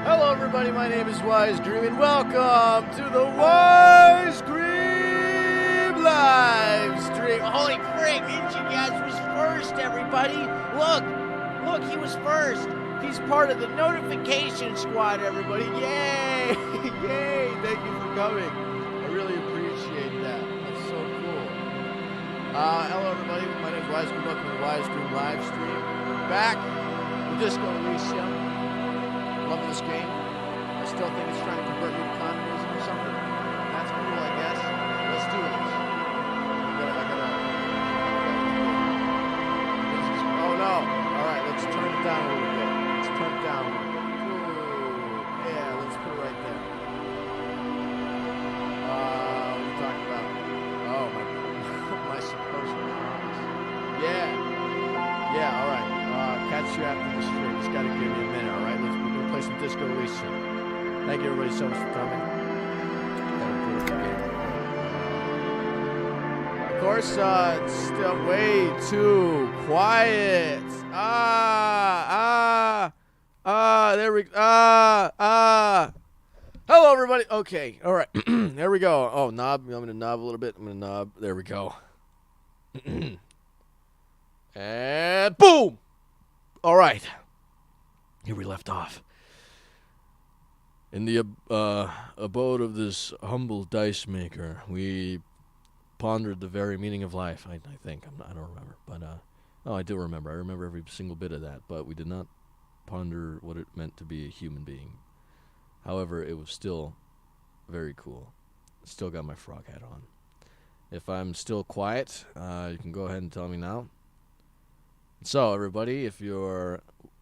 Hello, everybody. My name is WISECREAM, and welcome to the WISECREAM Livestream. Holy frick, Ninja Guys was first, everybody. Look, he was first. He's part of the notification squad, everybody. Yay! Yay! Thank you for coming. I really appreciate that. That's so cool. Hello, everybody. My name is WISECREAM. Welcome to the WISECREAM Livestream. Back with Disco Elysium. Loving this game. I still think it's trying to convert me to communism or something. That's cool, I guess. Let's do this. Oh no! Alright, let's turn it down a little bit. Let's turn it down a little bit. Ooh, yeah, let's put it right there. What are you talking about? Oh, my supposed promise. Yeah, alright. Catch you after the stream. Just gotta give me a minute, alright? Let's play some Disco Elysium. Thank you everybody so much for coming. Of course, it's still way too quiet. There we Hello everybody. Okay, alright. There we go. Oh, knob. I'm gonna knob a little bit. I'm gonna knob. There we go. And boom! Alright. Here we left off. In the abode of this humble dice maker, we pondered the very meaning of life. I think. I don't remember. But, I do remember. I remember every single bit of that. But we did not ponder what it meant to be a human being. However, it was still very cool. Still got my frog hat on. If I'm still quiet, you can go ahead and tell me now. So, everybody, if you're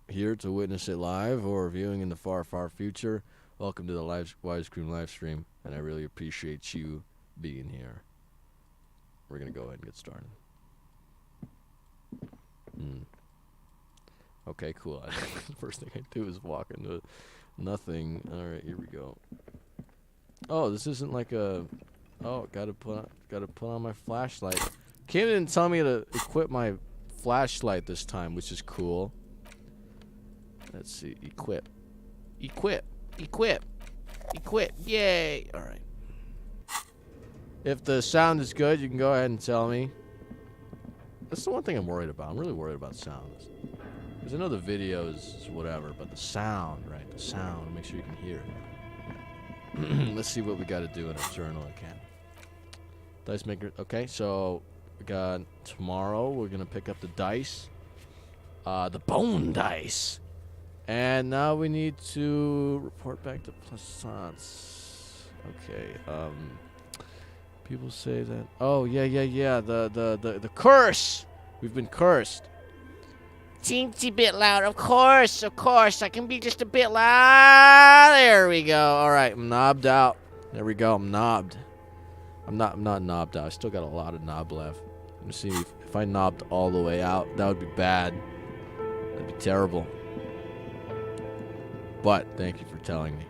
here to witness it live or viewing in the far, far future, welcome to the WISECREAM Livestream, and I really appreciate you being here. We're going to go ahead and get started. Okay, cool. The first thing I do is walk into nothing. Alright, here we go. Oh, this isn't like a... Oh, gotta put on my flashlight. Kim didn't tell me to equip my flashlight this time, which is cool. Let's see. Equip. Yay. Alright. If the sound is good, you can go ahead and tell me. That's the one thing I'm worried about. I'm really worried about sounds. Because I know the video is whatever, but the sound, right? The sound. Make sure you can hear it. Let's see what we got to do in our journal again. Dice maker. Okay, so we got tomorrow. We're going to pick up the dice. The bone dice. And now we need to report back to Plaisance. Okay, people say that... Oh, yeah. The curse! We've been cursed. Teensy bit loud. Of course. I can be just a bit loud. There we go. Alright, I'm knobbed out. There we go. I'm knobbed. I'm not knobbed out. I still got a lot of knob left. Let me see if I knobbed all the way out. That would be bad. That'd be terrible. But thank you for telling me.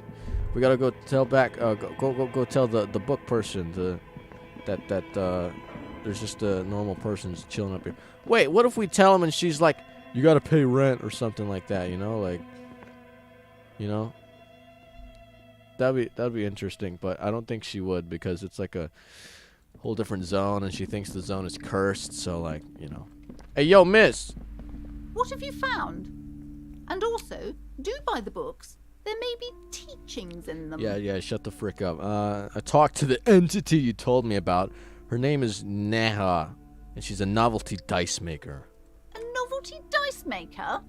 We gotta go tell back. Go tell the book person that there's just a normal person chilling up here. Wait, what if we tell him and she's like, you gotta pay rent or something like that? You know, that'd be interesting. But I don't think she would because it's like a whole different zone and she thinks the zone is cursed. So like, you know. Hey, yo, miss. What have you found? And also, do buy the books. There may be teachings in them. Yeah, shut the frick up. I talked to the entity you told me about. Her name is Neha, and she's a novelty dice maker. A novelty dice maker?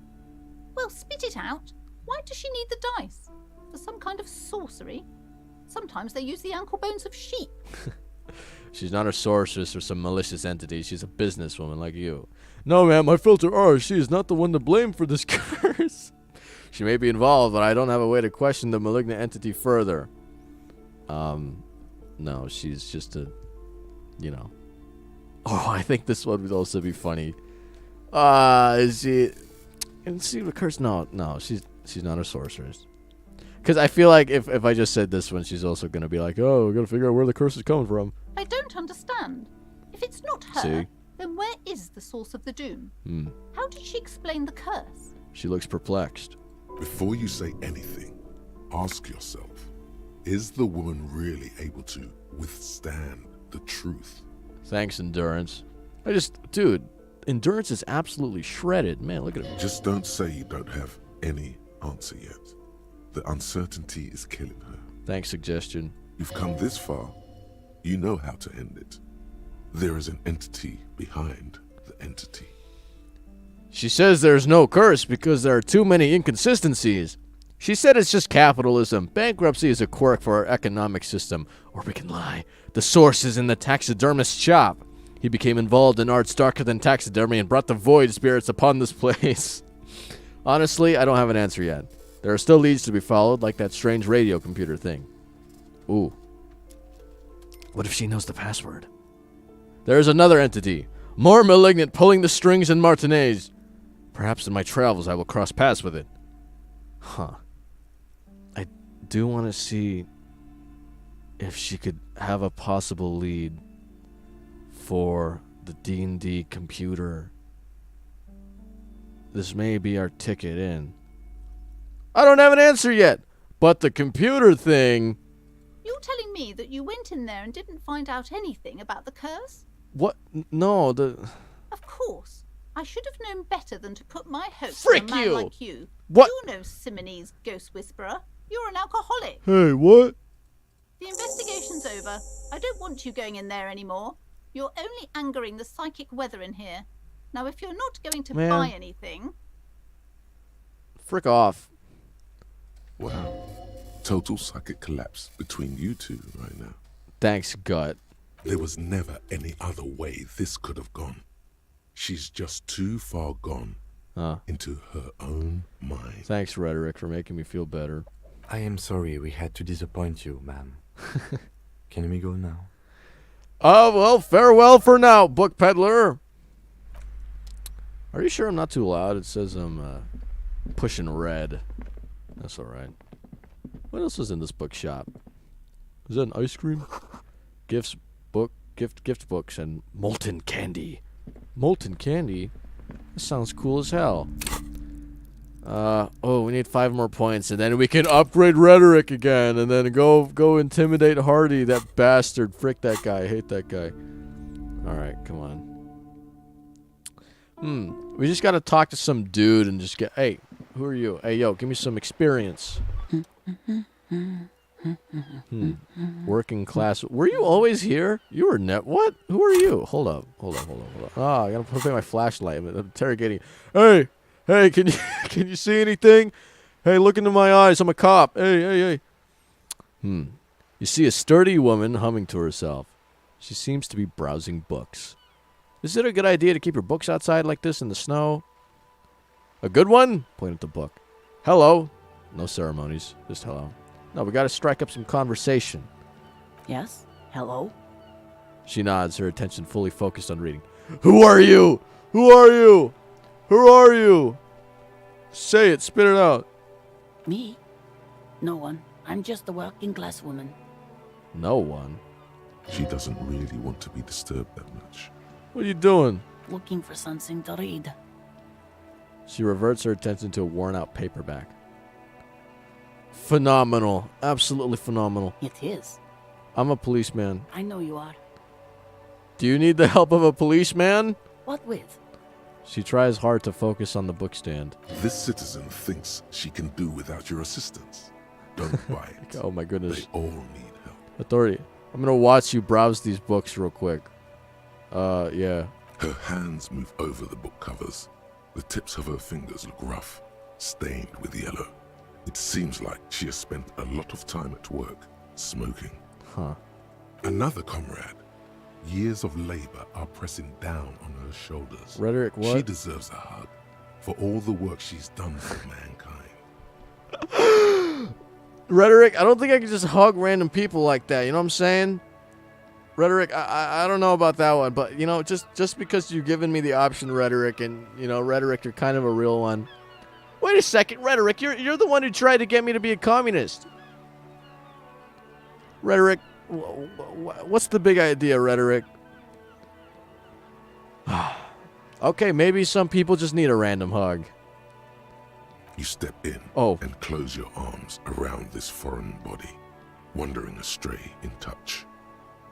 Well, spit it out. Why does she need the dice? For some kind of sorcery? Sometimes they use the ankle bones of sheep. She's not a sorceress or some malicious entity. She's a businesswoman like you. No, ma'am, my filter RC is not the one to blame for this curse. She may be involved, but I don't have a way to question the malignant entity further. No, she's just a, you know. Oh, I think this one would also be funny. Is she... And see the curse? No, she's not a sorceress. Because I feel like if I just said this one, she's also going to be like, oh, we got to figure out where the curse is coming from. I don't understand. If it's not her, See? then where is the source of the doom? How did she explain the curse? She looks perplexed. Before you say anything, ask yourself, is the woman really able to withstand the truth? Thanks, Endurance. Dude, Endurance is absolutely shredded. Man, look at him. Just don't say you don't have any answer yet. The uncertainty is killing her. Thanks, Suggestion. You've come this far. You know how to end it. There is an entity behind the entity. She says there's no curse because there are too many inconsistencies. She said it's just capitalism. Bankruptcy is a quirk for our economic system. Or we can lie. The source is in the taxidermist's shop. He became involved in arts darker than taxidermy and brought the void spirits upon this place. Honestly, I don't have an answer yet. There are still leads to be followed, like that strange radio computer thing. Ooh. What if she knows the password? There's another entity. More malignant, pulling the strings in Martinez. Perhaps in my travels I will cross paths with it. Huh. I do want to see if she could have a possible lead for the D&D computer. This may be our ticket in. I don't have an answer yet, but the computer thing... You're telling me that you went in there and didn't find out anything about the curse? What? No, Of course. I should have known better than to put my hopes Frick on a man you! like you. What? You're no Simone's ghost whisperer. You're an alcoholic. Hey, what? The investigation's over. I don't want you going in there anymore. You're only angering the psychic weather in here. Now, if you're not going to buy anything... Frick off. Wow. Total psychic collapse between you two right now. Thanks, Gut. There was never any other way this could have gone. She's just too far gone into her own mind. Thanks, Rhetoric, for making me feel better. I am sorry we had to disappoint you, ma'am. Can we go now? Oh, well, farewell for now, book peddler. Are you sure I'm not too loud? It says I'm pushing red. That's all right. What else is in this bookshop? Is that an ice cream? Gift books, and molten candy. Molten candy? This sounds cool as hell. We need 5 more points, and then we can upgrade Rhetoric again, and then go intimidate Hardy, that bastard. Frick that guy. I hate that guy. Alright, come on. We just gotta talk to some dude and just get... Hey, who are you? Hey, yo, give me some experience. Working class. Were you always here? You were what? Who are you? Hold up. I gotta put away my flashlight. I'm interrogating. Hey, can you see anything? Hey, look into my eyes. I'm a cop. Hey. You see a sturdy woman humming to herself. She seems to be browsing books. Is it a good idea to keep your books outside like this in the snow? A good one? Point at the book. Hello. No ceremonies. Just hello. No, we gotta strike up some conversation. Yes? Hello? She nods, her attention fully focused on reading. Who are you? Who are you? Who are you? Say it, spit it out. Me? No one. I'm just a working class woman. No one? She doesn't really want to be disturbed that much. What are you doing? Looking for something to read. She reverts her attention to a worn-out paperback. Phenomenal. Absolutely phenomenal. It is. I'm a policeman. I know you are. Do you need the help of a policeman? What with? She tries hard to focus on the bookstand. This citizen thinks she can do without your assistance. Don't buy it. Oh my goodness. They all need help. Authority. I'm gonna watch you browse these books real quick. Yeah. Her hands move over the book covers. The tips of her fingers look rough, stained with yellow. It seems like she has spent a lot of time at work, smoking. Huh. Another comrade. Years of labor are pressing down on her shoulders. Rhetoric, what? She deserves a hug for all the work she's done for mankind. Rhetoric, I don't think I can just hug random people like that. You know what I'm saying? Rhetoric, I don't know about that one, but, you know, just because you've given me the option, Rhetoric, and, you know, Rhetoric, you're kind of a real one. Wait a second, Rhetoric, you're the one who tried to get me to be a communist. Rhetoric, what's the big idea, Rhetoric? Okay, maybe some people just need a random hug. You step in Oh. and close your arms around this foreign body, wandering astray in touch.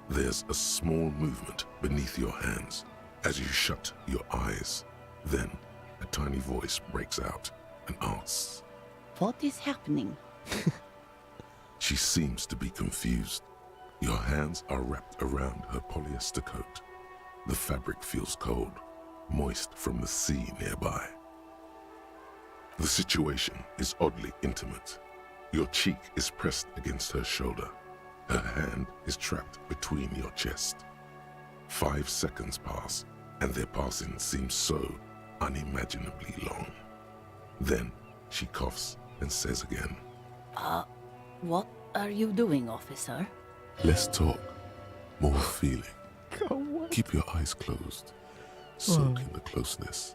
There's a small movement beneath your hands as you shut your eyes. Then a tiny voice breaks out and asks. What is happening? She seems to be confused. Your hands are wrapped around her polyester coat. The fabric feels cold, moist from the sea nearby. The situation is oddly intimate. Your cheek is pressed against her shoulder. Her hand is trapped between your chest. 5 seconds pass, and their passing seems so unimaginably long. Then she coughs and says again, What are you doing, officer? less talk, more feeling. Keep your eyes closed. Soak in the closeness.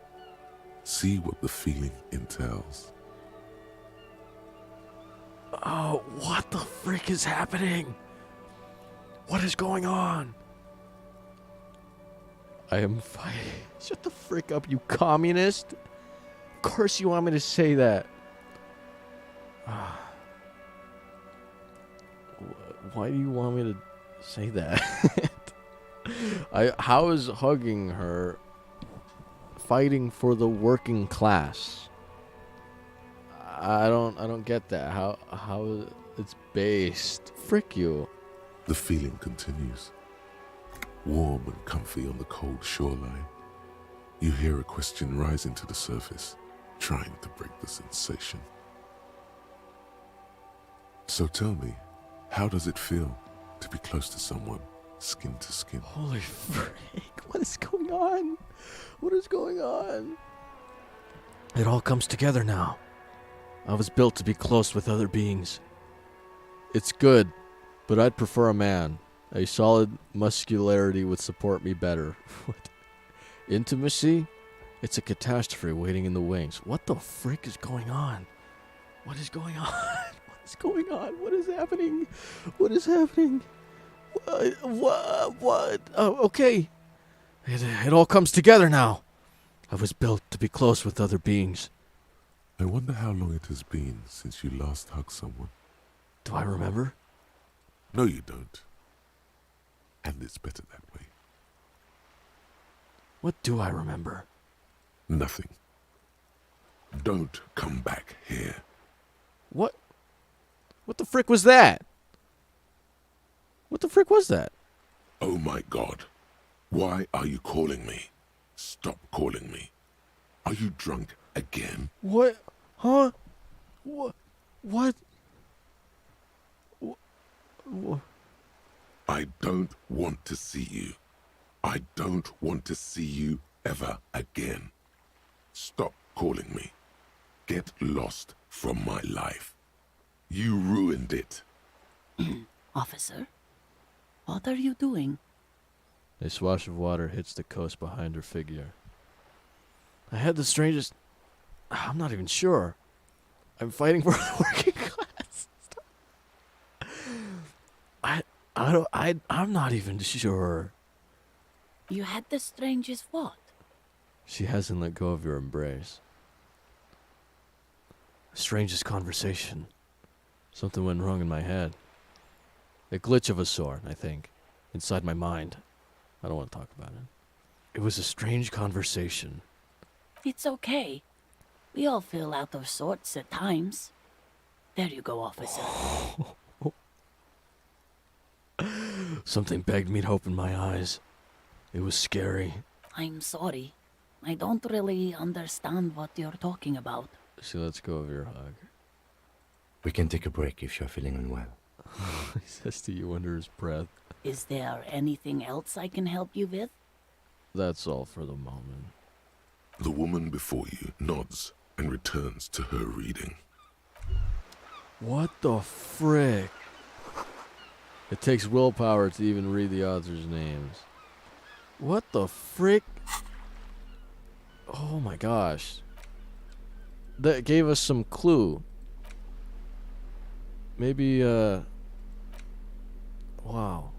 See what the feeling entails. Oh, what the frick is happening? What is going on? I am fighting. Shut the frick up, you communist. Of course you want me to say that. Why do you want me to say that? How is hugging her fighting for the working class? I don't get that. How it's based. Frick you. The feeling continues. Warm and comfy on the cold shoreline. You hear a question rising to the surface, trying to break the sensation. So tell me, how does it feel to be close to someone, skin to skin? Holy frick. What is going on? What is going on? It all comes together now. I was built to be close with other beings. It's good, but I'd prefer a man. A solid muscularity would support me better. What? Intimacy? It's a catastrophe waiting in the wings. What the frick is going on? What is going on? What is going on? What is happening? What is happening? What? Oh, okay. It all comes together now. I was built to be close with other beings. I wonder how long it has been since you last hugged someone. Do I remember? No, you don't. And it's better that way. What do I remember? Nothing. Don't come back here. What? What the frick was that? What the frick was that? Oh my God. Why are you calling me? Stop calling me. Are you drunk again? What? Huh? What? What? What? I don't want to see you. I don't want to see you ever again. Stop calling me. Get lost from my life. You ruined it. Officer, what are you doing? A swash of water hits the coast behind her figure. I had the strangest... I'm not even sure. I'm fighting for the working class. I'm not even sure. You had the strangest what? She hasn't let go of your embrace. Strangest conversation. Something went wrong in my head. A glitch of a sort, I think. Inside my mind. I don't want to talk about it. It was a strange conversation. It's okay. We all feel out of sorts at times. There you go, officer. Something begged me to open my eyes. It was scary. I'm sorry. I don't really understand what you're talking about. She lets go of your hug. We can take a break if you're feeling unwell. He says to you under his breath. Is there anything else I can help you with? That's all for the moment. The woman before you nods and returns to her reading. What the frick? It takes willpower to even read the author's names. What the frick? Oh my gosh. That gave us some clue. Maybe, wow.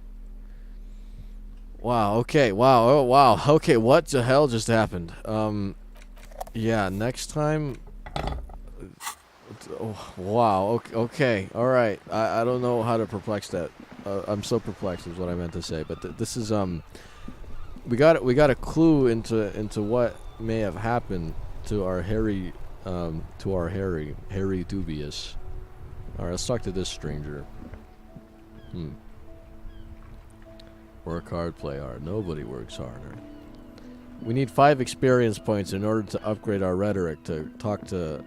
Wow, okay, wow, oh, wow. Okay, what the hell just happened? Yeah, next time, Oh, wow. Okay. All right. I don't know how to perplex that. I'm so perplexed is what I meant to say. But this is we got a clue into what may have happened to our Harry Harry Dubious. All right. Let's talk to this stranger. Work hard, play hard. Nobody works harder. We need 5 experience points in order to upgrade our rhetoric to talk to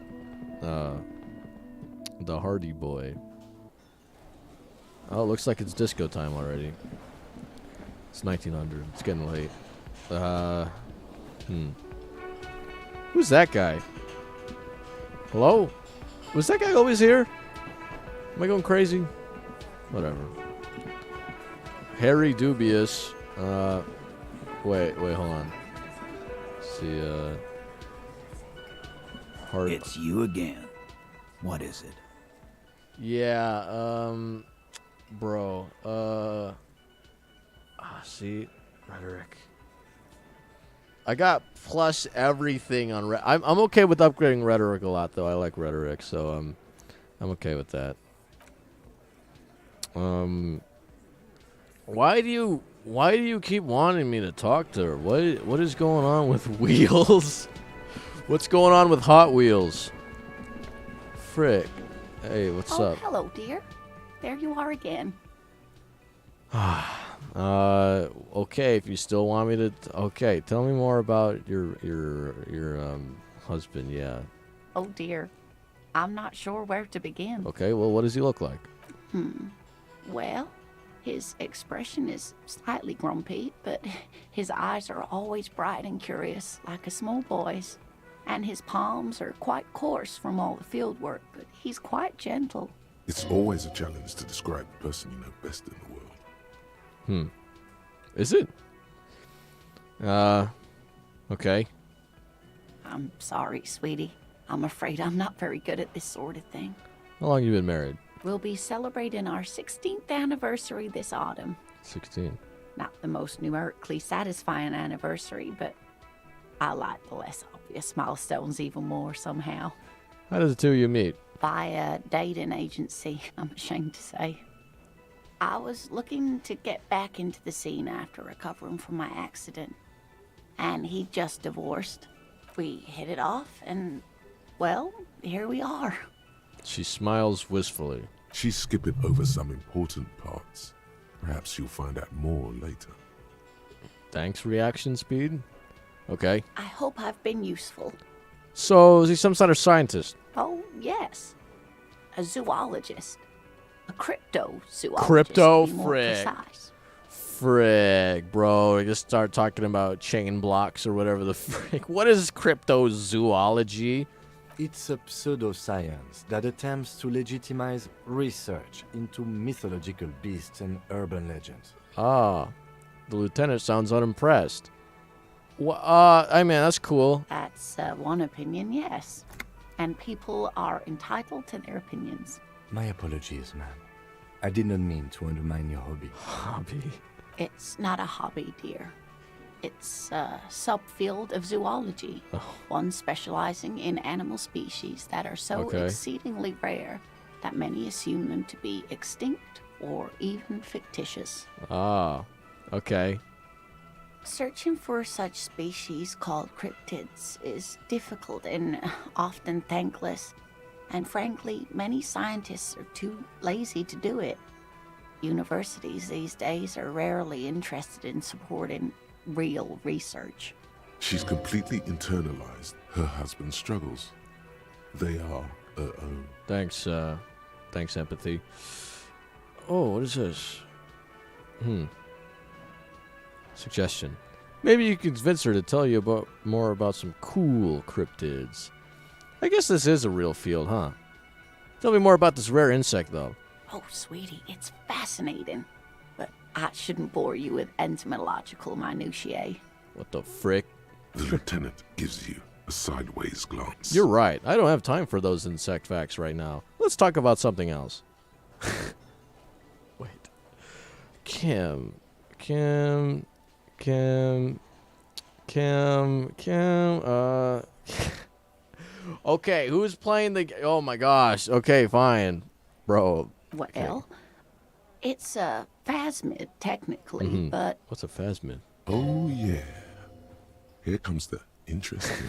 the Hardy boy. Oh, looks like it's disco time already. It's 1900. It's getting late. Who's that guy? Hello? Was that guy always here? Am I going crazy? Whatever. Harry Dubious. Wait, hold on. Let's see, Hard. It's you again. What is it? Yeah, bro, see, rhetoric. I got plus everything on I'm okay with upgrading rhetoric a lot, though. I like rhetoric, so I'm okay with that. Why do you keep wanting me to talk to her? What is going on with wheels? What's going on with Hot Wheels? Frick. Hey, what's up? Hello, dear. There you are again. Okay, if you still want me to okay, tell me more about your husband, yeah. Oh, dear. I'm not sure where to begin. Okay, well, what does he look like? Well, his expression is slightly grumpy, but his eyes are always bright and curious, like a small boy's. And his palms are quite coarse from all the field work, but he's quite gentle. It's always a challenge to describe the person you know best in the world. Is it? Okay. I'm sorry, sweetie. I'm afraid I'm not very good at this sort of thing. How long you been married? We'll be celebrating our 16th anniversary this autumn. 16. Not the most numerically satisfying anniversary, but I like the less obvious milestones even more somehow. How did the two of you meet? By a dating agency, I'm ashamed to say. I was looking to get back into the scene after recovering from my accident, and he'd just divorced. We hit it off, and, well, here we are. She smiles wistfully. She's skipping over some important parts. Perhaps you'll find out more later. Thanks, reaction speed? Okay. I hope I've been useful. So, is he some sort of scientist? Oh, yes. A zoologist. A cryptozoologist. Crypto? to be more Frick. precise. Frick, bro. I just start talking about chain blocks or whatever the frick. What is cryptozoology? It's a pseudoscience that attempts to legitimize research into mythological beasts and urban legends. Ah, the lieutenant sounds unimpressed. I mean, that's cool. That's one opinion, yes. And people are entitled to their opinions. My apologies, ma'am. I did not mean to undermine your hobby. Hobby? It's not a hobby, dear. It's a subfield of zoology, one specializing in animal species that are so exceedingly rare that many assume them to be extinct or even fictitious. Ah, okay. Searching for such species called cryptids is difficult and often thankless, and frankly, many scientists are too lazy to do it. Universities these days are rarely interested in supporting real research. She's completely internalized her husband's struggles. They are her own. Thanks, empathy. Oh, what is this? Suggestion. Maybe you can convince her to tell you more about some cool cryptids. I guess this is a real field, huh? Tell me more about this rare insect, though. Oh, sweetie, it's fascinating. But I shouldn't bore you with entomological minutiae. What the frick? The lieutenant gives you a sideways glance. You're right. I don't have time for those insect facts right now. Let's talk about something else. Wait. Kim. Okay, who's playing the... Oh, my gosh. Okay, fine. Bro. Well, it's a phasmid, technically, but What's a phasmid? Oh, yeah. Here comes the interesting.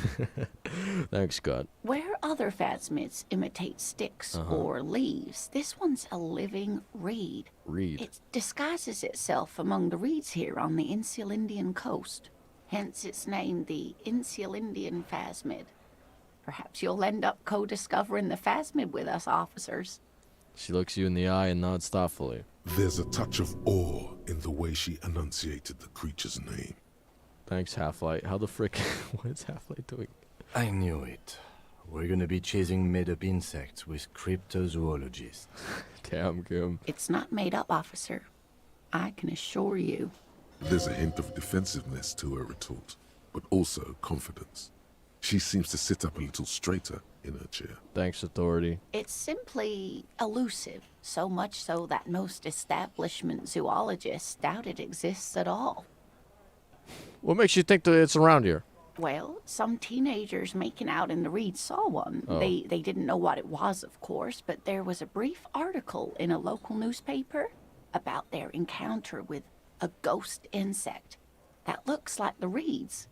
Thanks, Scott. where other phasmids imitate sticks or leaves, this one's a living reed. Reed. It disguises itself among the reeds here on the Insulindian coast. Hence its name, the Insulindian phasmid. Perhaps you'll end up co-discovering the phasmid with us, officers. She looks you in the eye and nods thoughtfully. There's a touch of awe in the way she enunciated the creature's name. Thanks, Half-Light. How the frick... What is Half-Light doing? I knew it. We're gonna be chasing made-up insects with cryptozoologists. Damn, Kim. It's not made up, officer. I can assure you. There's a hint of defensiveness to her retort, but also confidence. She seems to sit up a little straighter in her chair. Thanks, Authority. It's simply elusive, so much so that most establishment zoologists doubt it exists at all. What makes you think that it's around here? Well, some teenagers making out in the reeds saw one. They didn't know what it was, of course, but there was a brief article in a local newspaper about their encounter with a ghost insect that looks like the reeds.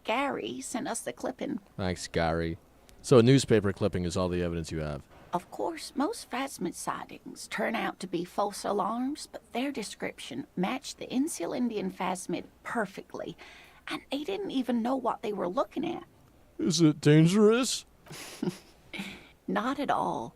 Gary sent us the clipping. Thanks, Gary. So a newspaper clipping is all the evidence you have. Of course, most phasmid sightings turn out to be false alarms, but their description matched the Insulindian phasmid perfectly, and they didn't even know what they were looking at. Is it dangerous? Not at all.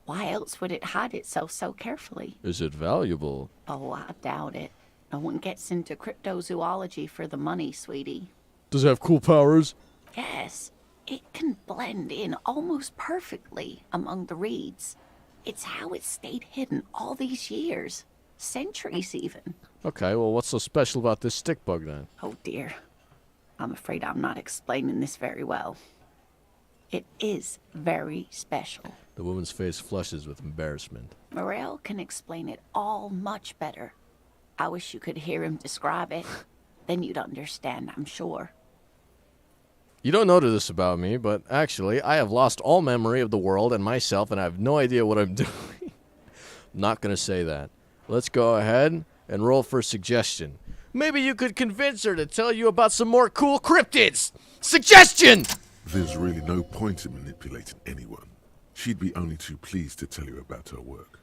Why else would it hide itself so carefully? Is it valuable? Oh, I doubt it. No one gets into cryptozoology for the money, sweetie. Does it have cool powers? Yes, it can blend in almost perfectly among the reeds. It's how it stayed hidden all these years. Centuries, even. Okay, well, what's so special about this stick bug, then? Oh, dear. I'm afraid I'm not explaining this very well. It is very special. The woman's face flushes with embarrassment. Morel can explain it all much better. I wish you could hear him describe it. Then you'd understand, I'm sure. You don't know this about me, but actually, I have lost all memory of the world and myself, and I have no idea what I'm doing. I'm not going to say that. Let's go ahead and roll for suggestion. Maybe you could convince her to tell you about some more cool cryptids. Suggestion! There's really no point in manipulating anyone. She'd be only too pleased to tell you about her work.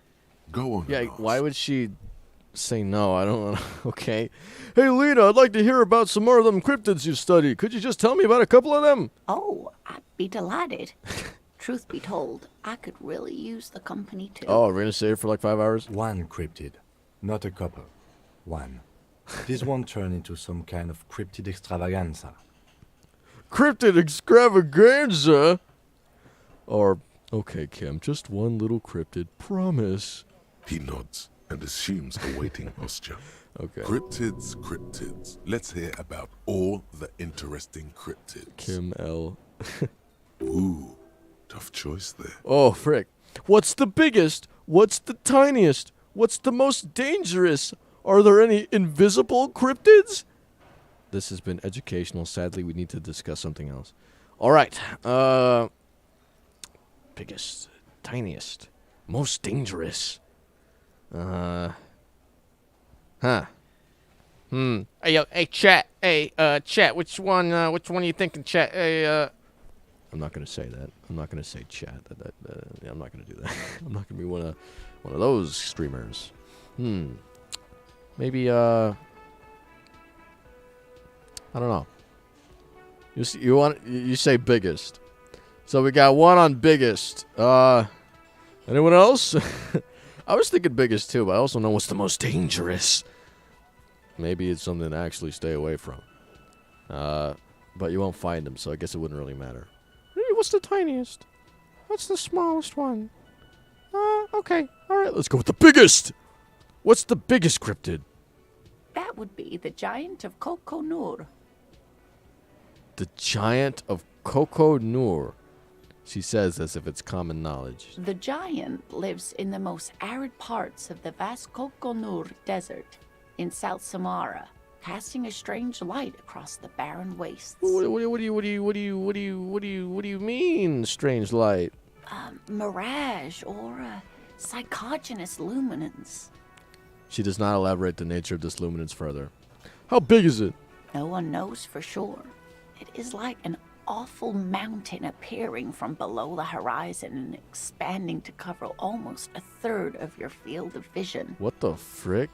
Go on. Yeah, and ask. why would she say no? I don't know. Okay. Hey, Lena, I'd like to hear about some more of them cryptids you study. Could you just tell me about a couple of them? Oh, I'd be delighted. Truth be told, I could really use the company too. Oh, we're going to stay here for like 5 hours? One cryptid, not a couple. One. This won't turn into some kind of cryptid extravaganza. Cryptid extravaganza? Or, okay, Kim, just one little cryptid. Promise. He nods and assumes a waiting posture. Okay. Cryptids, cryptids. Let's hear about all the interesting cryptids. Kim L. Ooh, tough choice there. Oh, frick. What's the biggest? What's the tiniest? What's the most dangerous? Are there any invisible cryptids? This has been educational. Sadly, we need to discuss something else. All right. Biggest, tiniest, most dangerous. Hey, chat. Hey, chat. Which one are you thinking, chat? Hey, I'm not gonna say that. I'm not gonna say chat. Yeah, I'm not gonna do that. I'm not gonna be one of those streamers. Maybe I don't know. You say biggest. So we got one on biggest. Anyone else? I was thinking biggest too, but I also know what's the most dangerous. Maybe it's something to actually stay away from. But you won't find them, so I guess it wouldn't really matter. Hey, what's the tiniest? What's the smallest one? Okay. All right, let's go with the biggest. What's the biggest cryptid? That would be the giant of Coco Nur. The giant of Coco Nur. She says as if it's common knowledge. The giant lives in the most arid parts of the vast Coco Nur Desert in South Samara. casting a strange light across the barren wastes. What do you mean, strange light? Mirage or psychogenous luminance. She does not elaborate the nature of this luminance further. How big is it? No one knows for sure. It is like an awful mountain appearing from below the horizon and expanding to cover almost a third of your field of vision. What the frick?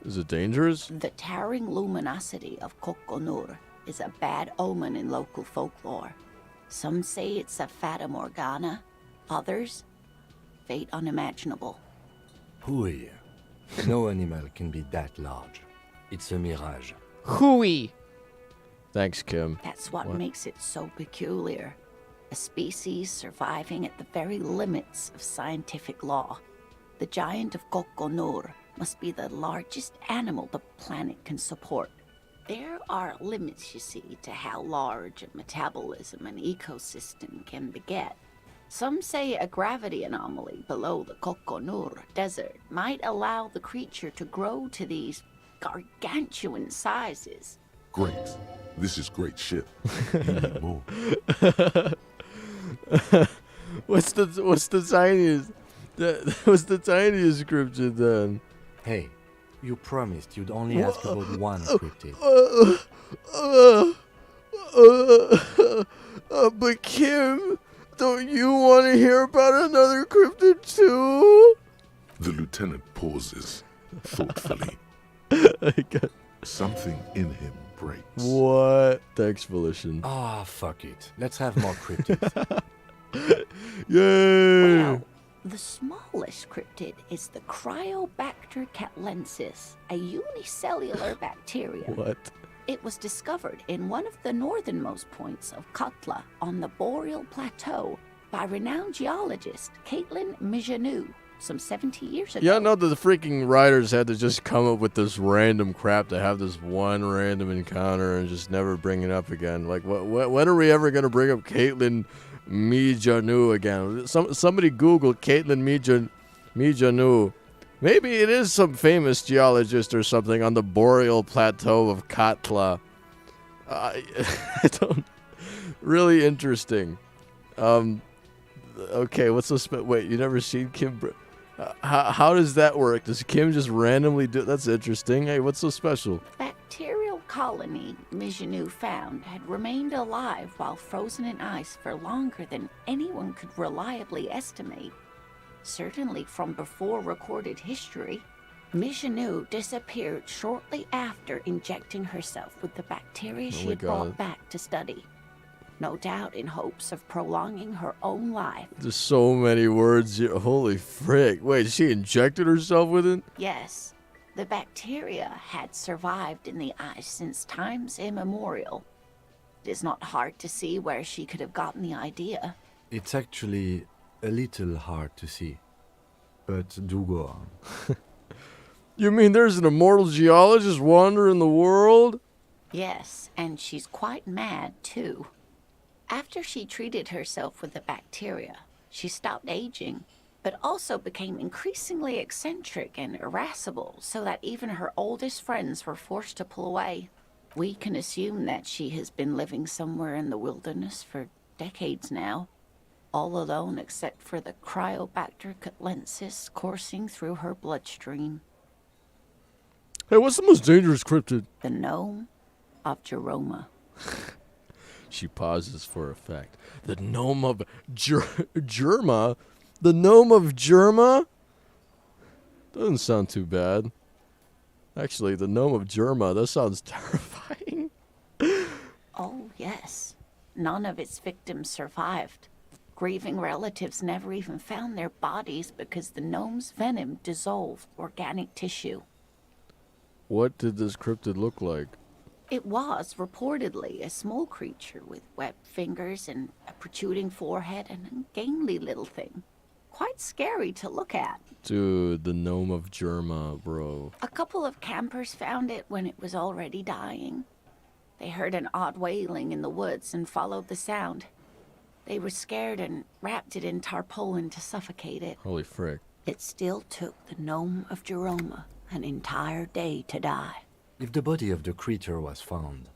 Is it dangerous? The towering luminosity of Kokonur is a bad omen in local folklore. Some say it's a fata morgana, others, fate unimaginable. Hooey. No animal can be that large. It's a mirage. Hooey! Thanks, Kim. That's what makes it so peculiar. A species surviving at the very limits of scientific law. The giant of Kokonur must be the largest animal the planet can support. There are limits, you see, to how large a metabolism an ecosystem can beget. Some say a gravity anomaly below the Kokonur desert might allow the creature to grow to these gargantuan sizes. Great. This is great shit. You need more. What's the tiniest? What's the tiniest cryptid then? Hey, you promised you'd only ask about one cryptid. But Kim, don't you want to hear about another cryptid too? The lieutenant pauses, thoughtfully. Something in him breaks. What? Thanks, Volition. Ah, fuck it. Let's have more cryptids. Yay! Well, the smallest cryptid is the Cryobacter catlensis, a unicellular bacterium. What? It was discovered in one of the northernmost points of Katla on the Boreal Plateau by renowned geologist Caitlin Mijanou some 70 years ago. Yeah, no, the freaking writers had to just come up with this random crap to have this one random encounter and just never bring it up again. Like, when are we ever going to bring up Caitlin Mijanou again? Somebody Google Caitlin Mijanou. Maybe it is some famous geologist or something on the Boreal Plateau of Katla. I don't... Really interesting. Okay, what's so wait, you never seen Kim... How does that work? Does Kim just randomly do... That's interesting. Hey, what's so special? Bacterial colony Mijanou found had remained alive while frozen in ice for longer than anyone could reliably estimate. Certainly from before recorded history, Mijanou disappeared shortly after injecting herself with the bacteria she had brought back to study. No doubt in hopes of prolonging her own life. There's so many words here. Holy frick. Wait, she injected herself with it? Yes, the bacteria had survived in the ice since times immemorial. It is not hard to see where she could have gotten the idea. It's actually a little hard to see. But do go on. You mean there's an immortal geologist wandering the world? Yes, and she's quite mad, too. After she treated herself with the bacteria, she stopped aging, but also became increasingly eccentric and irascible, so that even her oldest friends were forced to pull away. We can assume that she has been living somewhere in the wilderness for decades now, all alone except for the Cryobacter catlensis coursing through her bloodstream. Hey, what's the most dangerous cryptid? The gnome of Jeroma. She pauses for effect. The gnome of Jerma? The gnome of Jerma? Doesn't sound too bad. Actually, the gnome of Jerma, that sounds terrifying. Oh, yes. None of its victims survived. Grieving relatives never even found their bodies because the gnome's venom dissolved organic tissue. What did this cryptid look like? It was reportedly a small creature with webbed fingers and a protruding forehead and an ungainly little thing. Quite scary to look at. Dude, the gnome of Jerma, bro. A couple of campers found it when it was already dying. They heard an odd wailing in the woods and followed the sound. They were scared and wrapped it in tarpaulin to suffocate it. Holy frick. It still took the gnome of Jeroma an entire day to die. If the body of the creature was found,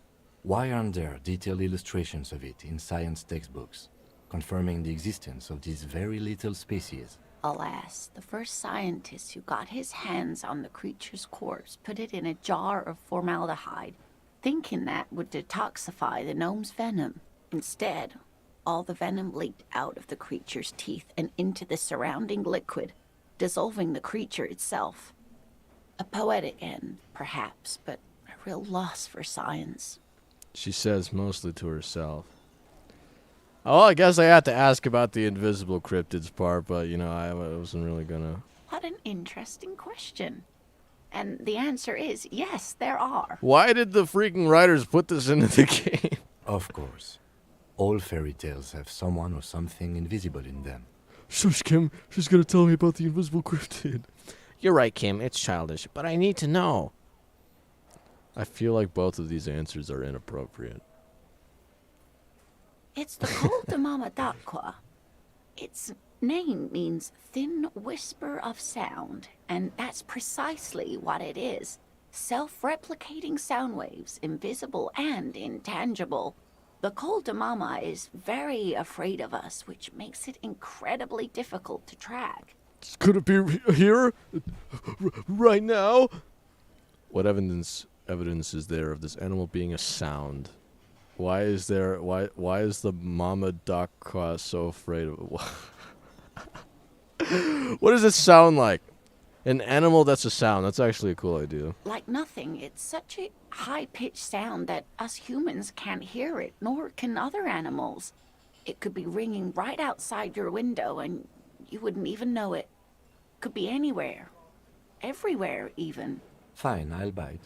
why aren't there detailed illustrations of it in science textbooks, confirming the existence of these very little species? Alas, the first scientist who got his hands on the creature's corpse put it in a jar of formaldehyde, thinking that would detoxify the gnome's venom. Instead, all the venom leaked out of the creature's teeth and into the surrounding liquid, dissolving the creature itself. A poetic end, perhaps, but a real loss for science. She says mostly to herself. Oh, I guess I had to ask about the invisible cryptids part, but, you know, I wasn't really gonna... What an interesting question. And the answer is yes, there are. Why did the freaking writers put this into the game? Of course. All fairy tales have someone or something invisible in them. Shush, Kim. She's gonna tell me about the invisible cryptid. You're right, Kim. It's childish, but I need to know. I feel like both of these answers are inappropriate. It's the Col de Mama d'Aqua. Its name means thin whisper of sound, and that's precisely what it is. Self-replicating sound waves, invisible and intangible. The Col de Mama is very afraid of us, which makes it incredibly difficult to track. Could it be here? Right now? What evidence is there of this animal being a sound? Why is the Mama d'Aqua so afraid of it? What does it sound like? An animal that's a sound. That's actually a cool idea. Like nothing. It's such a high-pitched sound that us humans can't hear it, nor can other animals. It could be ringing right outside your window and you wouldn't even know it. Could be anywhere. Everywhere, even. Fine, I'll bite.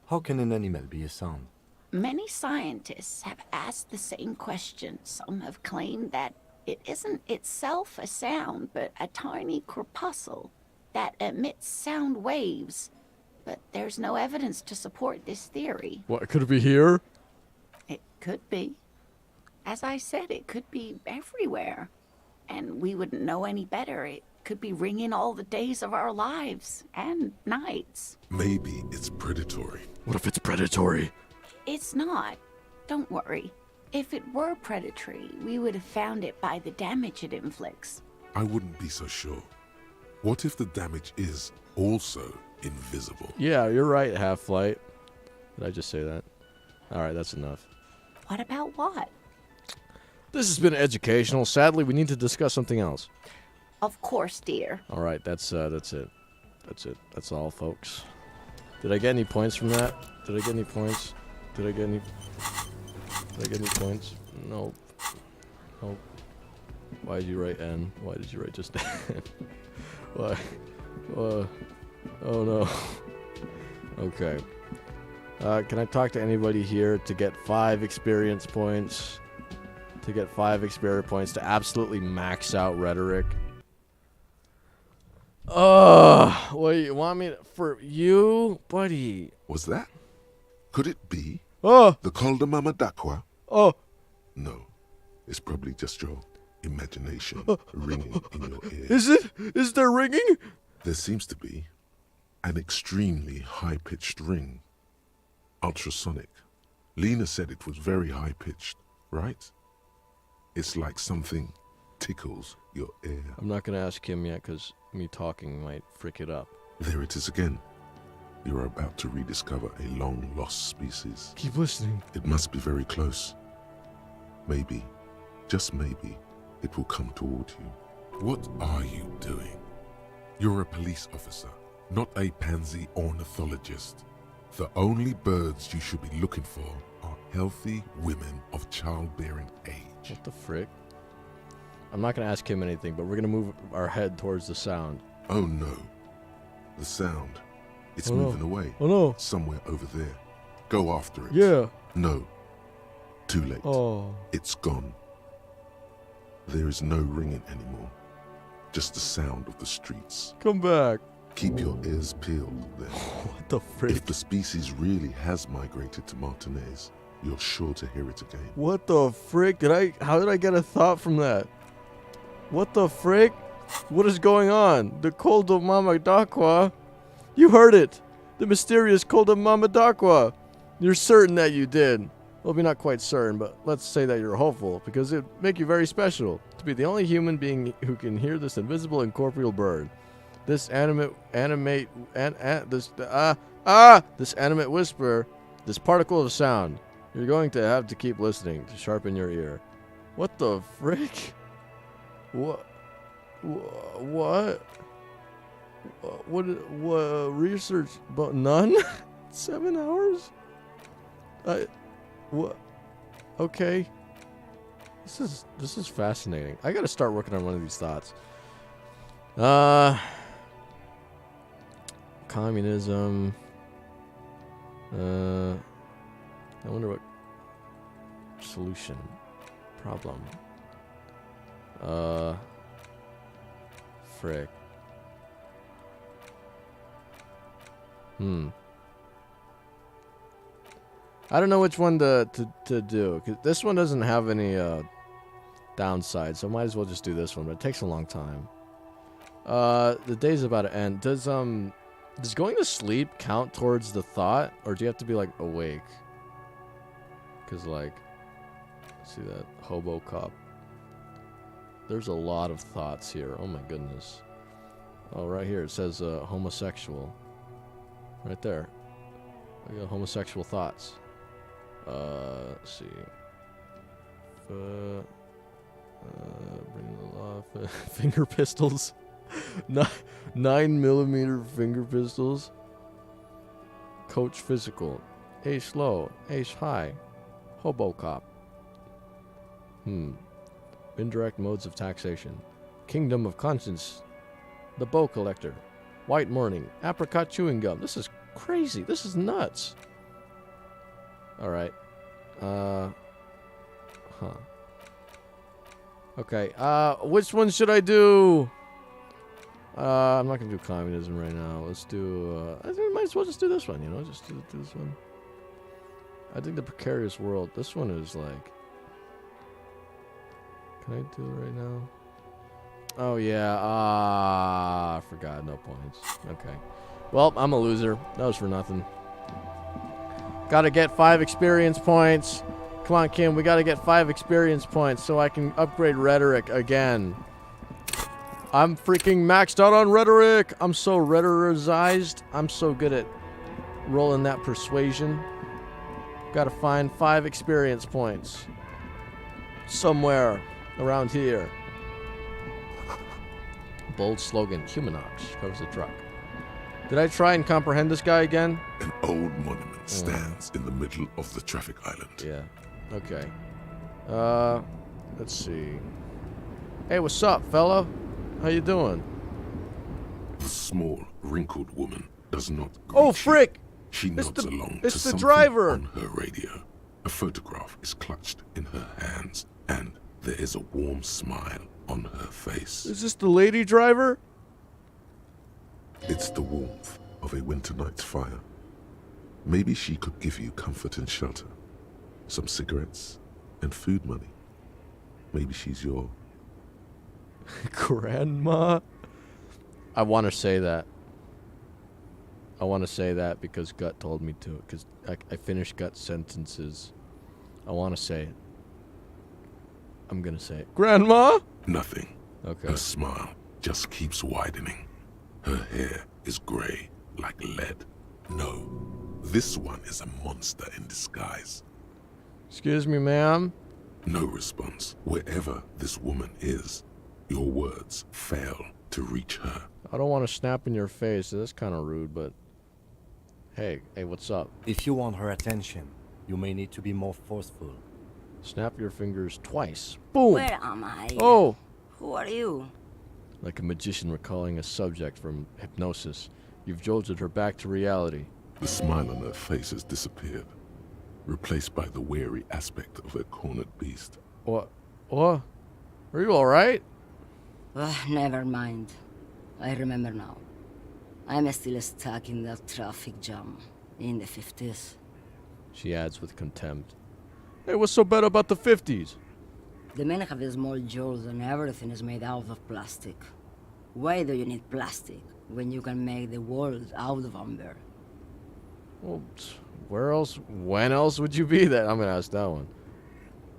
How can an animal be a sound? Many scientists have asked the same question. Some have claimed that it isn't itself a sound, but a tiny corpuscle that emits sound waves. But there's no evidence to support this theory. What, could it be here? It could be. As I said, it could be everywhere. And we wouldn't know any better. It could be ringing all the days of our lives and nights. Maybe it's predatory. What if it's predatory? It's not. Don't worry. If it were predatory, we would have found it by the damage it inflicts. I wouldn't be so sure. What if the damage is also invisible? Yeah, you're right, Half-Light. Did I just say that? Alright, that's enough. What about what? This has been educational. Sadly, we need to discuss something else. Of course, dear. Alright, that's it. That's it. That's all, folks. Did I get any points from that? Did I get any points? Did I get any points? Nope. Nope. Why did you write N? Why did you write just N? Why? Oh no. Okay. Can I talk to anybody here to get 5 experience points? To get 5 experience points to absolutely max out rhetoric? What you want me to, for you, buddy? Was that? Could it be? Oh! The Col de Mama d'Aqua? Oh! No. It's probably just your imagination ringing in your ear. Is it? Is there ringing? There seems to be an extremely high-pitched ring. Ultrasonic. Lena said it was very high-pitched, right? It's like something tickles your ear. I'm not gonna ask him yet, because me talking might frick it up. There it is again. You're about to rediscover a long-lost species. Keep listening. It must be very close. Maybe, just maybe, it will come toward you. What are you doing? You're a police officer, not a pansy ornithologist. The only birds you should be looking for are healthy women of childbearing age. What the frick? I'm not gonna ask him anything, but we're gonna move our head towards the sound. Oh no. The sound. It's Oh, no. moving away. Oh no. Somewhere over there. Go after it. Yeah. No. Too late. Oh. It's gone. There is no ringing anymore. Just the sound of the streets. Come back. Keep your ears peeled then. What the frick? If the species really has migrated to Martinez, you're sure to hear it again. What the frick? How did I get a thought from that? What the frick? What is going on? The Col de Mama d'Aqua? You heard it. The mysterious cult of Mamadakwa. You're certain that you did. Well, we're not quite certain, but let's say that you're hopeful, because it'd make you very special to be the only human being who can hear this invisible incorporeal bird. This animate whisper, this particle of sound. You're going to have to keep listening to sharpen your ear. What the frick? What? What research? But none? 7 hours? What? Okay. This is fascinating. I gotta start working on one of these thoughts. Communism. I wonder what solution. Problem. Frick. I don't know which one to do. 'Cause this one doesn't have any downside, so I might as well just do this one, but it takes a long time. The day's about to end. Does going to sleep count towards the thought, or do you have to be like awake? Because like, let's see that hobo cop. There's a lot of thoughts here. Oh my goodness. Oh, right here it says homosexual. Right there. I got homosexual thoughts. Let's see. Bring the law. Finger pistols. 9mm finger pistols. Coach physical. Ace low. Ace high. Hobo cop. Indirect modes of taxation. Kingdom of conscience. The bow collector. White morning. Apricot chewing gum. This is crazy. This is nuts. Alright. Okay. Which one should I do? I'm not gonna do communism right now. Let's do, I think we might as well just do this one, you know? Just do this one. I think the precarious world. This one is like... Can I do it right now? Oh, yeah. I forgot. No points. Okay. Well, I'm a loser. That was for nothing. Gotta get 5 experience points. Come on, Kim. We gotta get 5 experience points so I can upgrade rhetoric again. I'm freaking maxed out on rhetoric. I'm so rhetoricized. I'm so good at rolling that persuasion. Gotta find 5 experience points. Somewhere around here. Bold slogan. Humanox covers the truck. Did I try and comprehend this guy again? An old monument stands in the middle of the traffic island. Yeah. Okay. Let's see. Hey, what's up, fella? How you doing? The small, wrinkled woman does not greet Oh, you. frick! She nods along to It's the something driver! on her radio. A photograph is clutched in her hands, and there is a warm smile on her face. Is this the lady driver? It's the warmth of a winter night's fire. Maybe she could give you comfort and shelter, some cigarettes, and food money. Maybe she's your... Grandma? I want to say that. I want to say that because Gut told me to. Because I finished Gut sentences. I want to say it. I'm going to say it. Grandma? Nothing. Okay. Her smile just keeps widening. Her hair is gray like lead. No, this one is a monster in disguise. Excuse me, ma'am? No response. Wherever this woman is, your words fail to reach her. I don't want to snap in your face. That's kind of rude, but... Hey, what's up? If you want her attention, you may need to be more forceful. Snap your fingers twice. Boom! Where am I? Oh! Who are you? Like a magician recalling a subject from hypnosis, you've jolted her back to reality. The smile on her face has disappeared, replaced by the wary aspect of a cornered beast. What? What? Are you alright? Never mind. I remember now. I'm still stuck in that traffic jam in the 50s. She adds with contempt. Hey, what's so bad about the 50s? The men have small jaws and everything is made out of plastic. Why do you need plastic when you can make the world out of amber? Well, where else? When else would you be that? I'm gonna ask that one.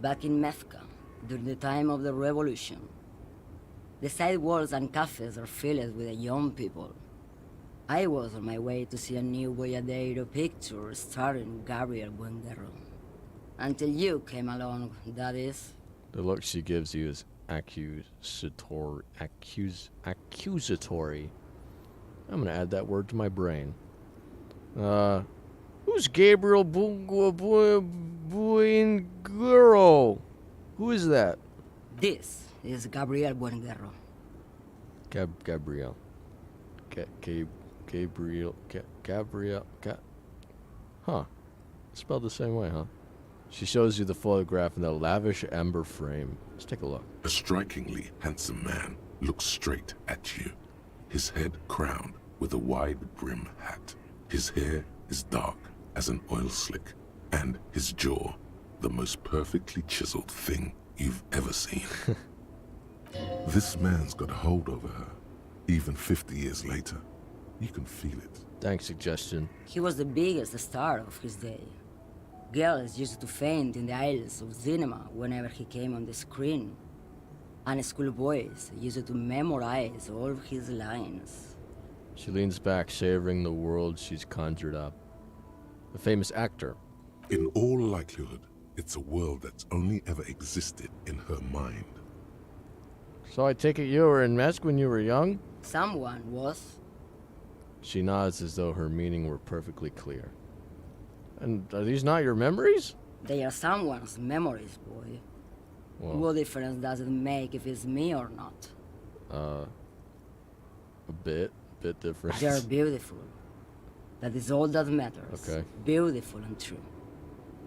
Back in Methka, during the time of the revolution. The sidewalks and cafes are filled with young people. I was on my way to see a new Boyadero picture starring Gabriel Buenguerro. Until you came along, that is. The look she gives you is accusatory. I'm gonna add that word to my brain. Who's Gabriel Buenguerro? Who is that? This is Gabriel Buenguerro. Gabriel. Huh. Spelled the same way, huh? She shows you the photograph in the lavish amber frame. Let's take a look. A strikingly handsome man looks straight at you, his head crowned with a wide brim hat. His hair is dark as an oil slick, and his jaw the most perfectly chiseled thing you've ever seen. This man's got a hold over her, even 50 years later. You can feel it. Thanks, suggestion. He was the biggest star of his day. Girls used to faint in the aisles of cinema whenever he came on the screen. And schoolboys used to memorize all of his lines. She leans back, savoring the world she's conjured up. A famous actor. In all likelihood, it's a world that's only ever existed in her mind. So I take it you were in Mesk when you were young? Someone was. She nods as though her meaning were perfectly clear. And are these not your memories? They are someone's memories, boy. Well, What difference does it make if it's me or not? a bit different. They're beautiful. That is all that matters. Okay. Beautiful and true.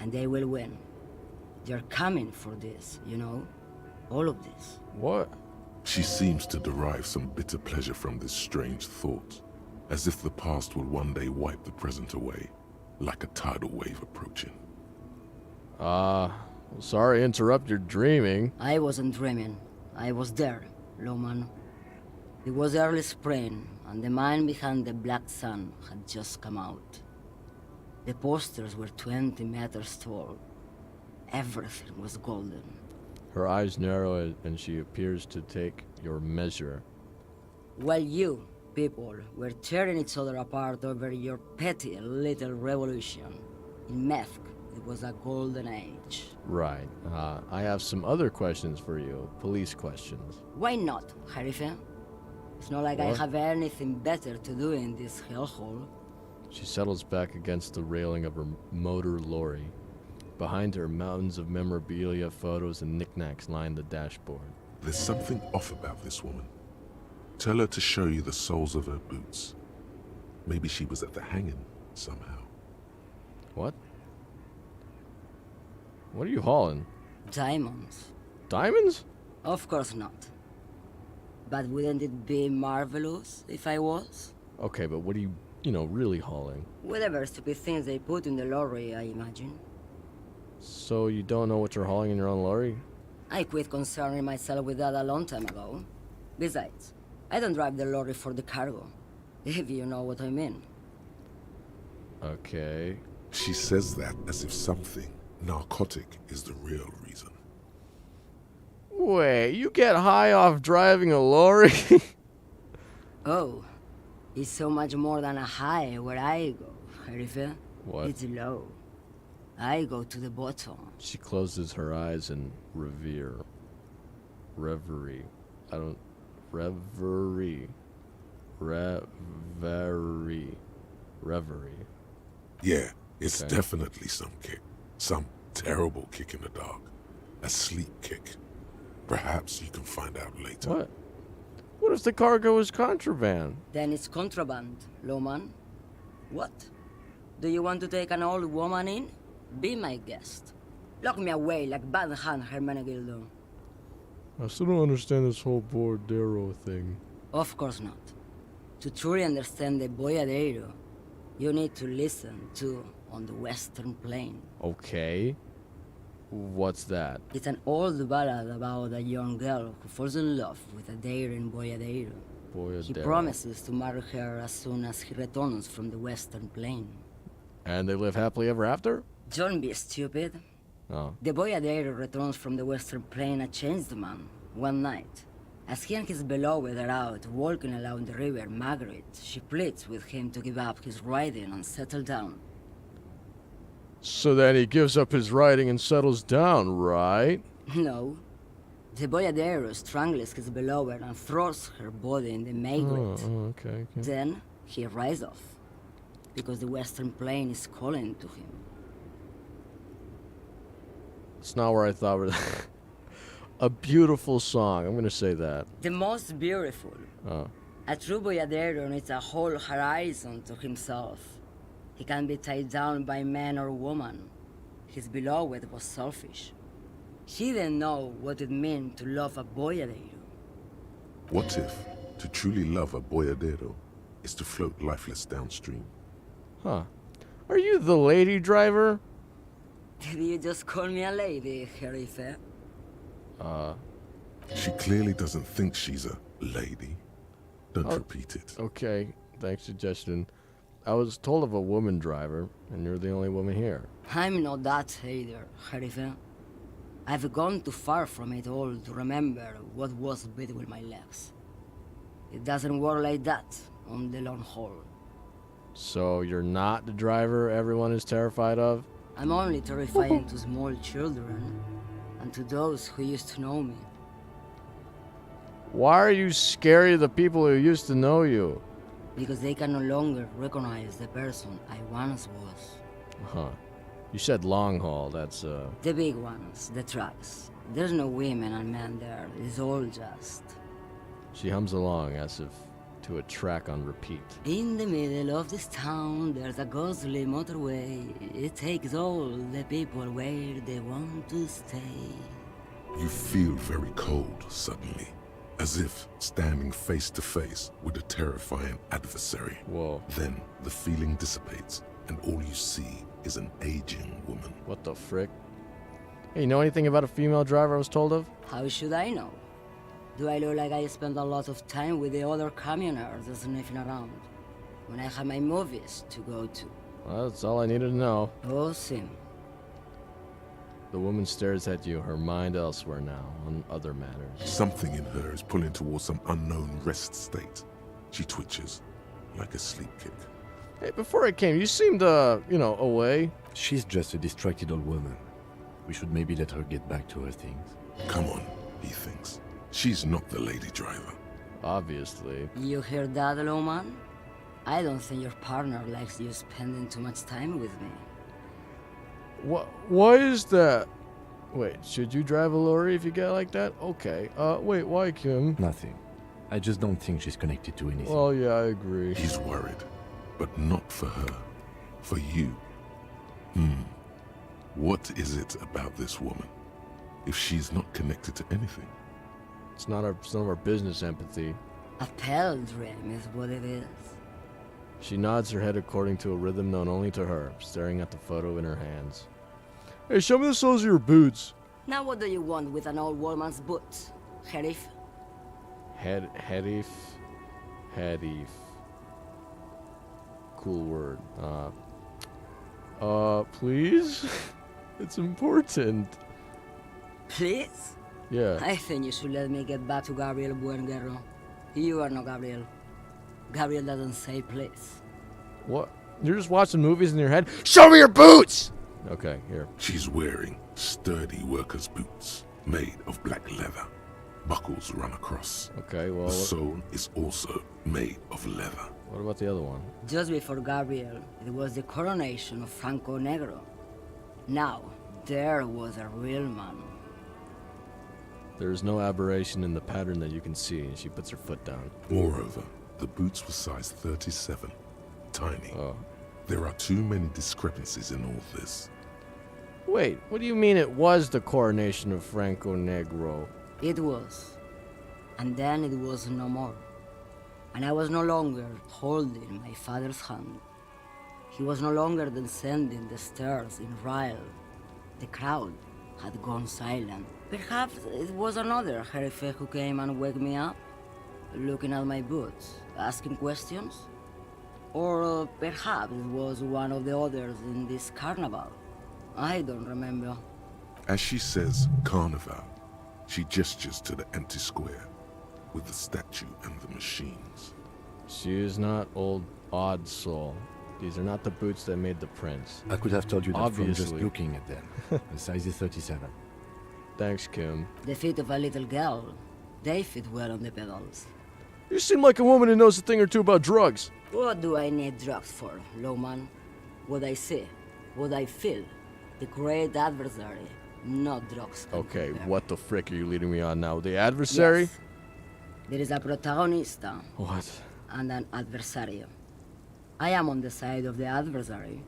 And they will win. They're coming for this, you know? All of this. What? She seems to derive some bitter pleasure from this strange thought, as if the past will one day wipe the present away, like a tidal wave approaching. Sorry to interrupt your dreaming. I wasn't dreaming. I was there, Loman. It was early spring, and the man behind the black sun had just come out. The posters were 20 meters tall. Everything was golden. Her eyes narrow and she appears to take your measure. While you, people, were tearing each other apart over your petty little revolution, in Methk, it was a golden age. Right. I have some other questions for you. Police questions. Why not, Harife? It's not like I What? have anything better to do in this hellhole. She settles back against the railing of her motor lorry. Behind her, mountains of memorabilia, photos, and knickknacks line the dashboard. There's something off about this woman. Tell her to show you the soles of her boots. Maybe she was at the hanging somehow. What? What are you hauling? Diamonds? Diamonds? Of course not. But wouldn't it be marvelous if I was? Okay, but what are you, really hauling? Whatever stupid things they put in the lorry, I imagine. So you don't know what you're hauling in your own lorry? I quit concerning myself with that a long time ago. Besides, I don't drive the lorry for the cargo, if you know what I mean. Okay. She says that as if something narcotic is the real reason. Wait, you get high off driving a lorry? Oh, it's so much more than a high where I go, Harife. What? It's low. I go to the bottom. She closes her eyes in reverie. Reverie. Yeah, it's Okay. definitely some kick. Some terrible kick in the dark. A sleep kick. Perhaps you can find out later. What? What if the cargo is contraband? Then it's contraband, Loman. What? Do you want to take an old woman in? Be my guest. Lock me away like Bad Hand Hermenegildo. I still don't understand this whole Bordero thing. Of course not. To truly understand the Boyadero, you need to listen to On the Western Plain. Okay. What's that? It's an old ballad about a young girl who falls in love with a daring Boyadero. He Boyadero. promises to marry her as soon as he returns from the Western Plain. And they live happily ever after? Don't be stupid. Oh. The Boyadero returns from the Western Plain a changed man, one night. As he and his beloved are out walking along the river Margaret, she pleads with him to give up his riding and settle down. So then he gives up his riding and settles down, right? No. The Boyadero strangles his beloved and throws her body in the Margaret. Oh, okay. Then he rides off, because the Western Plain is calling to him. It's not where I thought we were. A beautiful song. I'm gonna say that. The most beautiful. Oh. A true Boyadero needs a whole horizon to himself. He can be tied down by man or woman. His beloved was selfish. He didn't know what it meant to love a Boyadero. What if to truly love a boyadero is to float lifeless downstream? Huh. Are you the lady driver? Did you just call me a lady, Jerife? She clearly doesn't think she's a lady. Don't Oh. repeat it. Okay. Thanks, suggestion. I was told of a woman driver, and you're the only woman here. I'm not that either, Jerife. I've gone too far from it all to remember what was between my legs. It doesn't work like that on the long haul. So you're not the driver everyone is terrified of? I'm only terrifying to small children and to those who used to know me. Why are you scary to the people who used to know you? Because they can no longer recognize the person I once was. Huh. You said long haul, that's, The big ones, the trucks. There's no women and men there. It's all just... She hums along as if to a track on repeat. In the middle of this town, there's a ghostly motorway. It takes all the people where they want to stay. You feel very cold suddenly, as if standing face to face with a terrifying adversary. Whoa. Then the feeling dissipates, and all you see is an aging woman. What the frick? Hey, you know anything about a female driver I was told of? How should I know? Do I look like I spend a lot of time with the other communers sniffing around when I have my movies to go to? Well, that's all I needed to know. Oh, Sim. The woman stares at you, her mind elsewhere now, on other matters. Something in her is pulling towards some unknown rest state. She twitches, like a sleep kick. Hey, before I came, you seemed, away. She's just a distracted old woman. We should maybe let her get back to her things. Come on, he thinks. She's not the lady driver. Obviously. You hear that, Lowman? I don't think your partner likes you spending too much time with me. Why is that? Wait, should you drive a lorry if you get like that? Okay. Wait, why, Kim? Nothing. I just don't think she's connected to anything. Well, yeah, I agree. He's worried, but not for her. For you. What is it about this woman? If she's not connected to anything? It's none of our business, empathy. A pale dream is what it is. She nods her head according to a rhythm known only to her, staring at the photo in her hands. Hey, show me the soles of your boots. Now what do you want with an old woman's boots, Sheriff? Hedif. Cool word. Please? It's important. Please? Yeah. I think you should let me get back to Gabriel Buenguerro. You are not Gabriel. Gabriel doesn't say please. What? You're just watching movies in your head? Show me your boots! Okay, here. She's wearing sturdy worker's boots, made of black leather. Buckles run across. Okay, well, The sole is also made of leather. what about the other one? Just before Gabriel, it was the coronation of Franco Negro. Now, there was a real man. There is no aberration in the pattern that you can see, and she puts her foot down. Moreover, the boots were size 37. Tiny. Oh. There are too many discrepancies in all this. Wait, what do you mean it was the coronation of Franco Negro? It was. And then it was no more. And I was no longer holding my father's hand. He was no longer descending the stairs in Ryle. The crowd had gone silent. Perhaps it was another Jerife who came and woke me up, looking at my boots, asking questions. Or perhaps it was one of the others in this carnival. I don't remember. As she says carnival, she gestures to the empty square with the statue and the machines. She is not old odd soul. These are not the boots that made the prince. I could have told you that from just Obviously. looking at them. The size is 37. Thanks, Kim. The feet of a little girl. They fit well on the pedals. You seem like a woman who knows a thing or two about drugs. What do I need drugs for, Lowman? What I see, what I feel. The great adversary, not drugs. can Okay, compare. what the frick are you leading me on now? The adversary? Yes. There is a protagonista What? and an adversario. I am on the side of the adversary.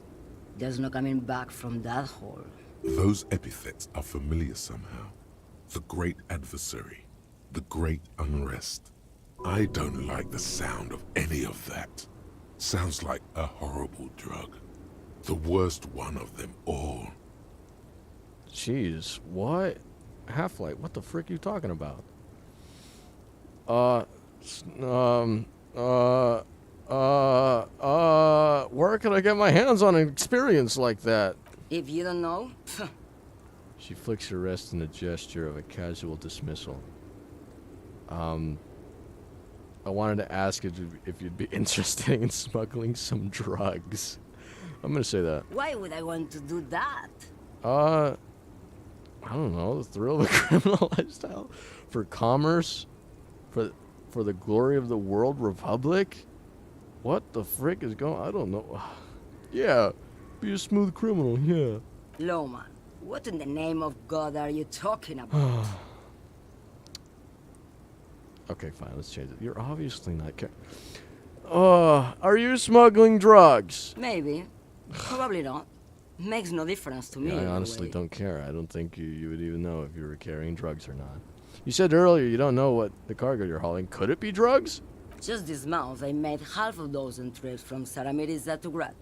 There's no coming back from that hole. Those epithets are familiar somehow. The great adversary, the great unrest. I don't like the sound of any of that. Sounds like a horrible drug. The worst one of them all. Jeez, what? Half-Life, what the frick are you talking about? Where can I get my hands on an experience like that? If you don't know, She flicks her wrist in a gesture of a casual dismissal. I wanted to ask if you'd be interested in smuggling some drugs. I'm gonna say that. why would I want to do that? I don't know, the thrill of a criminal lifestyle? For commerce? For the glory of the world republic? What the frick is going I don't know. Yeah, be a smooth criminal, yeah. Lowman, what in the name of God are you talking about? Okay, fine, let's change it. You're obviously not are you smuggling drugs? Maybe. Probably not. Makes no difference to me. Yeah, I either honestly way. don't care. I don't think you would even know if you were carrying drugs or not. You said earlier you don't know what the cargo you're hauling. Could it be drugs? Just this month, I made half a dozen trips from Saramiriza to Grat.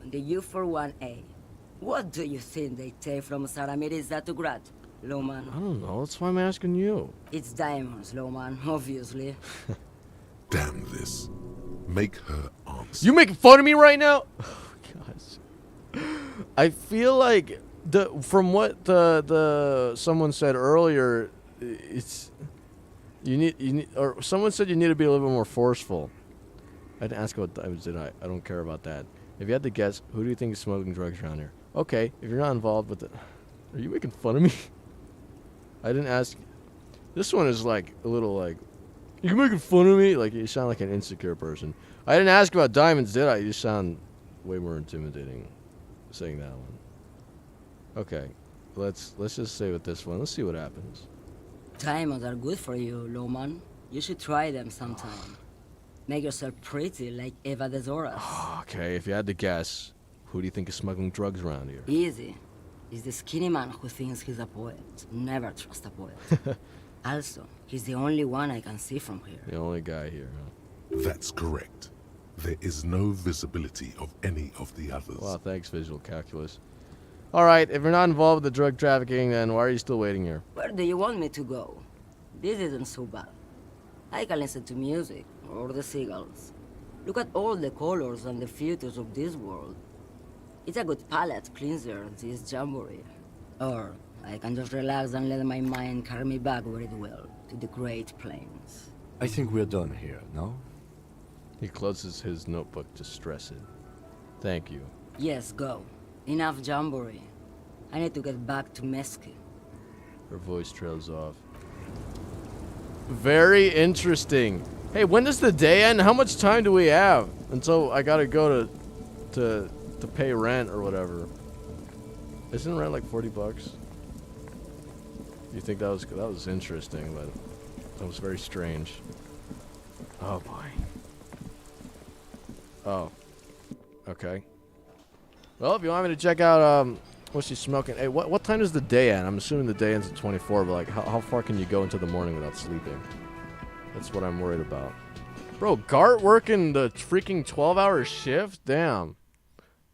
On the U41A. What do you think they take from Saramiriza to Grat, Lowman? I don't know. That's why I'm asking you. It's diamonds, Lowman, obviously. Damn this. Make her answer. You making fun of me right now? Oh, gosh. I feel like from what the someone said earlier, it's you need or someone said you need to be a little bit more forceful. I didn't ask about diamonds, did I? I don't care about that. If you had to guess, who do you think is smoking drugs around here? Okay, if you're not involved with it, are you making fun of me? I didn't ask. This one is like a little like, you making fun of me? Like you sound like an insecure person. I didn't ask about diamonds, did I? You sound way more intimidating saying that one. Okay, let's just say with this one. Let's see what happens. Diamonds are good for you, Lowman. You should try them sometime. Make yourself pretty like Eva de Zoras. Okay, if you had to guess, who do you think is smuggling drugs around here? Easy. He's the skinny man who thinks he's a poet. Never trust a poet. Also, he's the only one I can see from here. The only guy here, huh? That's correct. There is no visibility of any of the others. Well, thanks, visual calculus. All right, if you're not involved with the drug trafficking, then why are you still waiting here? Where do you want me to go? This isn't so bad. I can listen to music, or the seagulls. Look at all the colors and the futures of this world. It's a good palate cleanser, this jamboree. Or I can just relax and let my mind carry me back where it will, to the Great Plains. I think we're done here, no? He closes his notebook to stress it. Thank you. Yes, go. Enough jamboree. I need to get back to Mesky. Her voice trails off. Very interesting. Hey, when does the day end? How much time do we have until I gotta go to pay rent or whatever? Isn't rent like $40? You think that was interesting, but that was very strange. Oh boy. Oh. Okay. Well, if you want me to check out what she's smoking. Hey, what time does the day end? I'm assuming the day ends at 24, but like how far can you go into the morning without sleeping? That's what I'm worried about. Bro, Gart working the freaking 12-hour shift? Damn.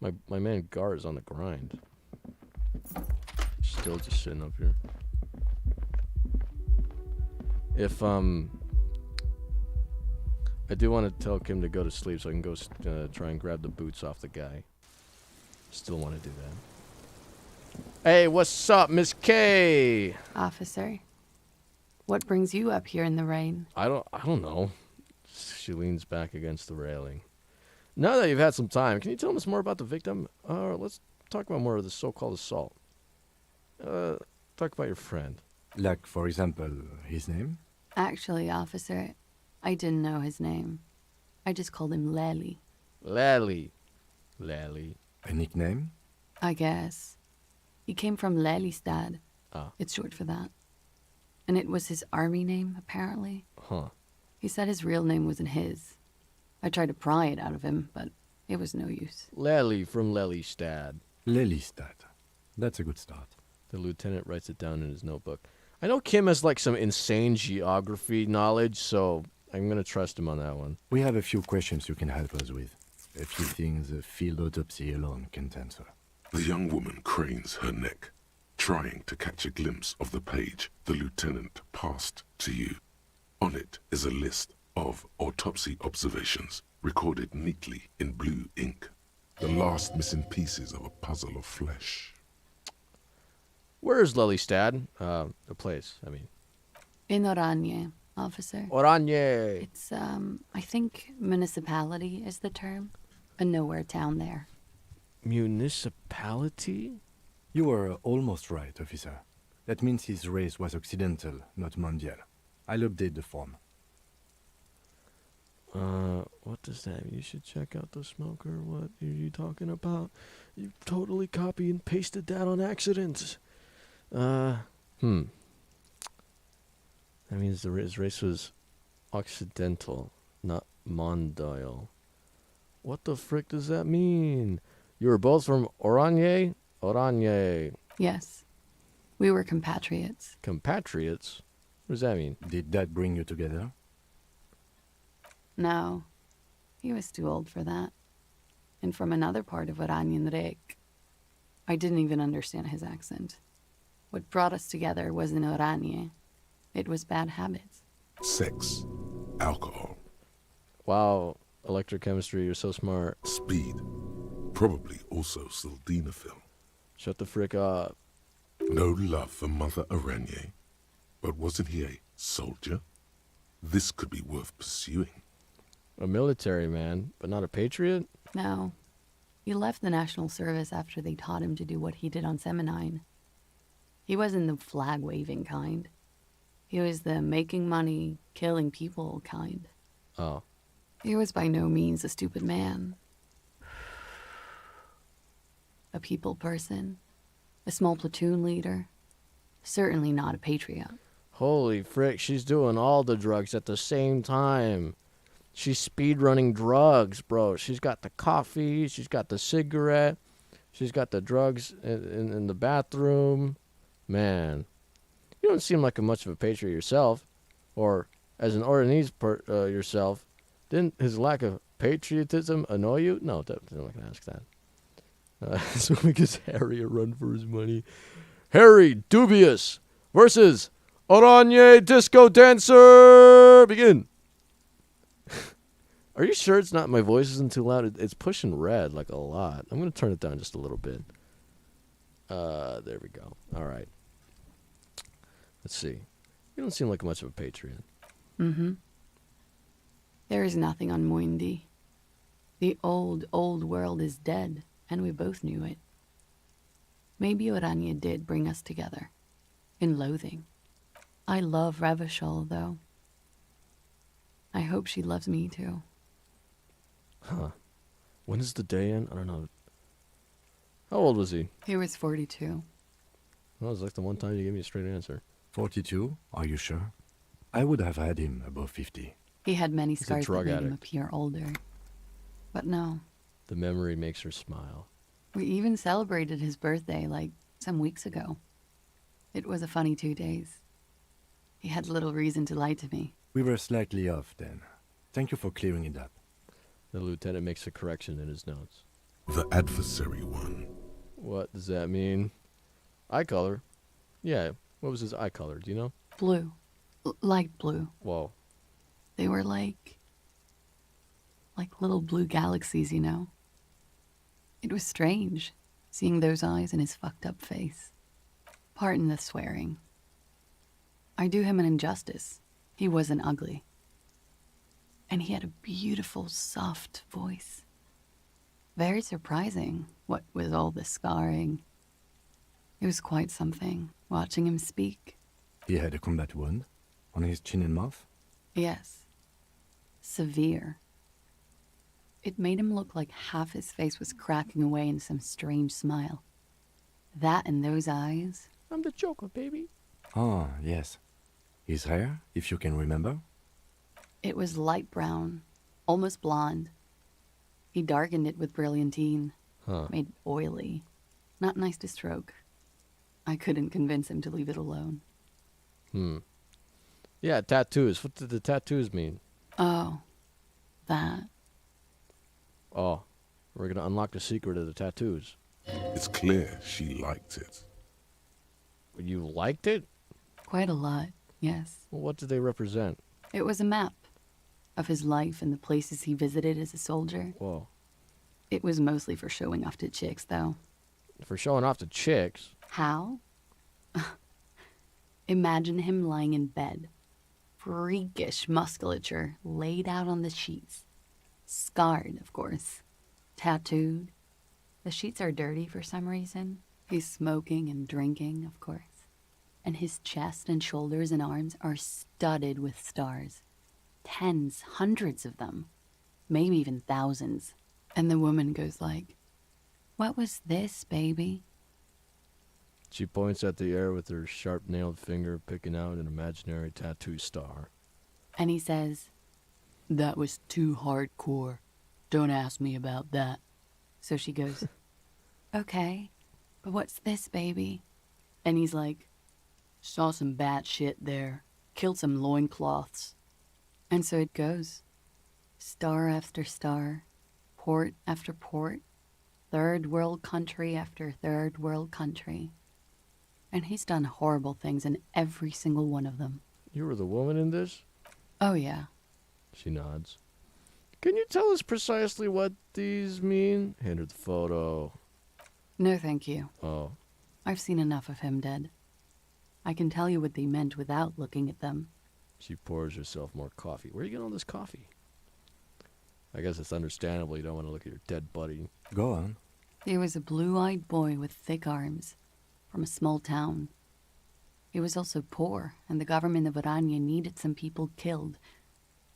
My man Gart is on the grind. Still just sitting up here. If I do want to tell Kim to go to sleep so I can go try and grab the boots off the guy. Still want to do that. Hey, what's up, Miss K? Officer, what brings you up here in the rain? I don't know. She leans back against the railing. Now that you've had some time, can you tell us more about the victim? Let's talk about more of the so-called assault. Talk about your friend. Like, for example, his name? Actually, officer, I didn't know his name. I just called him Lely. Lally. A nickname? I guess. He came from Lelystad. Ah. It's short for that. And it was his army name, apparently. Huh. He said his real name wasn't his. I tried to pry it out of him, but it was no use. Lally from Lelystad. Lelystad. That's a good start. The lieutenant writes it down in his notebook. I know Kim has like some insane geography knowledge, so I'm gonna trust him on that one. We have a few questions you can help us with. A few things a field autopsy alone can't answer. The young woman cranes her neck, trying to catch a glimpse of the page the lieutenant passed to you. On it is a list of autopsy observations recorded neatly in blue ink. The last missing pieces of a puzzle of flesh. Where is Lelystad? The place, I mean. In Oranje, officer. Oranje. It's, I think municipality is the term. A nowhere town there. Municipality? You were almost right, officer. That means his race was occidental, not mondial. I'll update the form. What does that mean? You should check out the smoker. What are you talking about? You totally copy and pasted that on accident. That means his race was occidental, not mondial. What the frick does that mean? You were both from Oranje? Oranje. Yes. We were compatriots. Compatriots? What does that mean? Did that bring you together? No. He was too old for that. And from another part of Oranjenrijk. I didn't even understand his accent. What brought us together wasn't Oranje. It was bad habits. Sex, alcohol, Wow, electrochemistry, you're so smart. speed, probably also sildenafil. Shut the frick up. No love for Mother Oranje. But wasn't he a soldier? This could be worth pursuing. A military man, but not a patriot? No. He left the National Service after they taught him to do what he did on Seminine. He wasn't the flag-waving kind. He was the making money, killing people kind. Oh. He was by no means a stupid man. A people person. A small platoon leader. Certainly not a patriot. Holy frick, she's doing all the drugs at the same time. She's speed-running drugs, bro. She's got the coffee, she's got the cigarette, she's got the drugs in the bathroom. Man, you don't seem like much of a patriot yourself. Or, as an Orleanese yourself, didn't his lack of patriotism annoy you? No, I'm not going to ask that. So he gives Harry a run for his money. Harry Dubious versus Oranje Disco Dancer. Begin. Are you sure it's not, my voice isn't too loud? It's pushing red like a lot. I'm going to turn it down just a little bit. There we go. All right. Let's see. You don't seem like much of a patriot. Mm-hmm. There is nothing on Moindi. The old, old world is dead, and we both knew it. Maybe Oranje did bring us together. In loathing. I love Revachol, though. I hope she loves me, too. Huh. When does the day end? I don't know. How old was he? He was 42. Well, it was like the one time you gave me a straight answer. 42? Are you sure? I would have had him above 50. He had many a scars that drug made him addict. appear older. But no. The memory makes her smile. We even celebrated his birthday, like, some weeks ago. It was a funny 2 days. He had little reason to lie to me. We were slightly off then. Thank you for clearing it up. The lieutenant makes a correction in his notes. The adversary one. What does that mean? Eye color? Yeah, what was his eye color? Do you know? Blue. Light blue. Whoa. They were like Like little blue galaxies, you know? It was strange, seeing those eyes in his fucked up face. Pardon the swearing. I do him an injustice. He wasn't ugly. And he had a beautiful, soft voice. Very surprising, what with all the scarring. It was quite something, watching him speak. He had a combat wound on his chin and mouth. Yes. Severe. It made him look like half his face was cracking away in some strange smile. That and those eyes. I'm the Joker, baby. Ah, yes. His hair, if you can remember. It was light brown, almost blonde. He darkened it with brilliantine. Made it oily. Not nice to stroke. I couldn't convince him to leave it alone. Yeah, tattoos. What did the tattoos mean? Oh, that. Oh, we're gonna unlock the secret of the tattoos. It's clear she liked it. You liked it? Quite a lot, yes. Well, what did they represent? It was a map of his life and the places he visited as a soldier. Whoa. It was mostly for showing off to chicks, though. For showing off to chicks? How? Imagine him lying in bed. Freakish musculature laid out on the sheets. Scarred, of course. Tattooed. The sheets are dirty for some reason. He's smoking and drinking, of course. And his chest and shoulders and arms are studded with stars. Tens, hundreds of them. Maybe even thousands. And the woman goes like, "What was this, baby?" She points at the air with her sharp-nailed finger, picking out an imaginary tattoo star. And he says, "That was too hardcore. Don't ask me about that." So she goes, "Okay, but what's this, baby?" And he's like, "Saw some bat shit there. Killed some loincloths." And so it goes. Star after star. Port after port. Third world country after third world country. And he's done horrible things in every single one of them. You were the woman in this? Oh, yeah. She nods. Can you tell us precisely what these mean? Hand her the photo. No, thank you. Oh. I've seen enough of him dead. I can tell you what they meant without looking at them. She pours herself more coffee. Where are you getting all this coffee? I guess it's understandable you don't want to look at your dead buddy. Go on. He was a blue-eyed boy with thick arms, from a small town. He was also poor, and the government of Orania needed some people killed,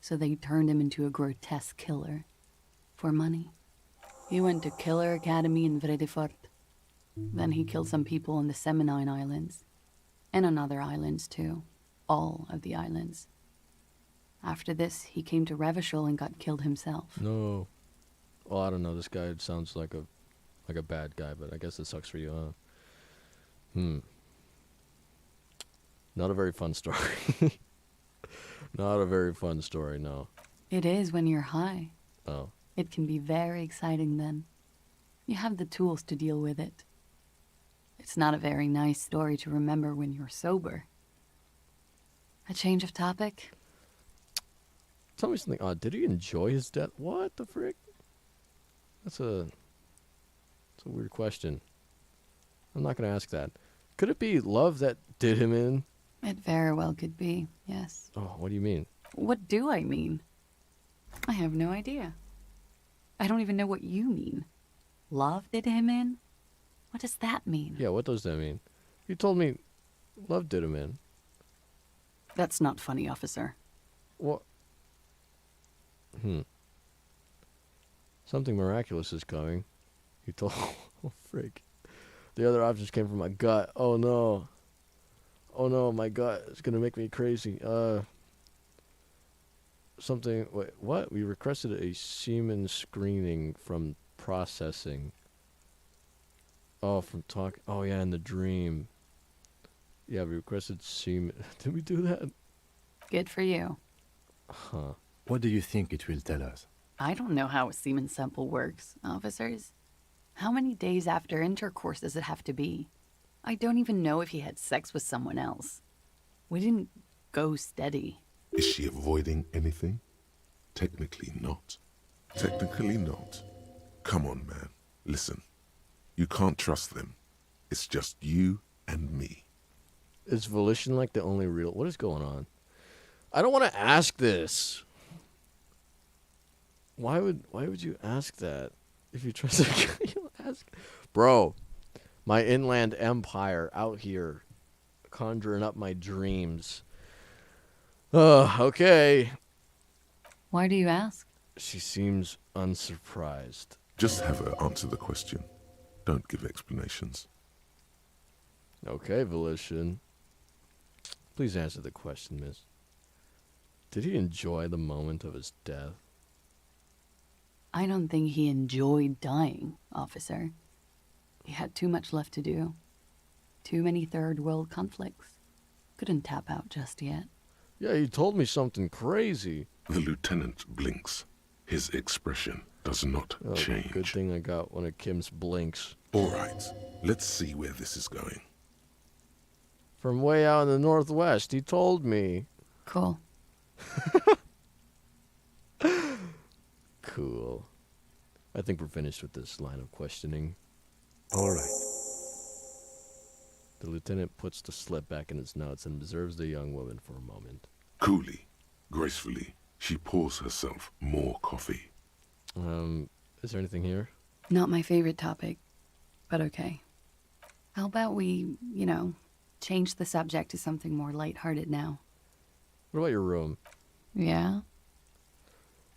so they turned him into a grotesque killer. For money. He went to Killer Academy in Vredefort. Then he killed some people on the Seminine Islands, and on other islands too. All of the islands. After this, he came to Revachol and got killed himself. No. Well, I don't know. This guy sounds like a bad guy, but I guess it sucks for you, huh? Not a very fun story. Not a very fun story, no. It is when you're high. Oh. It can be very exciting then. You have the tools to deal with it. It's not a very nice story to remember when you're sober. A change of topic? Tell me something odd. Did he enjoy his death? What the frick? That's a weird question. I'm not going to ask that. Could it be love that did him in? It very well could be, yes. Oh, what do you mean? What do I mean? I have no idea. I don't even know what you mean. Love did him in? What does that mean? Yeah, what does that mean? You told me love did him in. That's not funny, officer. What? Something miraculous is coming. He told... Oh, frick. The other options came from my gut. Oh, no. Oh, no, my gut is going to make me crazy. Something... Wait, what? We requested a semen screening from processing. Oh, from talk... Oh, yeah, in the dream. Yeah, we requested semen... Did we do that? Good for you. Huh. What do you think it will tell us? I don't know how a semen sample works, officers. How many days after intercourse does it have to be? I don't even know if he had sex with someone else. We didn't go steady. Is she avoiding anything? Technically not. Technically not. Come on, man. Listen. You can't trust them. It's just you and me. Is volition like the only real... What is going on? I don't want to ask this. Why would you ask that? If you trust you ask... Bro, my inland empire out here conjuring up my dreams. Okay. Why do you ask? She seems unsurprised. Just have her answer the question. Don't give explanations. Okay, volition. Please answer the question, miss. Did he enjoy the moment of his death? I don't think he enjoyed dying, officer. He had too much left to do. Too many third world conflicts. Couldn't tap out just yet. Yeah, he told me something crazy. The lieutenant blinks. His expression does not change. Good thing I got one of Kim's blinks. All right, let's see where this is going. From way out in the northwest, he told me. Cool. Cool. I think we're finished with this line of questioning. All right. The lieutenant puts the slip back in his notes and observes the young woman for a moment. Coolly, gracefully, she pours herself more coffee. Is there anything here? Not my favorite topic, but okay. How about we, change the subject to something more lighthearted now? What about your room? Yeah?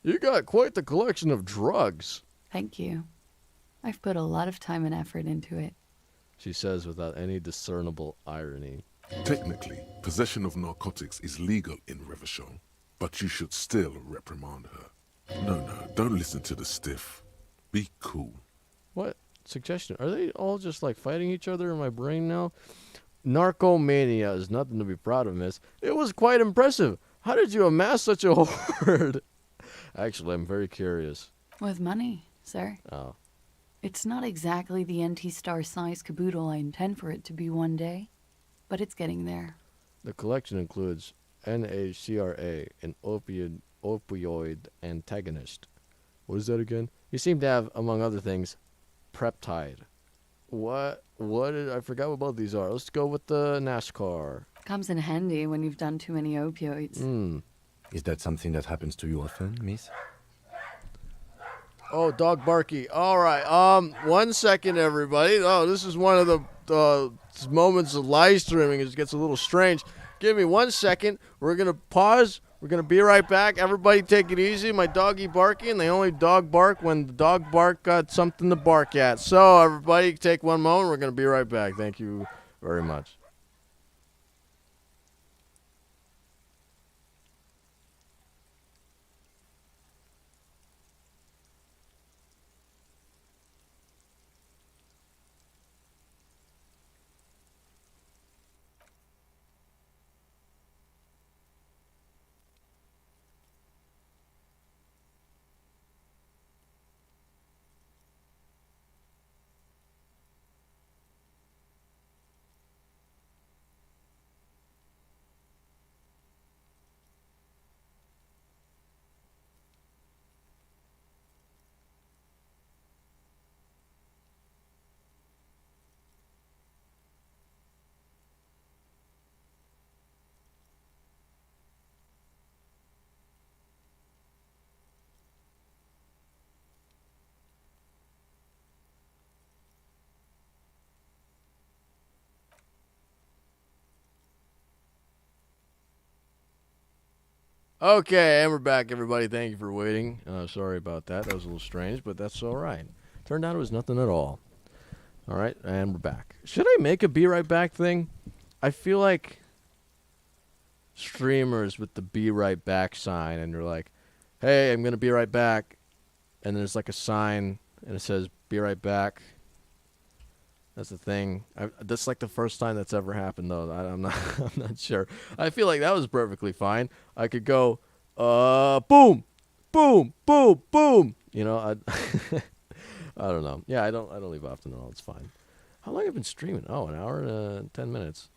You got quite the collection of drugs, Thank you. I've put a lot of time and effort into it. she says without any discernible irony. Technically, possession of narcotics is legal in Revachol, but you should still reprimand her. No, don't listen to the stiff. Be cool. What? Suggestion? Are they all just like fighting each other in my brain now? Narcomania is nothing to be proud of, miss. It was quite impressive. How did you amass such a hoard? Actually, I'm very curious. With money, sir. Oh. It's not exactly the anti-star size caboodle I intend for it to be one day, but it's getting there. The collection includes NACRA, an opioid antagonist. What is that again? You seem to have, among other things, Preptide. What I forgot what both these are. Let's go with the NASCAR. Comes in handy when you've done too many opioids. Is that something that happens to you often, miss? Oh, dog barky. All right. 1 second, everybody. Oh, this is one of the moments of live streaming. It gets a little strange. Give me 1 second. We're going to pause. We're going to be right back. Everybody take it easy. My doggy barky, and they only dog bark when the dog bark got something to bark at. So, everybody take one moment. We're going to be right back. Thank you very much. Okay, and we're back, everybody. Thank you for waiting. Sorry about that. That was a little strange, but that's all right. Turned out it was nothing at all. All right, and we're back. Should I make a be right back thing? I feel like streamers with the be right back sign, and they're like, hey, I'm going to be right back. And there's like a sign, and it says be right back. That's the thing. That's like the first time that's ever happened, though. I'm not sure. I feel like that was perfectly fine. I could go, boom, boom, boom, boom. You know, I don't know. Yeah, I don't leave often at all. It's fine. How long have I been streaming? Oh, an hour and 10 minutes.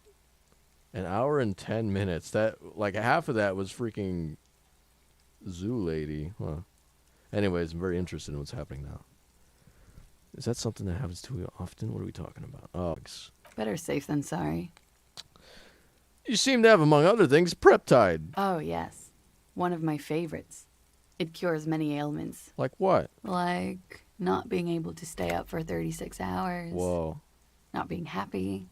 An hour and 10 minutes. That like half of that was freaking Zoo Lady. Huh. Anyways, I'm very interested in what's happening now. Is that something that happens too often? What are we talking about? Oh, Better safe than sorry. you seem to have, among other things, Preptide. Oh, yes. One of my favorites. It cures many ailments. Like what? Like not being able to stay up for 36 hours. Whoa. Not being happy.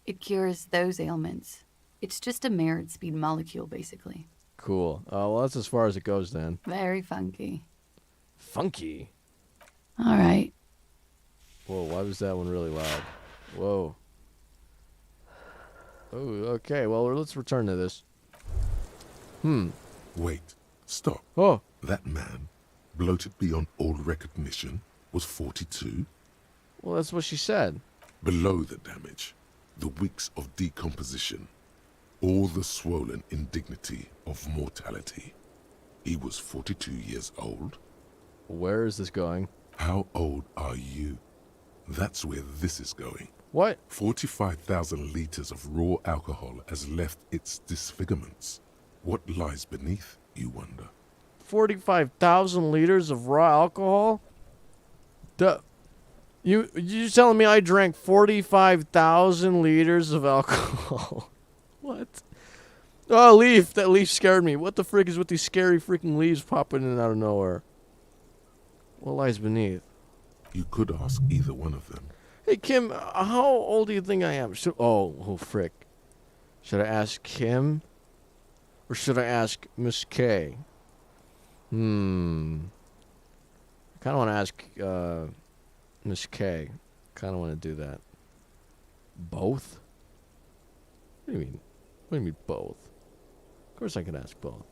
It cures those ailments. It's just a merit speed molecule, basically. Cool. Well, that's as far as it goes then. Very funky. Funky? All right. Whoa, why was that one really loud? Whoa. Oh, okay. Well, let's return to this. Wait, stop. Oh. That man, bloated beyond all recognition, was 42? Well, that's what she said. Below the damage, the weeks of decomposition, all the swollen indignity of mortality. He was 42 years old. Where is this going? How old are you? That's where this is going. What? 45,000 liters of raw alcohol has left its disfigurements. What lies beneath, you wonder? 45,000 liters of raw alcohol? You telling me I drank 45,000 liters of alcohol? What? Oh, leaf. That leaf scared me. What the frick is with these scary freaking leaves popping in out of nowhere? What lies beneath? You could ask either one of them. Hey, Kim, how old do you think I am? Oh, frick. Should I ask Kim? Or should I ask Miss K? I kind of want to ask Miss K. Kind of want to do that. Both? What do you mean? What do you mean both? Of course I can ask both.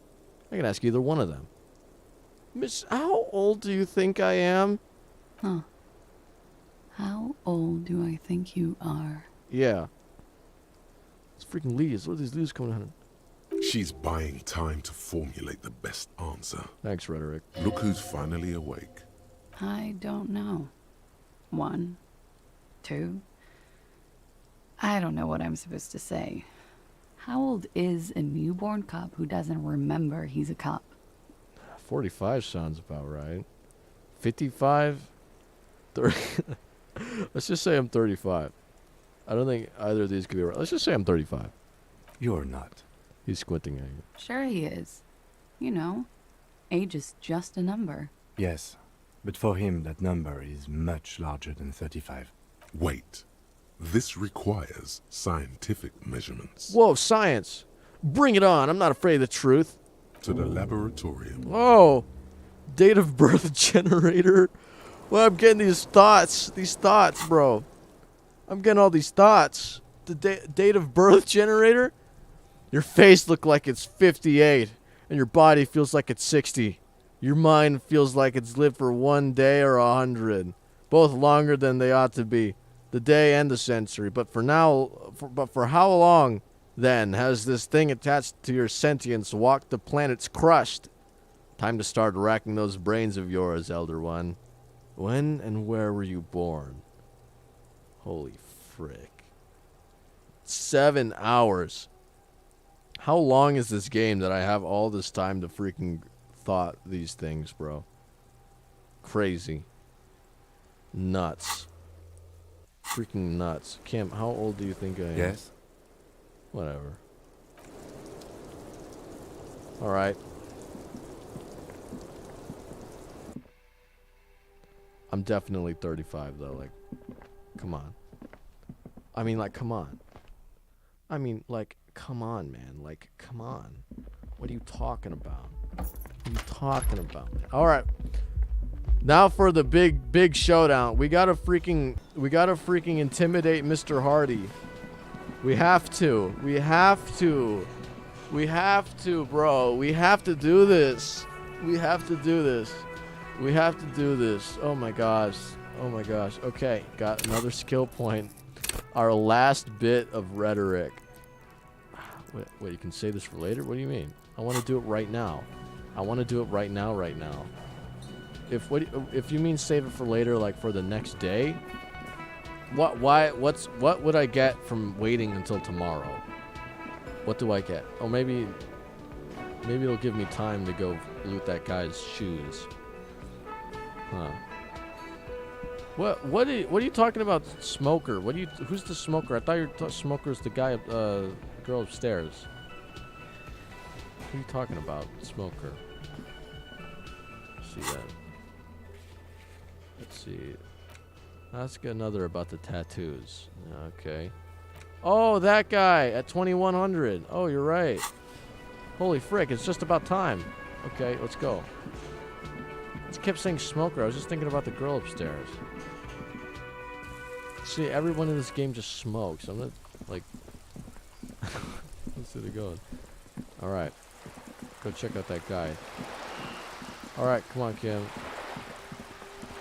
I can ask either one of them. Miss, how old do you think I am? Huh. How old do I think you are? Yeah. It's freaking leaves. What are these leaves coming out of? She's buying time to formulate the best answer. Thanks, Rhetoric. Look who's finally awake. I don't know. 1, 2. I don't know what I'm supposed to say. How old is a newborn cop who doesn't remember he's a cop? 45 sounds about right. 55? 30. Let's just say I'm 35. I don't think either of these could be right. Let's just say I'm 35. You're not. He's squinting at you. Sure he is. You know, age is just a number. Yes, but for him that number is much larger than 35. Wait. This requires scientific measurements. Whoa, science. Bring it on. I'm not afraid of the truth. To the laboratorium. Oh, date of birth generator. Well, I'm getting these thoughts, bro. I'm getting all these thoughts. The date of birth generator? Your face looks like it's 58, and your body feels like it's 60. Your mind feels like it's lived for 1 day or 100, both longer than they ought to be, the day and the century. But for how long, then, has this thing attached to your sentience walked the planets crushed? Time to start racking those brains of yours, Elder One. When and where were you born? Holy frick. 7 hours. How long is this game that I have all this time to freaking thought these things, bro? Crazy. Nuts. Freaking nuts. Kim, how old do you think I am? Yes? Whatever. Alright. I'm definitely 35, though. Like, come on. I mean, like, come on. I mean, like, come on, man. Like, come on. What are you talking about? What are you talking about, man? Alright. Now for the big showdown. We gotta freaking intimidate Mr. Hardy. We have to, bro. We have to do this. Oh my gosh. Okay, got another skill point. Our last bit of rhetoric. Wait, you can save this for later? What do you mean? I want to do it right now. Right now. If you mean save it for later, like for the next day, what would I get from waiting until tomorrow? What do I get? Oh, maybe it'll give me time to go loot that guy's shoes. Huh. What are you talking about, smoker? Who's the smoker? I thought your smoker's the guy, girl upstairs. What are you talking about, smoker? Let's see that. Let's see. Ask another about the tattoos. Okay. Oh, that guy at 2100. Oh, you're right. Holy frick, it's just about time. Okay, let's go. I kept saying smoker. I was just thinking about the girl upstairs. See, everyone in this game just smokes. I'm not, like... Let's see it going. Alright. Go check out that guy. Alright, come on, Kim.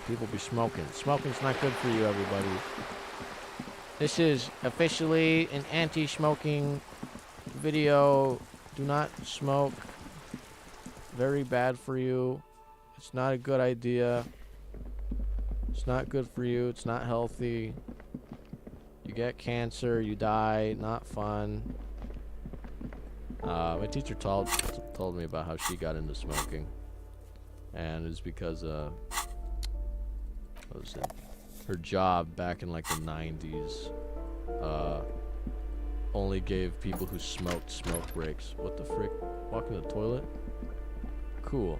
People be smoking. Smoking's not good for you, everybody. This is officially an anti-smoking video. Do not smoke. Very bad for you. It's not a good idea. It's not good for you. It's not healthy. You get cancer. You die. Not fun. My teacher told me about how she got into smoking. And it's because, what was it? Her job back in like the 90s, only gave people who smoked smoke breaks. What the frick? Walking to the toilet? Cool.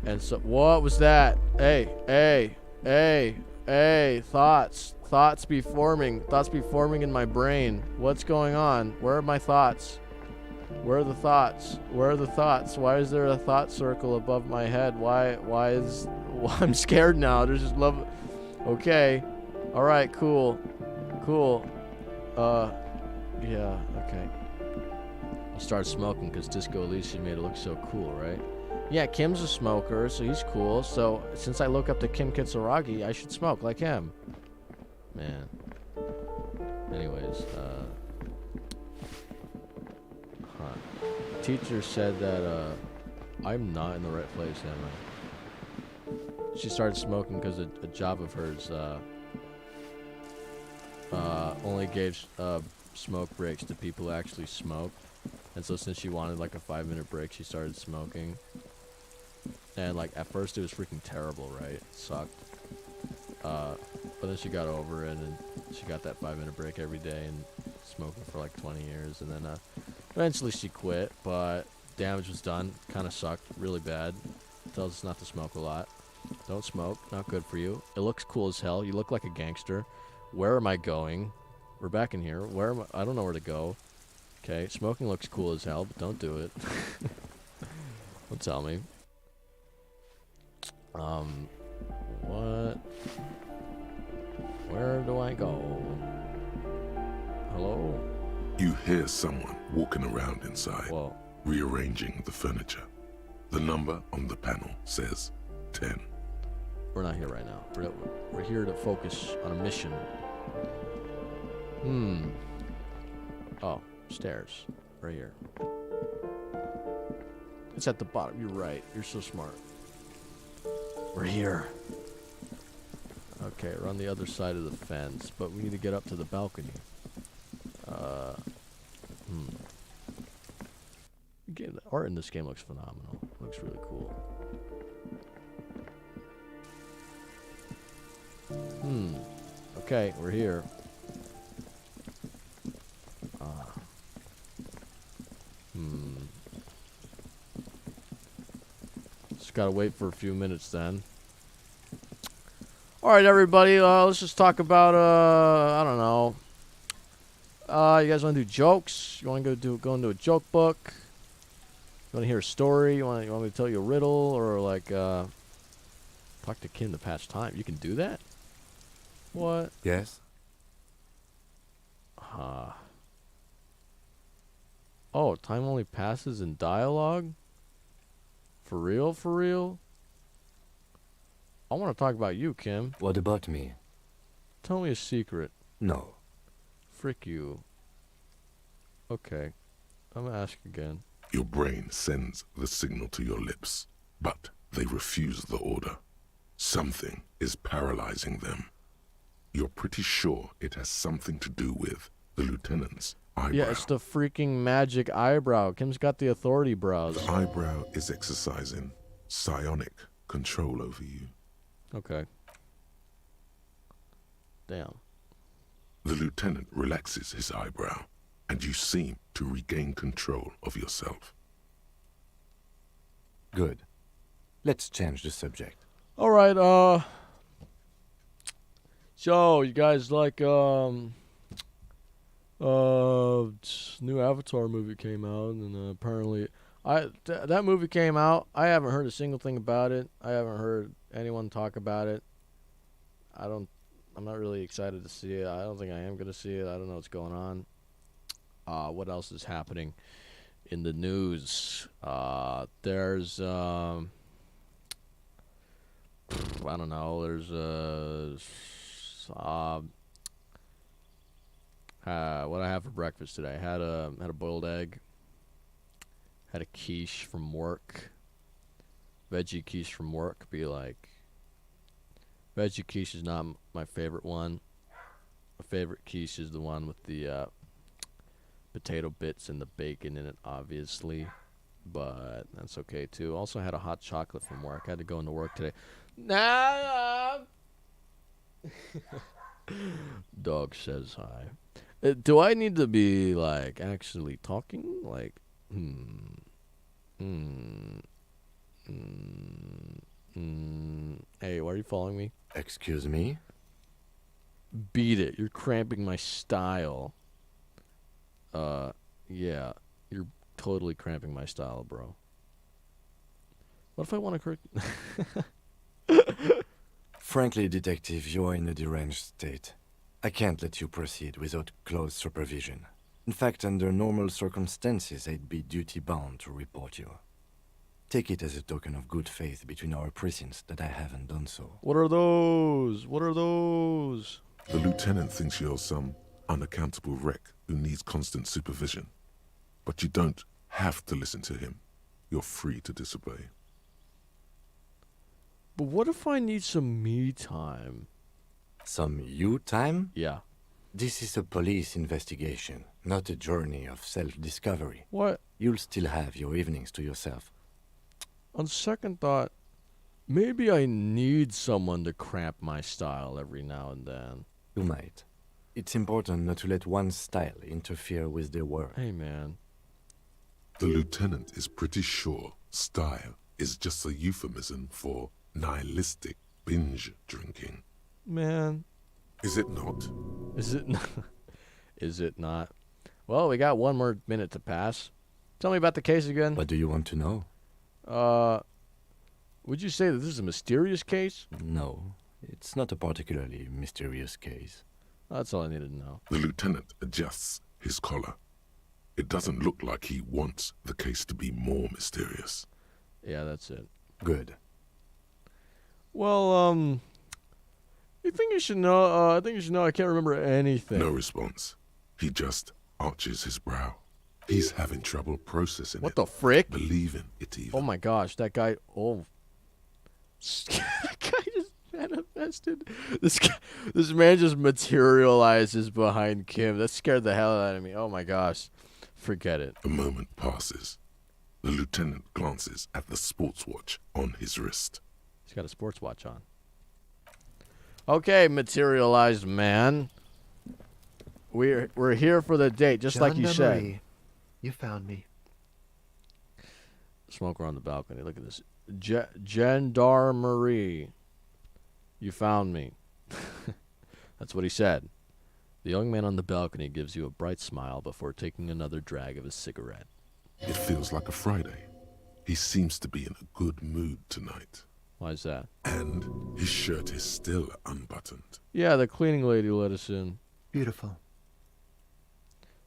And so, what was that? Hey, thoughts be forming in my brain. What's going on? Where are my thoughts? Where are the thoughts? Why is there a thought circle above my head? Why is, I'm scared now. There's just love. Okay. All right, cool. Yeah, okay. You started smoking because Disco Elysium made it look so cool, right? Yeah, Kim's a smoker, so he's cool. So since I look up to Kim Kitsuragi, I should smoke like him. Man. Anyways, teacher said that I'm not in the right place, am I? She started smoking because a job of hers only gave smoke breaks to people who actually smoke. And so since she wanted like a 5-minute break, she started smoking. And like at first it was freaking terrible, right? It sucked. But then she got over it and she got that 5-minute break every day and smoking for like 20 years. And then eventually she quit, but damage was done. Kind of sucked really bad. Tells us not to smoke a lot. Don't smoke. Not good for you. It looks cool as hell. You look like a gangster. Where am I going? We're back in here. Where am I? I don't know where to go. Okay, smoking looks cool as hell, but don't do it. Don't tell me. What? Where do I go? Hello? You hear someone walking around inside, Whoa. rearranging the furniture. The number on the panel says 10. We're not here right now. We're here to focus on a mission. Oh, stairs. Right here. It's at the bottom. You're right. You're so smart. We're here. Okay, we're on the other side of the fence, but we need to get up to the balcony. The art in this game looks phenomenal. Looks really cool. Okay, we're here. Just gotta wait for a few minutes then. Alright, everybody, let's just talk about, I don't know. You guys wanna do jokes? You wanna go into a joke book? You wanna hear a story? You want me to tell you a riddle? Or like, talk to Kim to pass time? You can do that? What? Yes? Oh, time only passes in dialogue? For real, for real? I want to talk about you, Kim. What about me? Tell me a secret. No. Frick you. Okay. I'm gonna ask again. Your brain sends the signal to your lips, but they refuse the order. Something is paralyzing them. You're pretty sure it has something to do with the lieutenant's eyebrow. Yeah, it's the freaking magic eyebrow. Kim's got the authority brows. The eyebrow is exercising psionic control over you. Okay. Damn. The lieutenant relaxes his eyebrow, and you seem to regain control of yourself. Good. Let's change the subject. All right, so you guys like, new Avatar movie came out, and apparently, that movie came out. I haven't heard a single thing about it. I haven't heard anyone talk about it. I'm not really excited to see it. I don't think I am going to see it. I don't know what's going on. What else is happening in the news? There's, I don't know. There's what I have for breakfast today. I had a boiled egg. Had a quiche from work. Veggie quiche from work. Be like, veggie quiche is not my favorite one. My favorite quiche is the one with the potato bits and the bacon in it, obviously. But that's okay too. Also had a hot chocolate from work. I had to go into work today. Dog says hi. Do I need to be like actually talking? Like, Hey, why are you following me? Excuse me? Beat it. You're cramping my style. Yeah. You're totally cramping my style, bro. What if I want to Frankly, Detective, you are in a deranged state. I can't let you proceed without close supervision. In fact, under normal circumstances, I'd be duty-bound to report you. Take it as a token of good faith between our precincts that I haven't done so. What are those? What are those? The lieutenant thinks you're some unaccountable wreck who needs constant supervision. But you don't have to listen to him. You're free to disobey. But what if I need some me time? Some you time? Yeah. This is a police investigation, not a journey of self-discovery. What? You'll still have your evenings to yourself. On second thought, maybe I need someone to cramp my style every now and then. You might. It's important not to let one's style interfere with their work. Hey, man. The lieutenant is pretty sure style is just a euphemism for nihilistic binge drinking. Man. Is it not? Is it not? Is it not? Well, we got one more minute to pass. Tell me about the case again. What do you want to know? Would you say that this is a mysterious case? No, it's not a particularly mysterious case. That's all I needed to know. The lieutenant adjusts his collar. It doesn't look like he wants the case to be more mysterious. Yeah, that's it. Good. Well, I think you should know, I can't remember anything. No response. He just arches his brow. He's having trouble processing What it. the frick? Believing it even. Oh my gosh, that guy, that guy just manifested. This man just materializes behind Kim. That scared the hell out of me. Oh my gosh. Forget it. A moment passes. The lieutenant glances at the sports watch on his wrist. He's got a sports watch on. Okay, materialized man. We're here for the date, just like you said. You found me. Smoker on the balcony. Look at this. Gendarmerie. You found me. That's what he said. The young man on the balcony gives you a bright smile before taking another drag of his cigarette. It feels like a Friday. He seems to be in a good mood tonight. Why is that? And his shirt is still unbuttoned. Yeah, the cleaning lady let us in. Beautiful.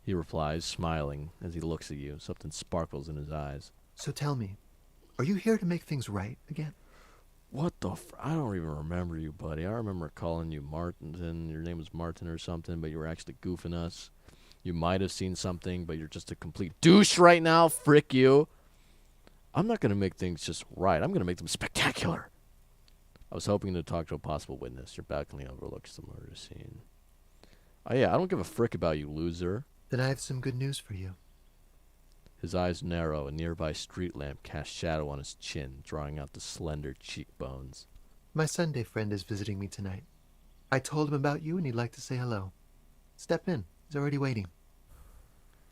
He replies, smiling as he looks at you. Something sparkles in his eyes. So tell me, are you here to make things right again? What the I don't even remember you, buddy. I remember calling you Martin. Your name was Martin or something, but you were actually goofing us. You might have seen something, but you're just a complete douche right now. Frick you. I'm not going to make things just right. I'm going to make them spectacular. I was hoping to talk to a possible witness. Your balcony overlooks the murder scene. Oh, yeah, I don't give a frick about you, loser. Then I have some good news for you. His eyes narrow. A nearby street lamp casts shadow on his chin, drawing out the slender cheekbones. My Sunday friend is visiting me tonight. I told him about you and he'd like to say hello. Step in. He's already waiting.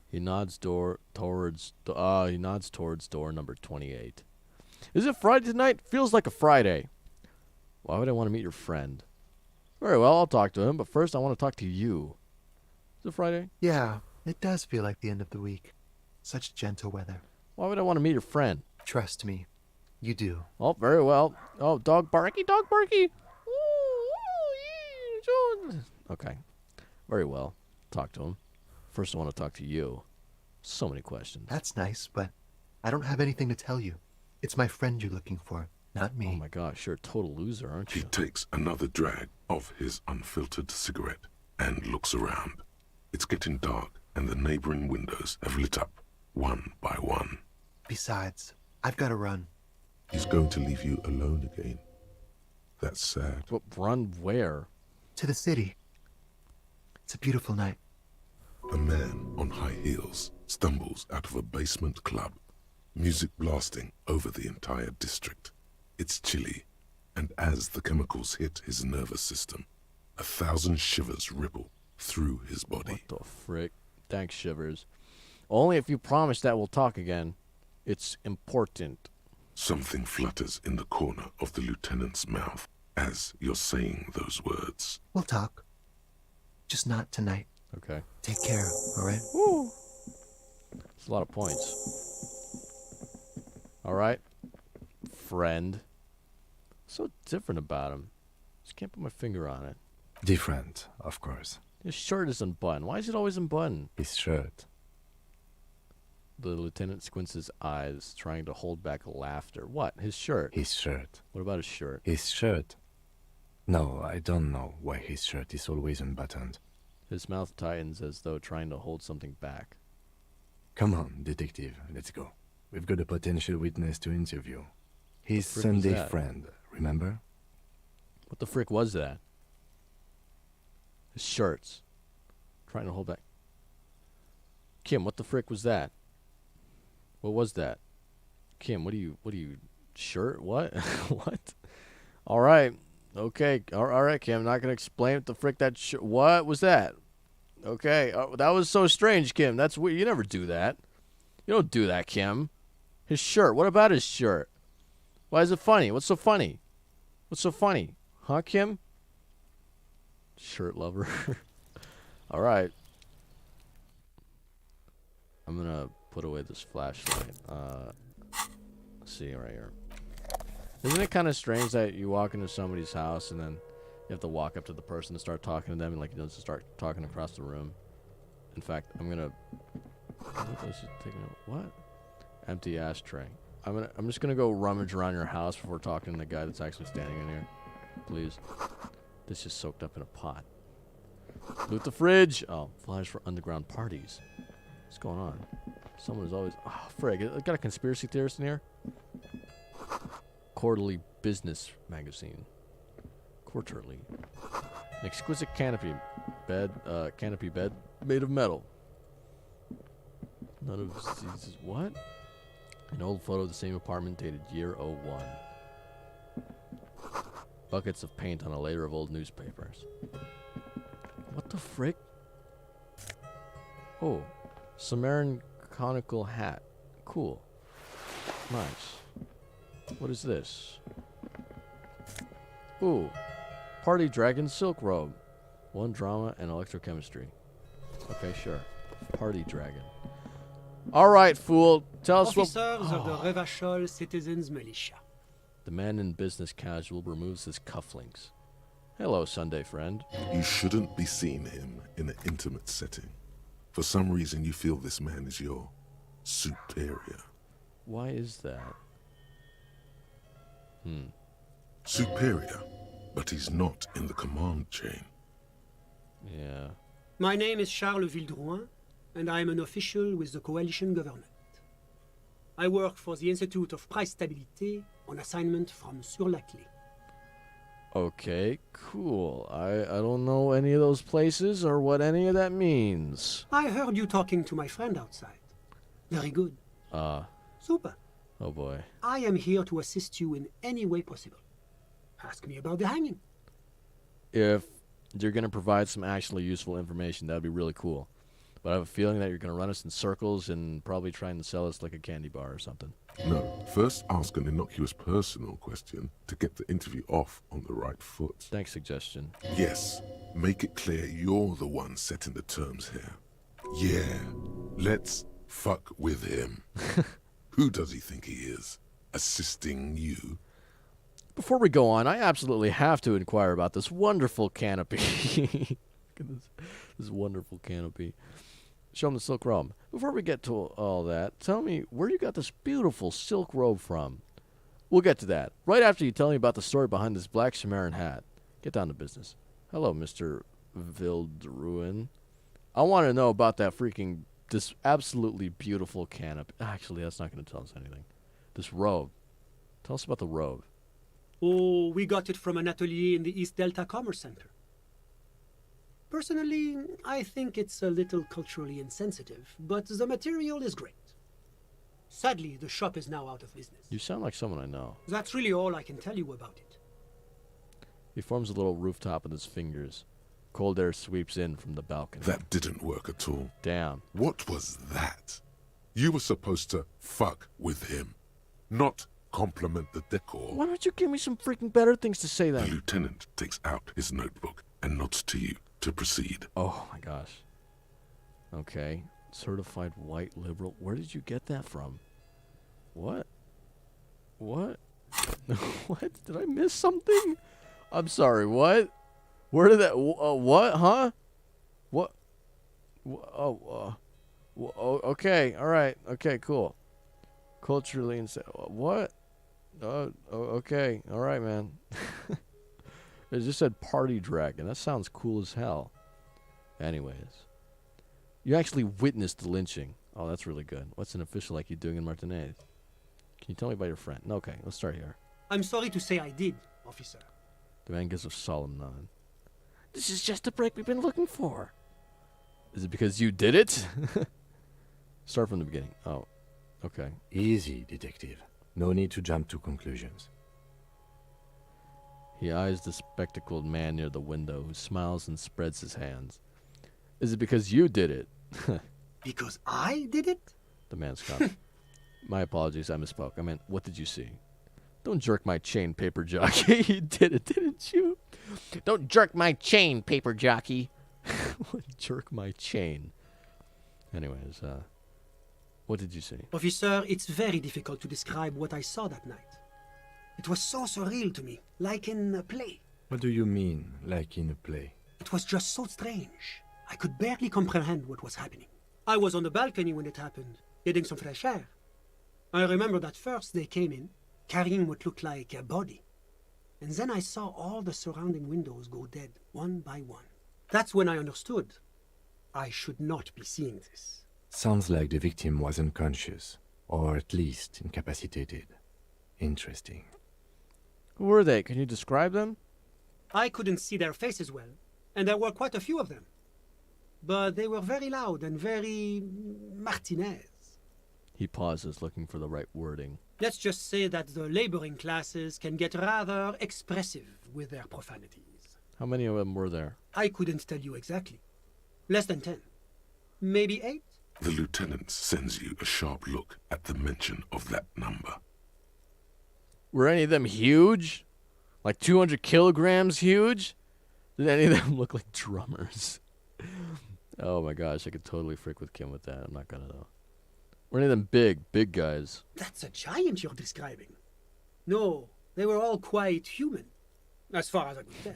He nods towards door number 28. Is it Friday tonight? Feels like a Friday. Why would I want to meet your friend? Very well, I'll talk to him, but first I want to talk to you. Is it Friday? Yeah, it does feel like the end of the week. Such gentle weather. Why would I want to meet your friend? Trust me, you do. Oh, very well. Oh, dog barky, dog barky. Okay, very well. Talk to him. First I want to talk to you. So many questions. That's nice, but I don't have anything to tell you. It's my friend you're looking for, not me. Oh my gosh, you're a total loser, aren't He you? takes another drag of his unfiltered cigarette and looks around. It's getting dark, and the neighboring windows have lit up, one by one. Besides, I've got to run. He's going to leave you alone again. That's sad. But run where? To the city. It's a beautiful night. A man on high heels stumbles out of a basement club, music blasting over the entire district. It's chilly, and as the chemicals hit his nervous system, 1,000 shivers ripple through his body. What the frick? Thanks, Shivers. Only if you promise that we'll talk again. It's important. Something flutters in the corner of the lieutenant's mouth as you're saying those words. We'll talk. Just not tonight. Okay. Take care, all right? Woo! It's a lot of points. All right. Friend. So different about him. Just can't put my finger on it. Different, of course. His shirt is unbuttoned. Why is it always unbuttoned? His shirt. The lieutenant squints his eyes, trying to hold back laughter. What? His shirt? His shirt. What about his shirt? His shirt. No, I don't know why his shirt is always unbuttoned. His mouth tightens as though trying to hold something back. Come on, detective, let's go. We've got a potential witness to interview. His frick was Sunday that? friend, remember? What the frick was that? His shirts. Trying to hold back. Kim, what the frick was that? What was that? Kim, what do you, shirt? What? What? All right. Okay. All right, Kim. I'm not going to explain what the frick that what was that? Okay. That was so strange, Kim. That's weird. You never do that. You don't do that, Kim. His shirt. What about his shirt? Why is it funny? What's so funny? What's so funny? Huh, Kim? Shirt lover. All right. I'm going to put away this flashlight. Let's see right here. Isn't it kind of strange that you walk into somebody's house and then you have to walk up to the person and start talking to them and like you don't just start talking across the room? In fact, I'm gonna. What? Empty ashtray. I'm just gonna go rummage around your house before talking to the guy that's actually standing in here. Please. This just soaked up in a pot. Loot the fridge. Oh, flyers for underground parties. What's going on? Someone is always. Oh, frig. I got a conspiracy theorist in here. Quarterly business magazine. Quarterly. An exquisite canopy bed made of metal. None of these. What? An old photo of the same apartment dated year 01. Buckets of paint on a layer of old newspapers. What the frick? Oh, Sumerian conical hat. Cool. Nice. What is this? Ooh. Party Dragon Silk Robe. One drama and electrochemistry. Okay, sure. Party Dragon. Alright, fool. Tell us what... Officers of the Revachol Citizens Militia. The man in business casual removes his cufflinks. Hello, Sunday friend. You shouldn't be seeing him in an intimate setting. For some reason, you feel this man is your superior. Why is that? Superior, but he's not in the command chain. Yeah. My name is Charles Vildrouin, and I am an official with the coalition government. I work for the Institute of Price Stabilité on assignment from Sur-la-Clé. Okay, cool. I don't know any of those places or what any of that means. I heard you talking to my friend outside. Very good. Super. Oh boy. I am here to assist you in any way possible. Ask me about the hanging. If you're going to provide some actually useful information, that'd be really cool. But I have a feeling that you're going to run us in circles and probably trying to sell us like a candy bar or something. No, first ask an innocuous personal question to get the interview off on the right foot. Thanks, suggestion. Yes, make it clear you're the one setting the terms here. Yeah, let's fuck with him. Who does he think he is? Assisting you? Before we go on, I absolutely have to inquire about this wonderful canopy. Look at this wonderful canopy. Show him the silk robe. Before we get to all that, tell me where you got this beautiful silk robe from. We'll get to that right after you tell me about the story behind this black Sumerian hat. Get down to business. Hello, Mr. Vildruin. I want to know about this absolutely beautiful canopy. Actually, that's not going to tell us anything. This robe. Tell us about the robe. Oh, we got it from an atelier in the East Delta Commerce Center. Personally, I think it's a little culturally insensitive, but the material is great. Sadly, the shop is now out of business. You sound like someone I know. That's really all I can tell you about it. He forms a little rooftop with his fingers. Cold air sweeps in from the balcony. That didn't work at all. Damn. What was that? You were supposed to fuck with him, not compliment the decor. Why don't you give me some freaking better things to say The then? lieutenant takes out his notebook and nods to you to proceed. Oh my gosh. Okay. Certified white liberal. Where did you get that from? What? What? What? Did I miss something? I'm sorry, what? Where did that... what? Huh? What? Okay. All right. Okay, cool. Culturally insane. What? Okay. All right, man. It just said party dragon. That sounds cool as hell. Anyways. You actually witnessed the lynching. Oh, that's really good. What's an official like you doing in Martinez? Can you tell me about your friend? Okay, let's start here. I'm sorry to say I did, officer. The man gives a solemn nod. This is just the break we've been looking for. Is it because you did it? Start from the beginning. Oh, okay. Easy, detective. No need to jump to conclusions. He eyes the spectacled man near the window, who smiles and spreads his hands. Is it because you did it? Because I did it? The man scoffs. My apologies, I misspoke. I meant, what did you see? Don't jerk my chain, paper jockey. You did it, didn't you? Don't jerk my chain, paper jockey. Jerk my chain. Anyways, what did you see? Officer, it's very difficult to describe what I saw that night. It was so surreal to me, like in a play. What do you mean, like in a play? It was just so strange. I could barely comprehend what was happening. I was on the balcony when it happened, getting some fresh air. I remember that first they came in, carrying what looked like a body. And then I saw all the surrounding windows go dead, one by one. That's when I understood. I should not be seeing this. Sounds like the victim was unconscious, or at least incapacitated. Interesting. Who were they? Can you describe them? I couldn't see their faces well, and there were quite a few of them. But they were very loud and very Martinez. He pauses, looking for the right wording. Let's just say that the laboring classes can get rather expressive with their profanities. How many of them were there? I couldn't tell you exactly. Less than 10. Maybe 8? The lieutenant sends you a sharp look at the mention of that number. Were any of them huge? Like 200 kilograms huge? Did any of them look like drummers? Oh my gosh, I could totally freak with Kim with that. I'm not gonna though. Were any of them big guys? That's a giant you're describing. No, they were all quite human, as far as I could tell.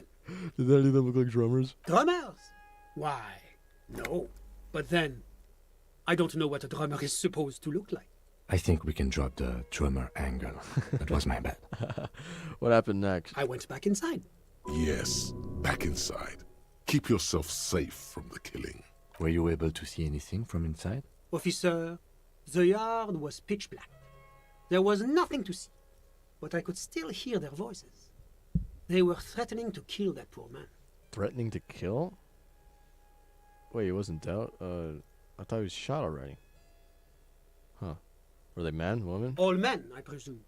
Did any of them look like drummers? Drummers? Why, no. But then, I don't know what a drummer is supposed to look like. I think we can drop the drummer angle. That was my bad. What happened next? I went back inside. Yes, back inside. Keep yourself safe from the killing. Were you able to see anything from inside? Officer, the yard was pitch black. There was nothing to see, but I could still hear their voices. They were threatening to kill that poor man. Threatening to kill? Wait, he wasn't out? I thought he was shot already. Were they men, women? All men, I presume.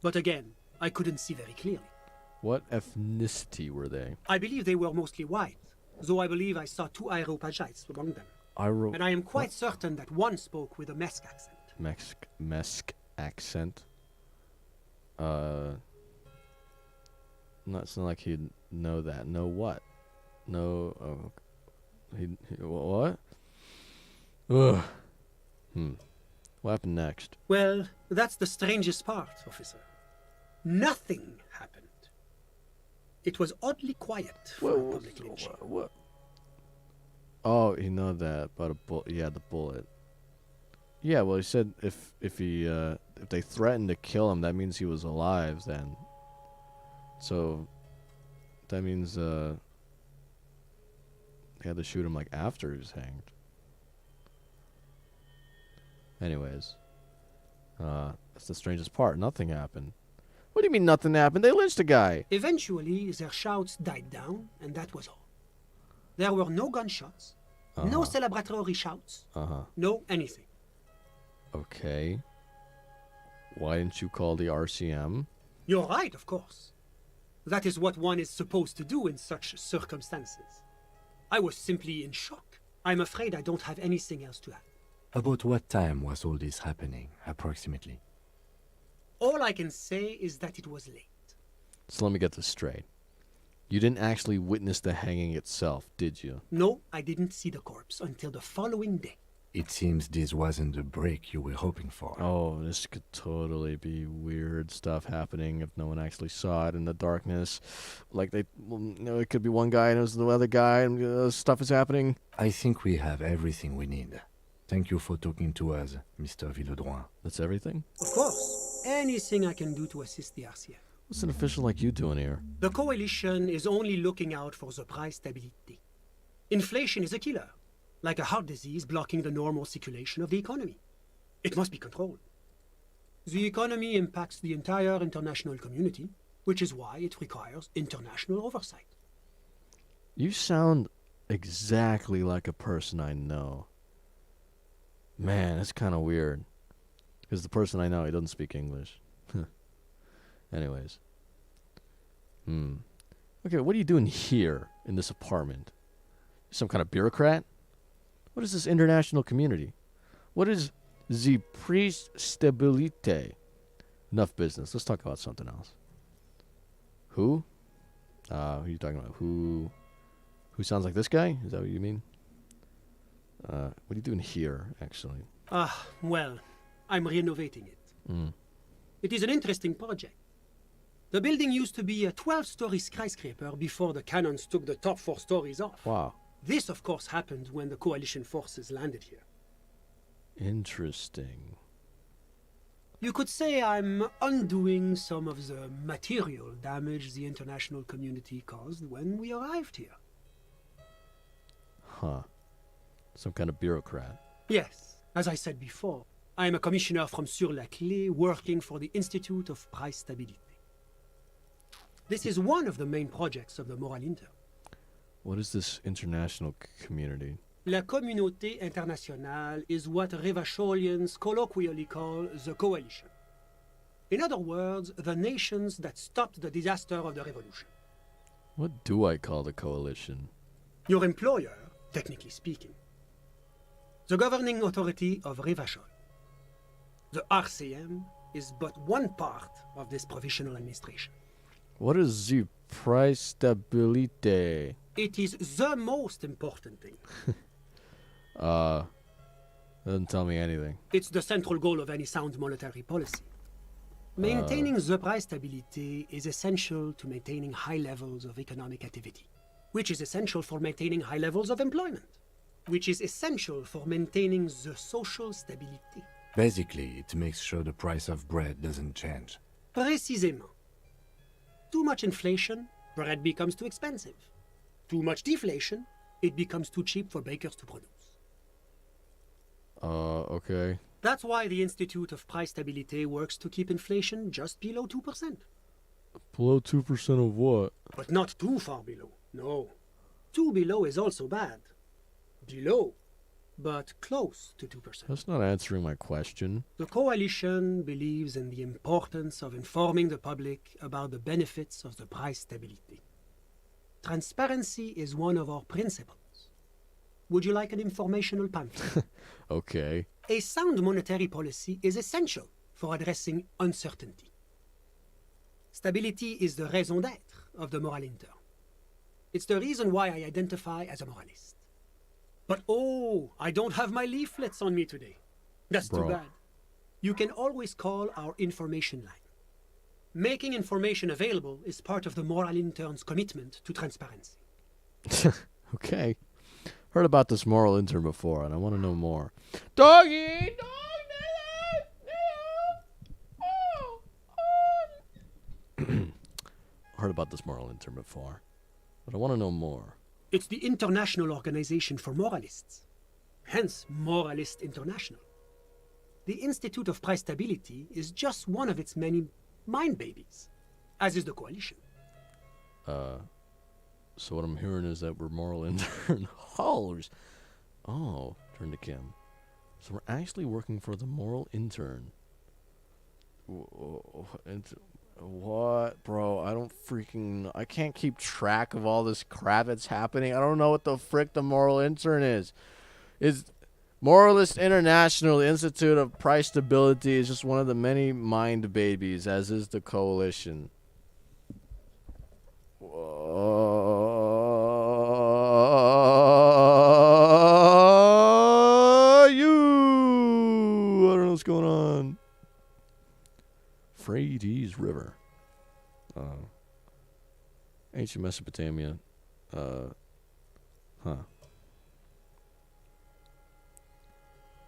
But again, I couldn't see very clearly. What ethnicity were they? I believe they were mostly white, though I believe I saw 2 Aeropagites among them. And I am quite certain that one spoke with a Mesk accent. Mesk accent? It's not like he'd know that. Know what? No. Oh, what? Ugh. What happened next? Well, that's the strangest part, officer. Nothing happened. It was oddly quiet for a public lynching. What? Oh, you know that about a bullet. Yeah, the bullet. Yeah, well, he said if they threatened to kill him, that means he was alive then. So that means they had to shoot him like after he was hanged. Anyways, that's the strangest part. Nothing happened. What do you mean nothing happened? They lynched a guy. Eventually, their shouts died down, and that was all. There were no gunshots, no celebratory shouts, no anything. Okay. Why didn't you call the RCM? You're right, of course. That is what one is supposed to do in such circumstances. I was simply in shock. I'm afraid I don't have anything else to add. About what time was all this happening, approximately? All I can say is that it was late. So let me get this straight. You didn't actually witness the hanging itself, did you? No, I didn't see the corpse until the following day. It seems this wasn't the break you were hoping for. Oh, this could totally be weird stuff happening if no one actually saw it in the darkness. Like it could be one guy and it was the other guy and stuff is happening. I think we have everything we need. Thank you for talking to us, Mr. Villedroit. That's everything? Of course. Anything I can do to assist the RCF. What's an official like you doing here? The coalition is only looking out for the price stability. Inflation is a killer, like a heart disease blocking the normal circulation of the economy. It must be controlled. The economy impacts the entire international community, which is why it requires international oversight. You sound exactly like a person I know. Man, that's kind of weird. Because the person I know, he doesn't speak English. Anyways. Okay, what are you doing here in this apartment? Some kind of bureaucrat? What is this international community? What is the Prestabilité? Enough business. Let's talk about something else. Who? Who are you talking about? Who sounds like this guy? Is that what you mean? What are you doing here, actually? Well, I'm renovating it. It is an interesting project. The building used to be a 12-story skyscraper before the cannons took the top 4 stories off. Wow. This, of course, happened when the coalition forces landed here. Interesting. You could say I'm undoing some of the material damage the international community caused when we arrived here. Huh. Some kind of bureaucrat. Yes, as I said before, I am a commissioner from Sur-la-Clé working for the Institute of Price Stability. This is one of the main projects of the Moral Inter. What is this international community? La Communauté Internationale is what Revacholians colloquially call the coalition. In other words, the nations that stopped the disaster of the revolution. What do I call the coalition? Your employer, technically speaking. The governing authority of Revachol. The RCM is but one part of this provisional administration. What is the Prestabilité? It is the most important thing. Doesn't tell me anything. It's the central goal of any sound monetary policy. Maintaining the price stability is essential to maintaining high levels of economic activity, which is essential for maintaining high levels of employment, which is essential for maintaining the social stability. Basically, it makes sure the price of bread doesn't change. Précisément. Too much inflation, bread becomes too expensive. Too much deflation, it becomes too cheap for bakers to produce. Okay. That's why the Institute of Price Stabilité works to keep inflation just below 2%. Below 2% of what? But not too far below, no. Too below is also bad. Below but close to 2%. That's not answering my question. The coalition believes in the importance of informing the public about the benefits of the price stability. Transparency is one of our principles. Would you like an informational pamphlet? Okay. A sound monetary policy is essential for addressing uncertainty. Stability is the raison d'être of the moral intern. It's the reason why I identify as a moralist. But oh, I don't have my leaflets on me today. That's too Bro. bad. You can always call our information line. Making information available is part of the moral intern's commitment to transparency. Okay. Heard about this moral intern before, and I want to know more. Doggy! Heard about this moral intern before, but I want to know more. It's the International Organization for Moralists, hence Moralist International. The Institute of Price Stability is just one of its many mind babies, as is the coalition. So what I'm hearing is that we're moral intern haulers. Oh, turn to Kim. So we're actually working for the moral intern. What, bro? I don't freaking... I can't keep track of all this crap that's happening. I don't know what the frick the moral intern is. Is Moralist International, the Institute of Price Stability, is just one of the many mind babies, as is the coalition. I don't know what's going on. Euphrates River. Ancient Mesopotamia.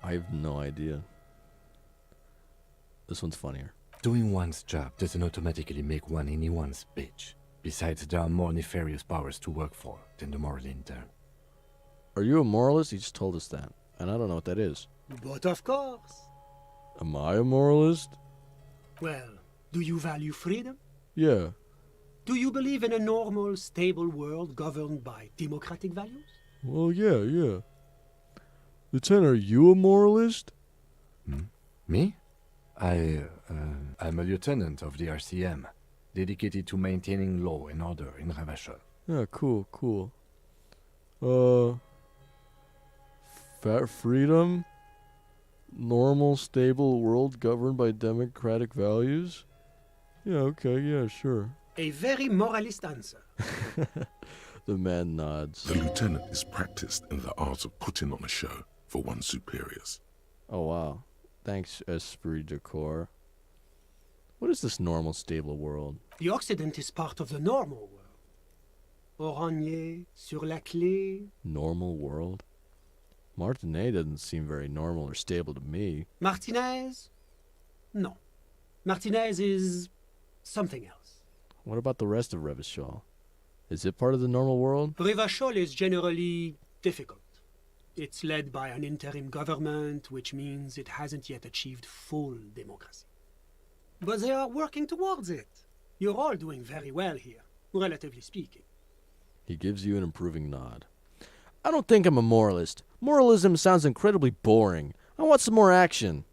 I have no idea. This one's funnier. Doing one's job doesn't automatically make one anyone's bitch. Besides, there are more nefarious powers to work for than the moral intern. Are you a moralist? He just told us that. And I don't know what that is. But of course. Am I a moralist? Well, do you value freedom? Yeah. Do you believe in a normal, stable world governed by democratic values? Well, yeah. Lieutenant, are you a moralist? Me? I'm a lieutenant of the RCM, dedicated to maintaining law and order in Ravachol. Yeah, cool. Freedom? Normal, stable world governed by democratic values? Yeah, okay, yeah, sure. A very moralist answer. The man nods. The lieutenant is practiced in the art of putting on a show for one's superiors. Oh, wow. Thanks, Esprit de Corps. What is this normal, stable world? The Occident is part of the normal world. Oranje, sur la clé. Normal world? Martinet doesn't seem very normal or stable to me. Martinez? No. Martinez is something else. What about the rest of Revachol? Is it part of the normal world? Revachol is generally difficult. It's led by an interim government, which means it hasn't yet achieved full democracy. But they are working towards it. You're all doing very well here, relatively speaking. He gives you an improving nod. I don't think I'm a moralist. Moralism sounds incredibly boring. I want some more action.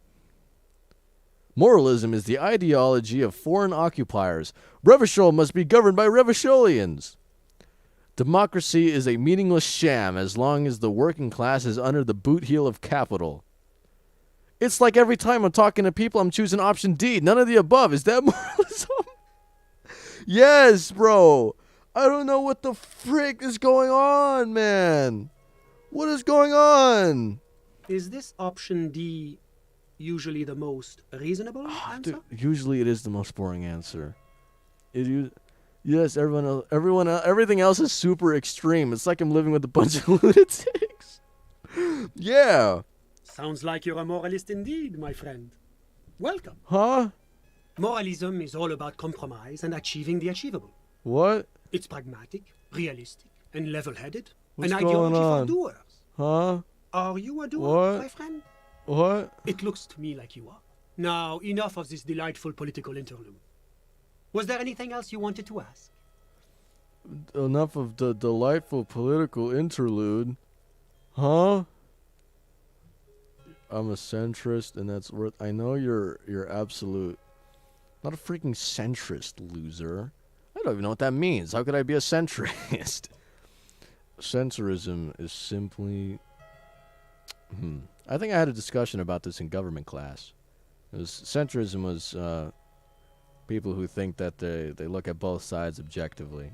Moralism is the ideology of foreign occupiers. Revachol must be governed by Revacholians. Democracy is a meaningless sham as long as the working class is under the boot heel of capital. It's like every time I'm talking to people, I'm choosing option D. None of the above. Is that moralism? Yes, bro. I don't know what the frick is going on, man. What is going on? Is this option D usually the most reasonable answer? Dude, usually it is the most boring answer. Yes, everything else is super extreme. It's like I'm living with a bunch of lunatics. Yeah. Sounds like you're a moralist indeed, my friend. Welcome. Huh? Moralism is all about compromise and achieving the achievable. What? It's pragmatic, realistic, and level-headed. What's An going ideology on? for doers. Huh? Are you a doer, What? my friend? What? It looks to me like you are. Now, enough of this delightful political interlude. Was there anything else you wanted to ask? Enough of the delightful political interlude. Huh? I'm a centrist, and that's worth. I know you're absolute. Not a freaking centrist, loser. I don't even know what that means. How could I be a centrist? Centrism is simply. I think I had a discussion about this in government class. Centrism was people who think that they look at both sides objectively.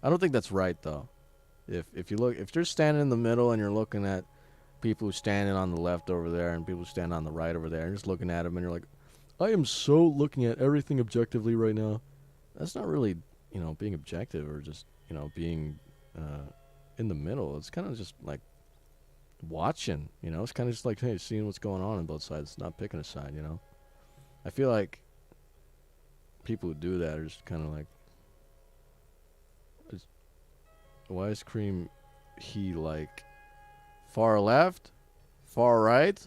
I don't think that's right though. If you're standing in the middle and you're looking at people who standing on the left over there and people who stand on the right over there, and just looking at them and you're like, I am so looking at everything objectively right now. That's not really, being objective or just, being in the middle. It's kind of just like watching, It's kind of just like, hey, seeing what's going on both sides, not picking a side, I feel like people who do that are just kind of like, WISECREAM, he like, far left, far right.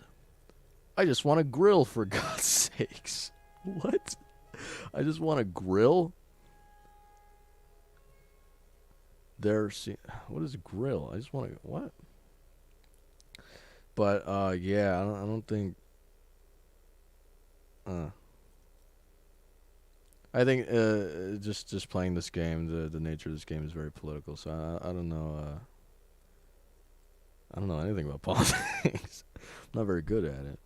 I just want to grill, for God's sakes. What? I just want to grill? What is a grill? I just want to, what? But, yeah, I don't think, I think, just playing this game, the nature of this game is very political, so I don't know, I don't know anything about politics. I'm not very good at it.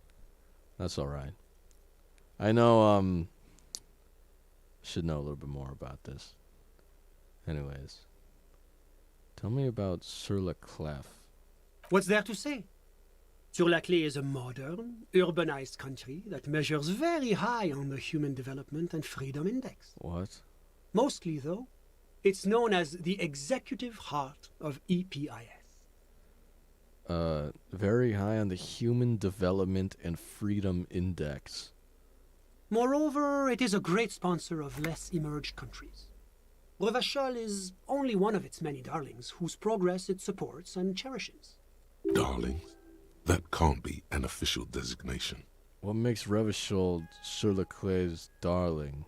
That's alright. I know, should know a little bit more about this. Anyways. Tell me about Sur-le-Clef. What's there to say? Sur-la-Clef is a modern, urbanized country that measures very high on the Human Development and Freedom Index. What? Mostly, though, it's known as the executive heart of EPIS. Very high on the Human Development and Freedom Index. Moreover, it is a great sponsor of less emerged countries. Revachol is only one of its many darlings whose progress it supports and cherishes. Darlings? That can't be an official designation. What makes Revachol Sur-le-Clef's darling?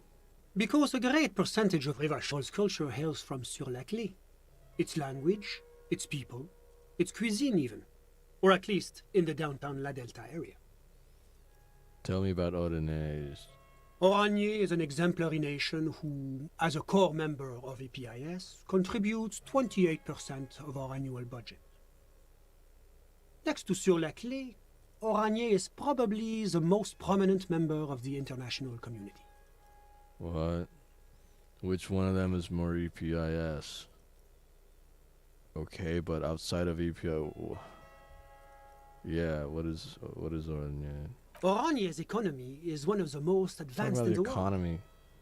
Because a great percentage of Revachol's culture hails from Sur-la-Clef. Its language, its people, its cuisine even. Or at least in the downtown La Delta area. Tell me about Oranaise. Oranier is an exemplary nation who, as a core member of EPIS, contributes 28% of our annual budget. Next to Sur-la-Clef, Oranier is probably the most prominent member of the international community. What? Which one of them is more EPIS? Okay, but outside of EPIS... Yeah, what is Oranier? Oranier's economy is one of the most advanced in the economy. world.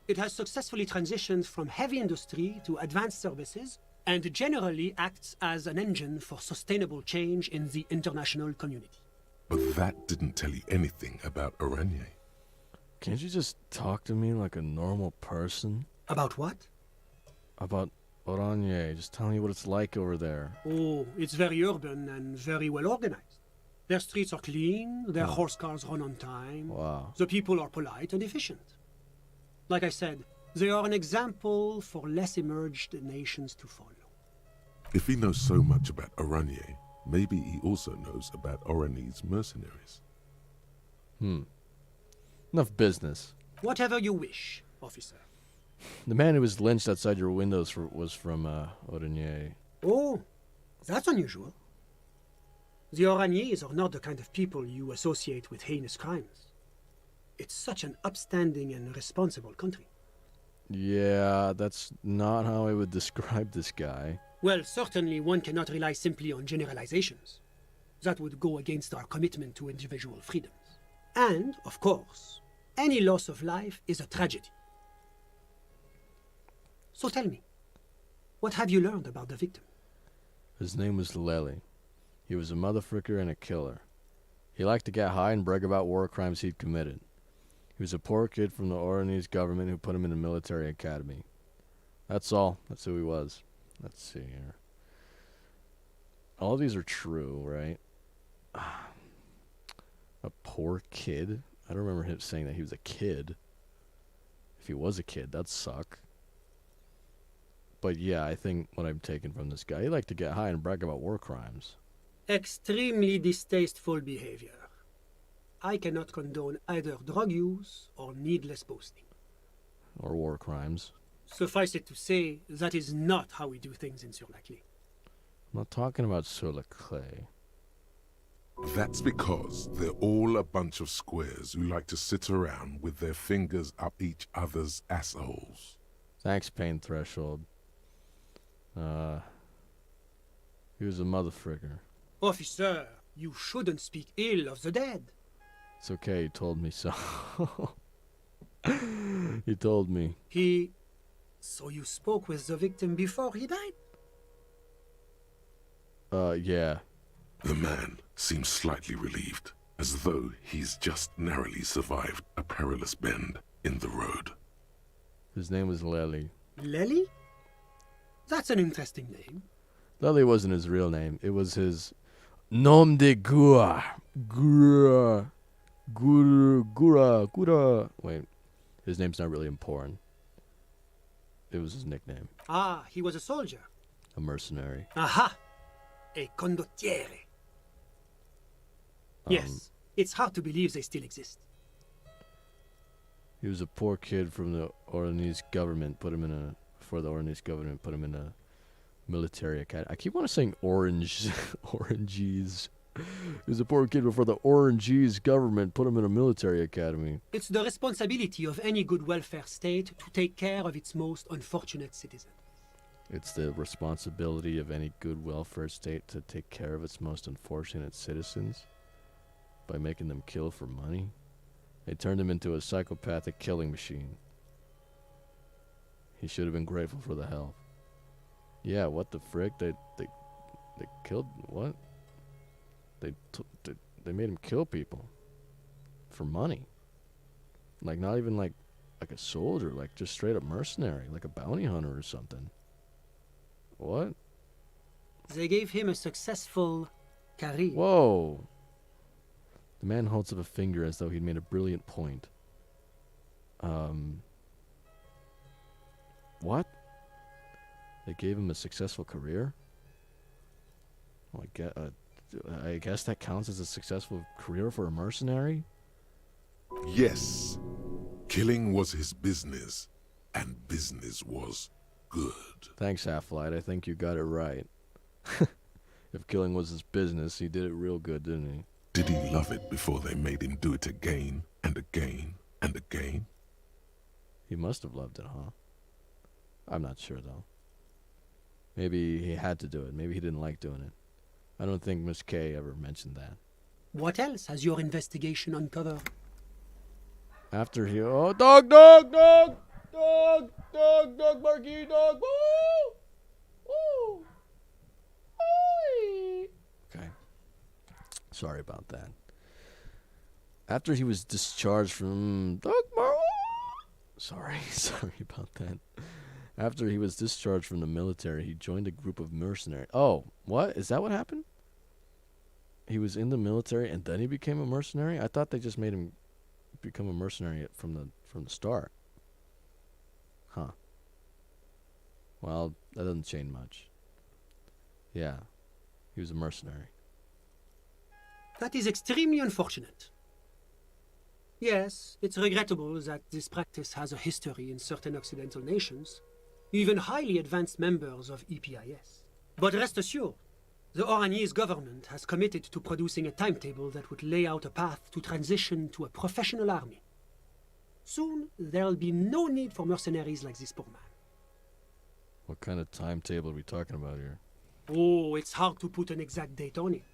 It has successfully transitioned from heavy industry to advanced services and generally acts as an engine for sustainable change in the international community. But that didn't tell you anything about Oranier. Can't you just talk to me like a normal person? About what? About Oranier. Just tell me what it's like over there. Oh, it's very urban and very well organized. Their streets are clean, their horse cars run on time. Wow. The people are polite and efficient. Like I said, they are an example for less emerged nations to follow. If he knows so much about Oranier, maybe he also knows about Oranier's mercenaries. Enough business. Whatever you wish, officer. The man who was lynched outside your windows was from Oranier. Oh, that's unusual. The Oraniers are not the kind of people you associate with heinous crimes. It's such an upstanding and responsible country. Yeah, that's not how I would describe this guy. Well, certainly one cannot rely simply on generalizations. That would go against our commitment to individual freedoms. And, of course, any loss of life is a tragedy. So tell me, what have you learned about the victim? His name was Lely. He was a motherfucker and a killer. He liked to get high and brag about war crimes he'd committed. He was a poor kid from the Oranese government who put him in the military academy. That's all. That's who he was. Let's see here. All these are true, right? A poor kid? I don't remember him saying that he was a kid. If he was a kid, that'd suck. But yeah, I think what I'm taking from this guy, he liked to get high and brag about war crimes. Extremely distasteful behavior. I cannot condone either drug use or needless boasting. Or war crimes. Suffice it to say, that is not how we do things in Sur-la-Clé. I'm not talking about Sur-la-Clé. That's because they're all a bunch of squares who like to sit around with their fingers up each other's assholes. Thanks, Pain Threshold. He was a motherfricker. Officer, you shouldn't speak ill of the dead. It's okay, he told me so. He told me. So you spoke with the victim before he died? Yeah. The man seems slightly relieved, as though he's just narrowly survived a perilous bend in the road. His name was Lely. Lely? That's an interesting name. Lely wasn't his real name. It was his nom de guerre. Gura. Wait. His name's not really important. It was his nickname. Ah, he was a soldier. A mercenary. Aha! A condottiere. Yes, it's hard to believe they still exist. He was a poor kid from the Oranese government. Before the Oranese government put him in a military academy. I keep on saying orange. Oranges. He was a poor kid before the Orangeese government put him in a military academy. It's the responsibility of any good welfare state to take care of its most unfortunate citizens. It's the responsibility of any good welfare state to take care of its most unfortunate citizens by making them kill for money. They turned him into a psychopathic killing machine. He should have been grateful for the help. Yeah, what the frick? They killed what? They made him kill people for money. Like not even like a soldier, like just straight up mercenary, like a bounty hunter or something. What? They gave him a successful career. Whoa. The man holds up a finger as though he'd made a brilliant point. What? They gave him a successful career? Well, I guess that counts as a successful career for a mercenary? Yes, killing was his business, and business was good. Thanks, Half-Light. I think you got it right. If killing was his business, he did it real good, didn't he? Did he love it before they made him do it again and again and again? He must have loved it, huh? I'm not sure, though. Maybe he had to do it. Maybe he didn't like doing it. I don't think Miss K ever mentioned that. What else has your investigation uncovered? After he... Oh, dog, Marky, dog, woo! Woo! Oi! Okay. Sorry about that. After he was discharged from... Sorry about that. After he was discharged from the military, he joined a group of mercenaries. Oh, what? Is that what happened? He was in the military and then he became a mercenary? I thought they just made him become a mercenary from the start. Huh. Well, that doesn't change much. Yeah. He was a mercenary. That is extremely unfortunate. Yes, it's regrettable that this practice has a history in certain Occidental nations, even highly advanced members of EPIS. But rest assured, the Oranese government has committed to producing a timetable that would lay out a path to transition to a professional army. Soon, there'll be no need for mercenaries like this poor man. What kind of timetable are we talking about here? Oh, it's hard to put an exact date on it.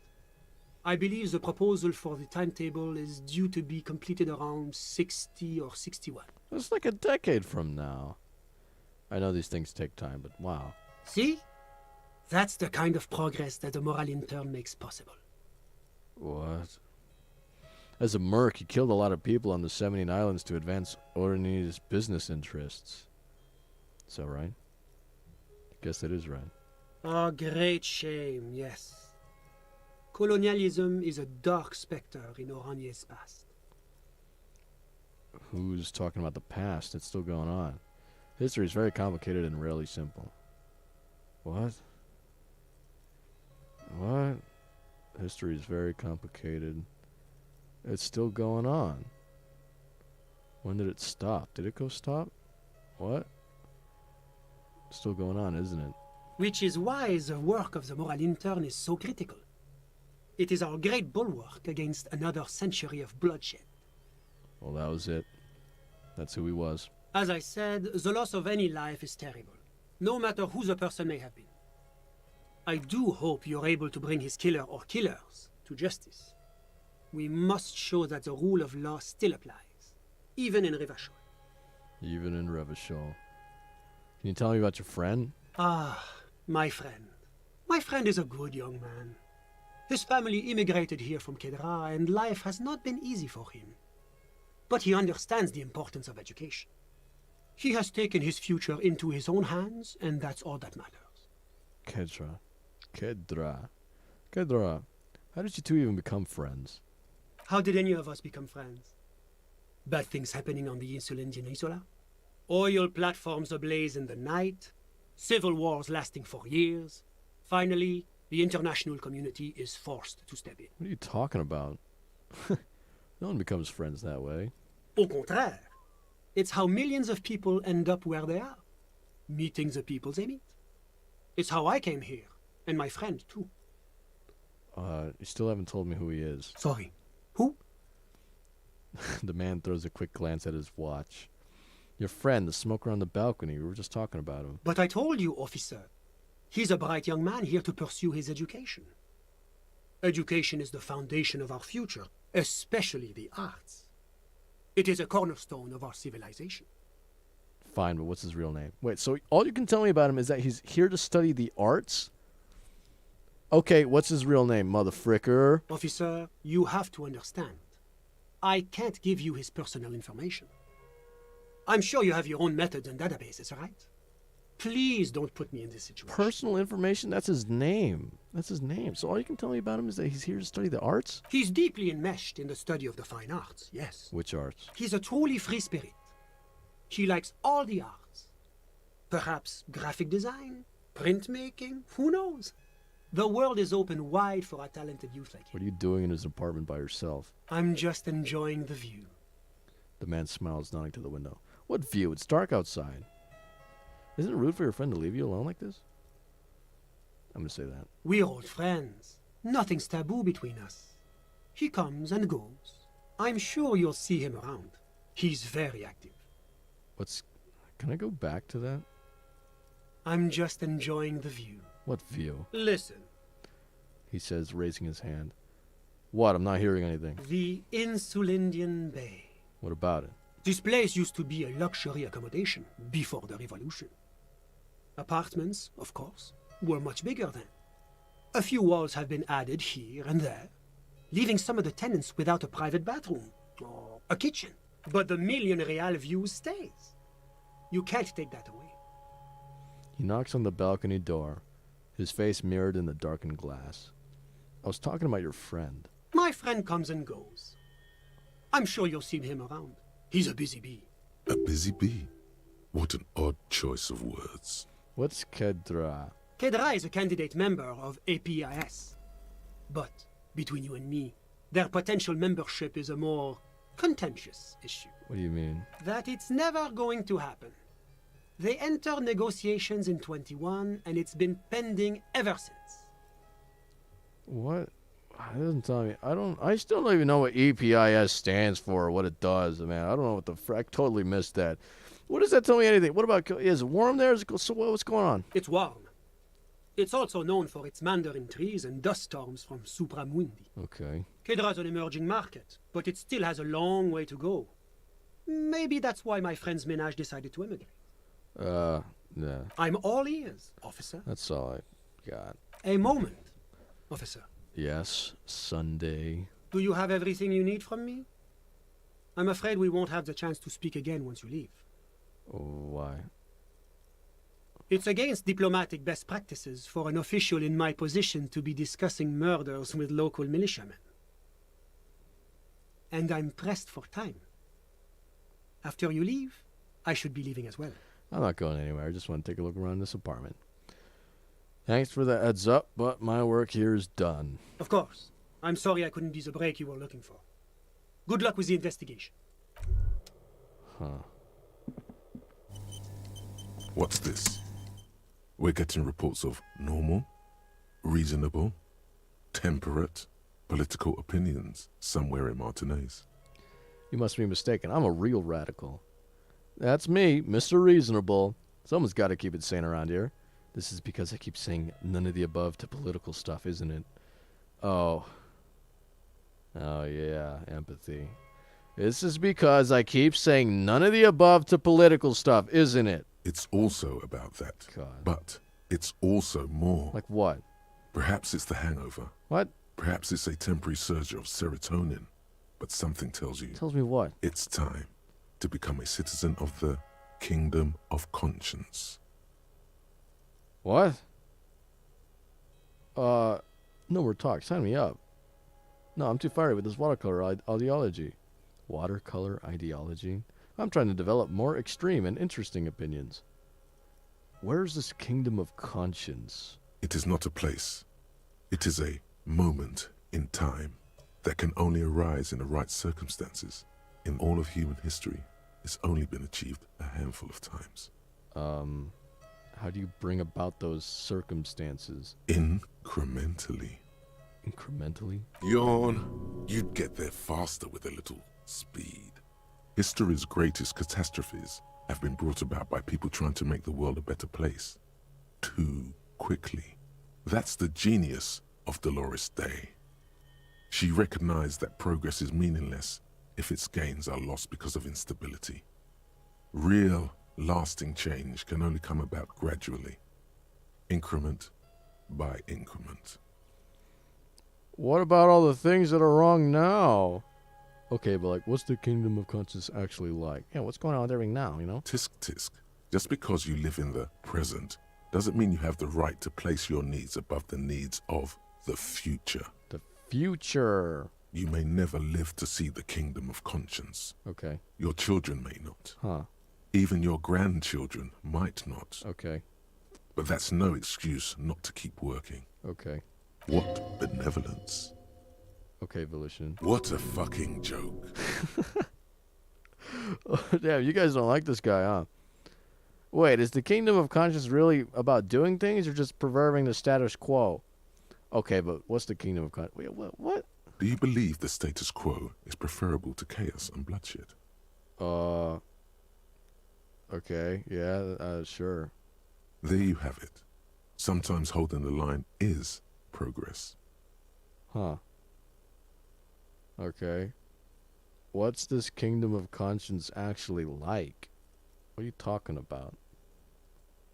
I believe the proposal for the timetable is due to be completed around 60 or 61. That's like a decade from now. I know these things take time, but wow. See? That's the kind of progress that the moral intern makes possible. What? As a merc, he killed a lot of people on the 17 islands to advance Oranese business interests. So, right? Guess that is right. Oh, great shame, yes. Colonialism is a dark specter in Oranye's past. Who's talking about the past? It's still going on. History is very complicated and rarely simple. What? What? History is very complicated It's still going on. When did it stop? Did it go stop? What? It's still going on, isn't it? Which is why the work of the moral intern is so critical. It is our great bulwark against another century of bloodshed. Well, that was it. That's who he was. As I said, the loss of any life is terrible, no matter who the person may have been. I do hope you're able to bring his killer or killers to justice. We must show that the rule of law still applies, even in Revachol. Even in Revachol. Can you tell me about your friend? Ah, my friend. My friend is a good young man. His family immigrated here from Kedra, and life has not been easy for him. But he understands the importance of education. He has taken his future into his own hands, and that's all that matters. Kedra. Kedra. How did you two even become friends? How did any of us become friends? Bad things happening on the Insulindian Isola? Oil platforms ablaze in the night? Civil wars lasting for years? Finally, the international community is forced to step in. What are you talking about? No one becomes friends that way. Au contraire. It's how millions of people end up where they are. Meeting the people they meet. It's how I came here. And my friend, too. You still haven't told me who he is. Sorry. Who? The man throws a quick glance at his watch. Your friend, the smoker on the balcony. We were just talking about him. But I told you, officer. He's a bright young man here to pursue his education. Education is the foundation of our future, especially the arts. It is a cornerstone of our civilization. Fine, but what's his real name? Wait, so all you can tell me about him is that he's here to study the arts? Okay, what's his real name, motherfricker? Officer, you have to understand. I can't give you his personal information. I'm sure you have your own methods and databases, right? Please don't put me in this situation. Personal information? That's his name. That's his name. So all you can tell me about him is that he's here to study the arts? He's deeply enmeshed in the study of the fine arts, yes. Which arts? He's a truly free spirit. He likes all the arts. Perhaps graphic design, printmaking, who knows? The world is open wide for a talented youth like him. What are you doing in his apartment by yourself? I'm just enjoying the view. The man smiles, nodding to the window. What view? It's dark outside. Isn't it rude for your friend to leave you alone like this? I'm gonna say that. We're old friends. Nothing's taboo between us. He comes and goes. I'm sure you'll see him around. He's very active. Can I go back to that? I'm just enjoying the view. What view? Listen. He says, raising his hand. What? I'm not hearing anything. The Insulindian Bay. What about it? This place used to be a luxury accommodation before the revolution. Apartments, of course, were much bigger then. A few walls have been added here and there, leaving some of the tenants without a private bathroom or a kitchen. But the million real view stays. You can't take that away. He knocks on the balcony door, his face mirrored in the darkened glass. I was talking about your friend. My friend comes and goes. I'm sure you'll see him around. He's a busy bee. A busy bee? What an odd choice of words. What's Kedra? Kedra is a candidate member of APIS. But, between you and me, their potential membership is a more contentious issue. What do you mean? That it's never going to happen. They enter negotiations in 21, and it's been pending ever since. What? It doesn't tell me. I still don't even know what EPIS stands for or what it does. Man, I don't know what the I totally missed that. What does that tell me anything? What about, is it warm there? So what's going on? It's warm. It's also known for its mandarin trees and dust storms from Supramundi. Okay. Kedra's an emerging market, but it still has a long way to go. Maybe that's why my friend's menage decided to immigrate. Yeah. I'm all ears, officer. That's all I got. A moment, officer. Yes, Sunday. Do you have everything you need from me? I'm afraid we won't have the chance to speak again once you leave. Why? It's against diplomatic best practices for an official in my position to be discussing murders with local militiamen. And I'm pressed for time. After you leave, I should be leaving as well. I'm not going anywhere. I just want to take a look around this apartment. Thanks for the heads up, but my work here is done. Of course. I'm sorry I couldn't be the break you were looking for. Good luck with the investigation. Huh. What's this? We're getting reports of normal, reasonable, temperate, political opinions somewhere in Martinez. You must be mistaken. I'm a real radical. That's me, Mr. Reasonable. Someone's got to keep it sane around here. This is because I keep saying none of the above to political stuff, isn't it? Oh. Oh, yeah, empathy. This is because I keep saying none of the above to political stuff, isn't it? It's also about that. God. But it's also more. Like what? Perhaps it's the hangover. What? Perhaps it's a temporary surge of serotonin. But something tells you Tells me what? it's time to become a citizen of the Kingdom of Conscience. What? No more talk. Sign me up. No, I'm too fiery with this watercolor ideology. Watercolor ideology? I'm trying to develop more extreme and interesting opinions. Where's this Kingdom of Conscience? It is not a place. It is a moment in time that can only arise in the right circumstances. In all of human history, it's only been achieved a handful of times. How do you bring about those circumstances? Incrementally. Incrementally? Yawn. You'd get there faster with a little speed. History's greatest catastrophes have been brought about by people trying to make the world a better place. Too quickly. That's the genius of Dolores Day. She recognized that progress is meaningless if its gains are lost because of instability. Real, lasting change can only come about gradually, increment by increment. What about all the things that are wrong now? Okay, but like, what's the Kingdom of Conscience actually like? Yeah, what's going on with everything now, you know? Tisk tisk. Just because you live in the present doesn't mean you have the right to place your needs above the needs of the future. The future. You may never live to see the Kingdom of Conscience. Okay. Your children may not. Huh. Even your grandchildren might not. Okay. But that's no excuse not to keep working. Okay. What benevolence. Okay, Volition. What a fucking joke. Oh, damn, you guys don't like this guy, huh? Wait, is the Kingdom of Conscience really about doing things or just preserving the status quo? Okay, but what's the Kingdom of Conscience? Wait, what? Do you believe the status quo is preferable to chaos and bloodshed? Okay, yeah, sure. There you have it. Sometimes holding the line is progress. Huh. Okay. What's this Kingdom of Conscience actually like? What are you talking about?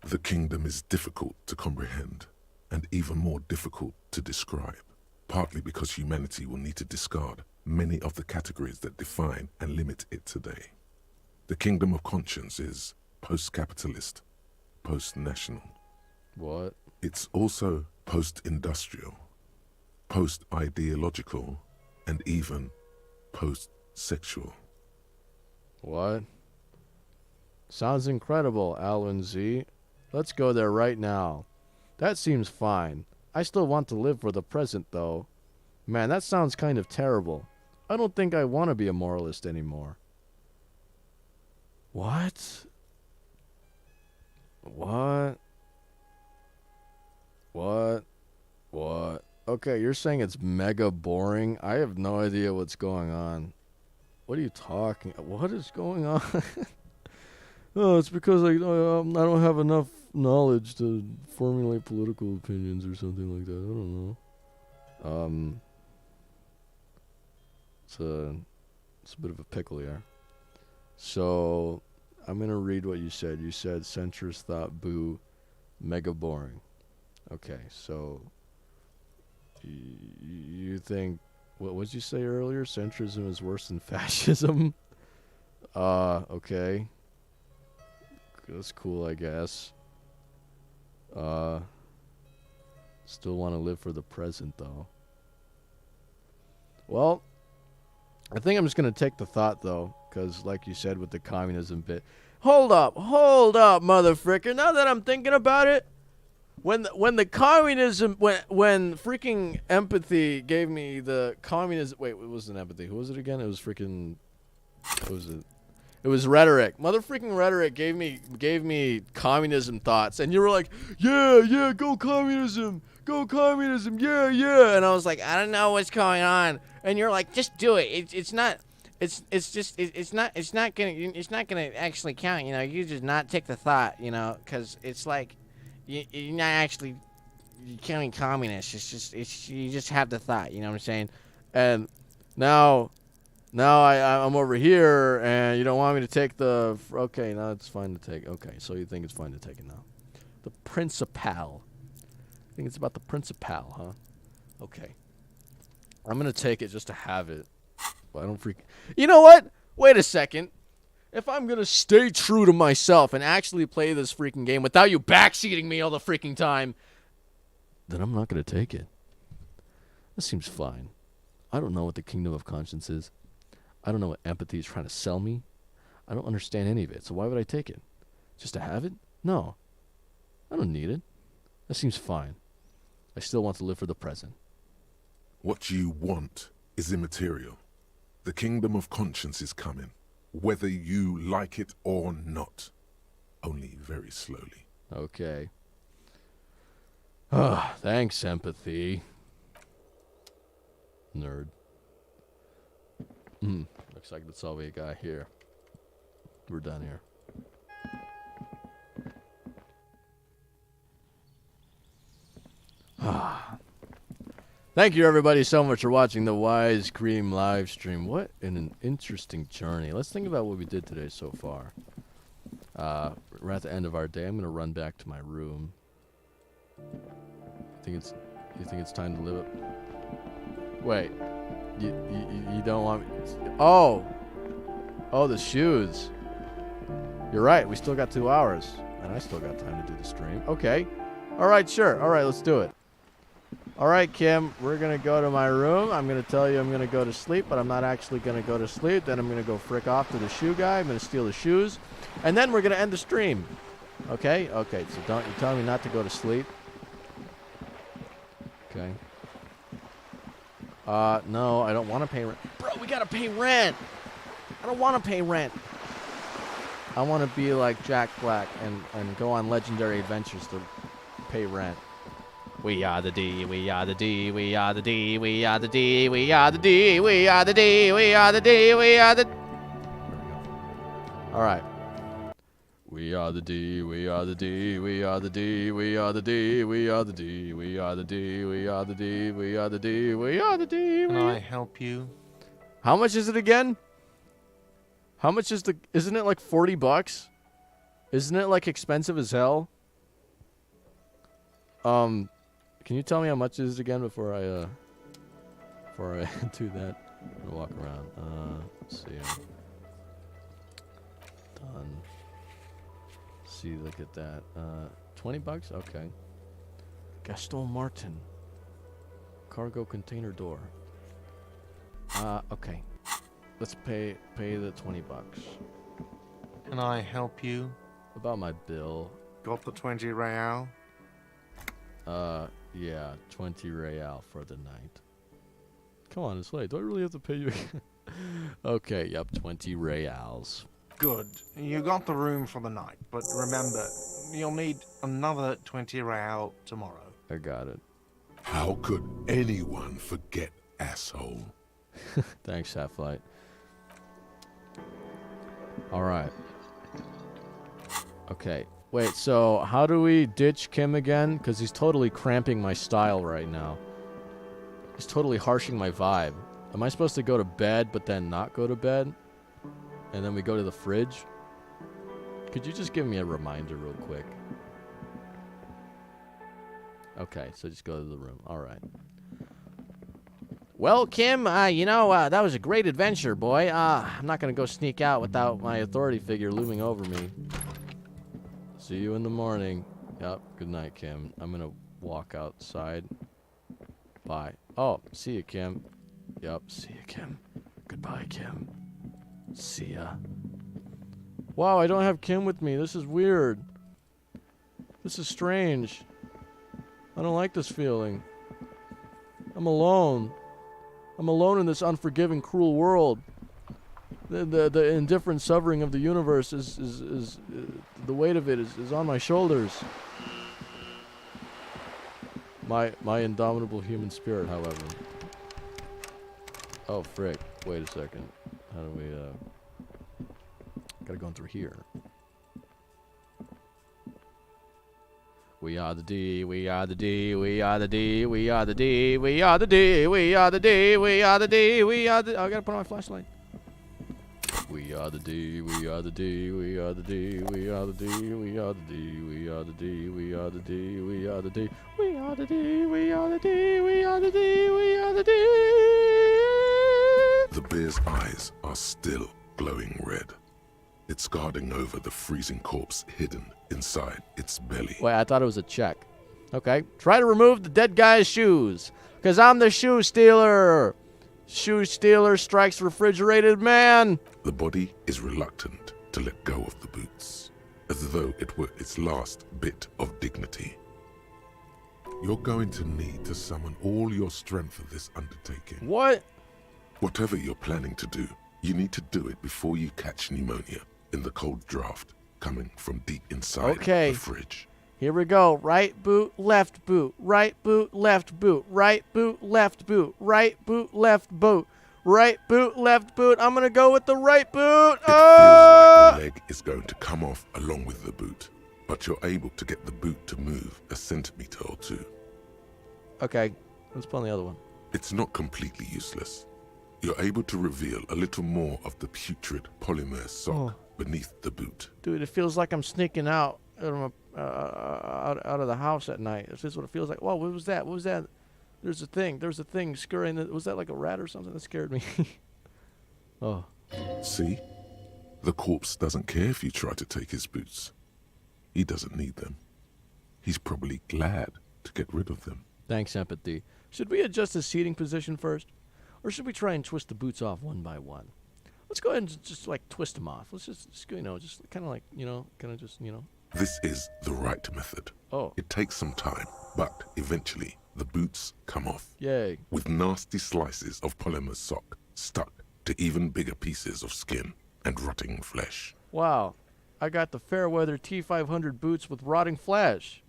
The kingdom is difficult to comprehend and even more difficult to describe, partly because humanity will need to discard many of the categories that define and limit it today. The Kingdom of Conscience is post-capitalist, post-national. What? It's also post-industrial, post-ideological, and even post-sexual. What? Sounds incredible, Alwyn Z. Let's go there right now. That seems fine. I still want to live for the present, though. Man, that sounds kind of terrible. I don't think I want to be a moralist anymore. What? What? What? What? Okay, you're saying it's mega boring? I have no idea what's going on. What are you talking? What is going on? Oh, it's because I don't have enough knowledge to formulate political opinions or something like that. I don't know. It's a bit of a pickle here. So I'm gonna read what you said. You said centrists thought boo mega boring. Okay, so you think what did you say earlier? Centrism is worse than fascism? Okay. That's cool, I guess. Still want to live for the present, though. Well, I think I'm just going to take the thought, though, because, like you said with the communism bit. Hold up, motherfricker. Now that I'm thinking about it, when the communism when freaking empathy gave me the communism. Wait, it wasn't empathy. Who was it again? It was freaking. What was it? It was rhetoric. Mother freaking rhetoric gave me communism thoughts, and you were like, yeah, go communism, yeah, and I was like, I don't know what's going on, and you're like, just do it. It's not gonna actually count. You know, you just not take the thought. You know, because it's like you're not actually counting communists. You just have the thought. You know what I'm saying? And now I'm over here, and you don't want me to take the... Okay, now it's fine to take. Okay, so you think it's fine to take it now. The Principal. I think it's about the Principal, huh? Okay. I'm going to take it just to have it. But I don't freak... You know what? Wait a second. If I'm going to stay true to myself and actually play this freaking game without you backseating me all the freaking time, then I'm not going to take it. That seems fine. I don't know what the Kingdom of Conscience is. I don't know what empathy is trying to sell me. I don't understand any of it, so why would I take it? Just to have it? No. I don't need it. That seems fine. I still want to live for the present. What you want is immaterial. The Kingdom of Conscience is coming, whether you like it or not. Only very slowly. Okay. Thanks, empathy. Nerd. Looks like that's all we got here. We're done here. Thank you everybody so much for watching the WISECREAM live stream. What an interesting journey. Let's think about what we did today so far. We're at the end of our day. I'm gonna run back to my room. You think it's time to live it? Wait. You don't want me... Oh, the shoes. You're right. We still got 2 hours. And I still got time to do the stream. Okay. All right, sure. All right, let's do it. All right, Kim. We're going to go to my room. I'm going to tell you I'm going to go to sleep, but I'm not actually going to go to sleep. Then I'm going to go frick off to the shoe guy. I'm going to steal the shoes. And then we're going to end the stream. Okay? Okay, so don't... You're telling me not to go to sleep? Okay. No, I don't want to pay rent. Bro, we gotta pay rent! I don't want to pay rent. I want to be like Jack Black and go on legendary adventures to pay rent. We are the D, we are the D, we are the D, we are the D, we are the D, we are the D, we are the D, we are the... There we go. Alright. We are the D, we are the D, we are the D, we are the D, we are the D, we are the D, we are the D, we are the D, we are the D. Can I help you? How much is it again? How much is the... Isn't it like 40 bucks? Isn't it like expensive as hell? Can you tell me how much it is again before I do that? I'm gonna walk around. Let's see. Done. See, look at that. 20 bucks? Okay. Gaston Martin. Cargo container door. Okay. Let's pay the 20 bucks. Can I help you? About my bill. Got the 20 real? Yeah, 20 real for the night. Come on, it's late. Do I really have to pay you? Okay, yep, 20 reals. Good. You got the room for the night, but remember, you'll need another 20 real tomorrow. I got it. How could anyone forget, asshole? Thanks, Half-Light. Alright. Okay. Wait, so how do we ditch Kim again? Because he's totally cramping my style right now. He's totally harshing my vibe. Am I supposed to go to bed, but then not go to bed? And then we go to the fridge? Could you just give me a reminder real quick? Okay, so just go to the room. Alright. Well, Kim, you know, that was a great adventure, boy. I'm not gonna go sneak out without my authority figure looming over me. See you in the morning. Yep, good night, Kim. I'm gonna walk outside. Bye. Oh, see you, Kim. Yep, see you, Kim. Goodbye, Kim. See ya. Wow, I don't have Kim with me. This is weird. This is strange. I don't like this feeling. I'm alone. I'm alone in this unforgiving, cruel world. The indifferent suffering of the universe is the weight of it is on my shoulders. My indomitable human spirit, however. Oh, frick. Wait a second. How do we, gotta go through here. We are the D, we are the D, we are the D, we are the D, we are the D, we are the D, we are the D, we are the... I gotta put on my flashlight. We are the D, we are the D, we are the D, we are the D, we are the D, we are the D, we are the D, we are the D, we are the D, we are the D, we are the D, we are the D. The bear's eyes are still glowing red. It's guarding over the freezing corpse hidden inside its belly. Wait, I thought it was a check. Okay. Try to remove the dead guy's shoes. Because I'm the shoe stealer. Shoe stealer strikes refrigerated man. The body is reluctant to let go of the boots, as though it were its last bit of dignity. You're going to need to summon all your strength for this undertaking. What? Whatever you're planning to do, you need to do it before you catch pneumonia in the cold draft coming from deep inside the fridge. Here we go. Right boot, left boot. Right boot, left boot. Right boot, left boot. Right boot, left boot. Right boot, left boot. I'm going to go with the right boot. It feels like the leg is going to come off along with the boot, but you're able to get the boot to move a centimeter or two. Okay. Let's put on the other one. It's not completely useless. You're able to reveal a little more of the putrid polymer sock beneath the boot. Dude, it feels like I'm sneaking out of the house at night. This is what it feels like. Whoa, what was that? What was that? There's a thing scurrying. Was that like a rat or something? That scared me. Oh. See? The corpse doesn't care if you try to take his boots. He doesn't need them. He's probably glad to get rid of them. Thanks, empathy. Should we adjust the seating position first? Or should we try and twist the boots off one by one? Let's go ahead and just like twist them off. Let's just kind of like, This is the right method. Oh. It takes some time, but eventually the boots come off. Yay. With nasty slices of polymer sock stuck to even bigger pieces of skin and rotting flesh. Wow. I got the Fairweather T500 boots with rotting flesh.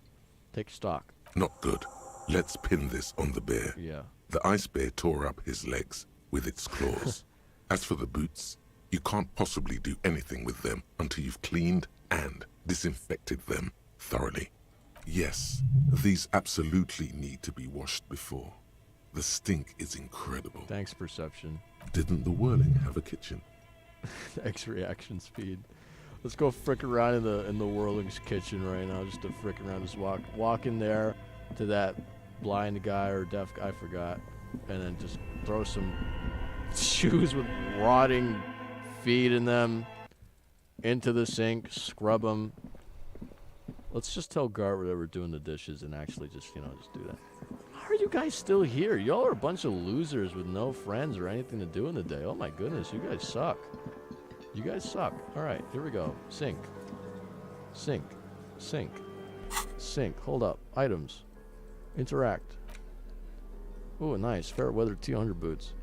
Take stock. Not good. Let's pin this on the bear. Yeah. The ice bear tore up his legs with its claws. As for the boots, you can't possibly do anything with them until you've cleaned and disinfected them thoroughly. Yes, these absolutely need to be washed before. The stink is incredible. Thanks, perception. Didn't the Whirling have a kitchen? X reaction speed. Let's go frick around in the Whirling's kitchen right now, just to frick around, just walk in there to that blind guy or deaf guy, I forgot, and then just throw some shoes with rotting feet in them into the sink, scrub them. Let's just tell Gart that we're doing the dishes and actually just do that. How are you guys still here? Y'all are a bunch of losers with no friends or anything to do in the day. Oh my goodness, you guys suck. You guys suck. All right, here we go. Sink. Sink. Sink. Sink. Hold up. Items. Interact. Ooh, nice. Fairweather 200 boots.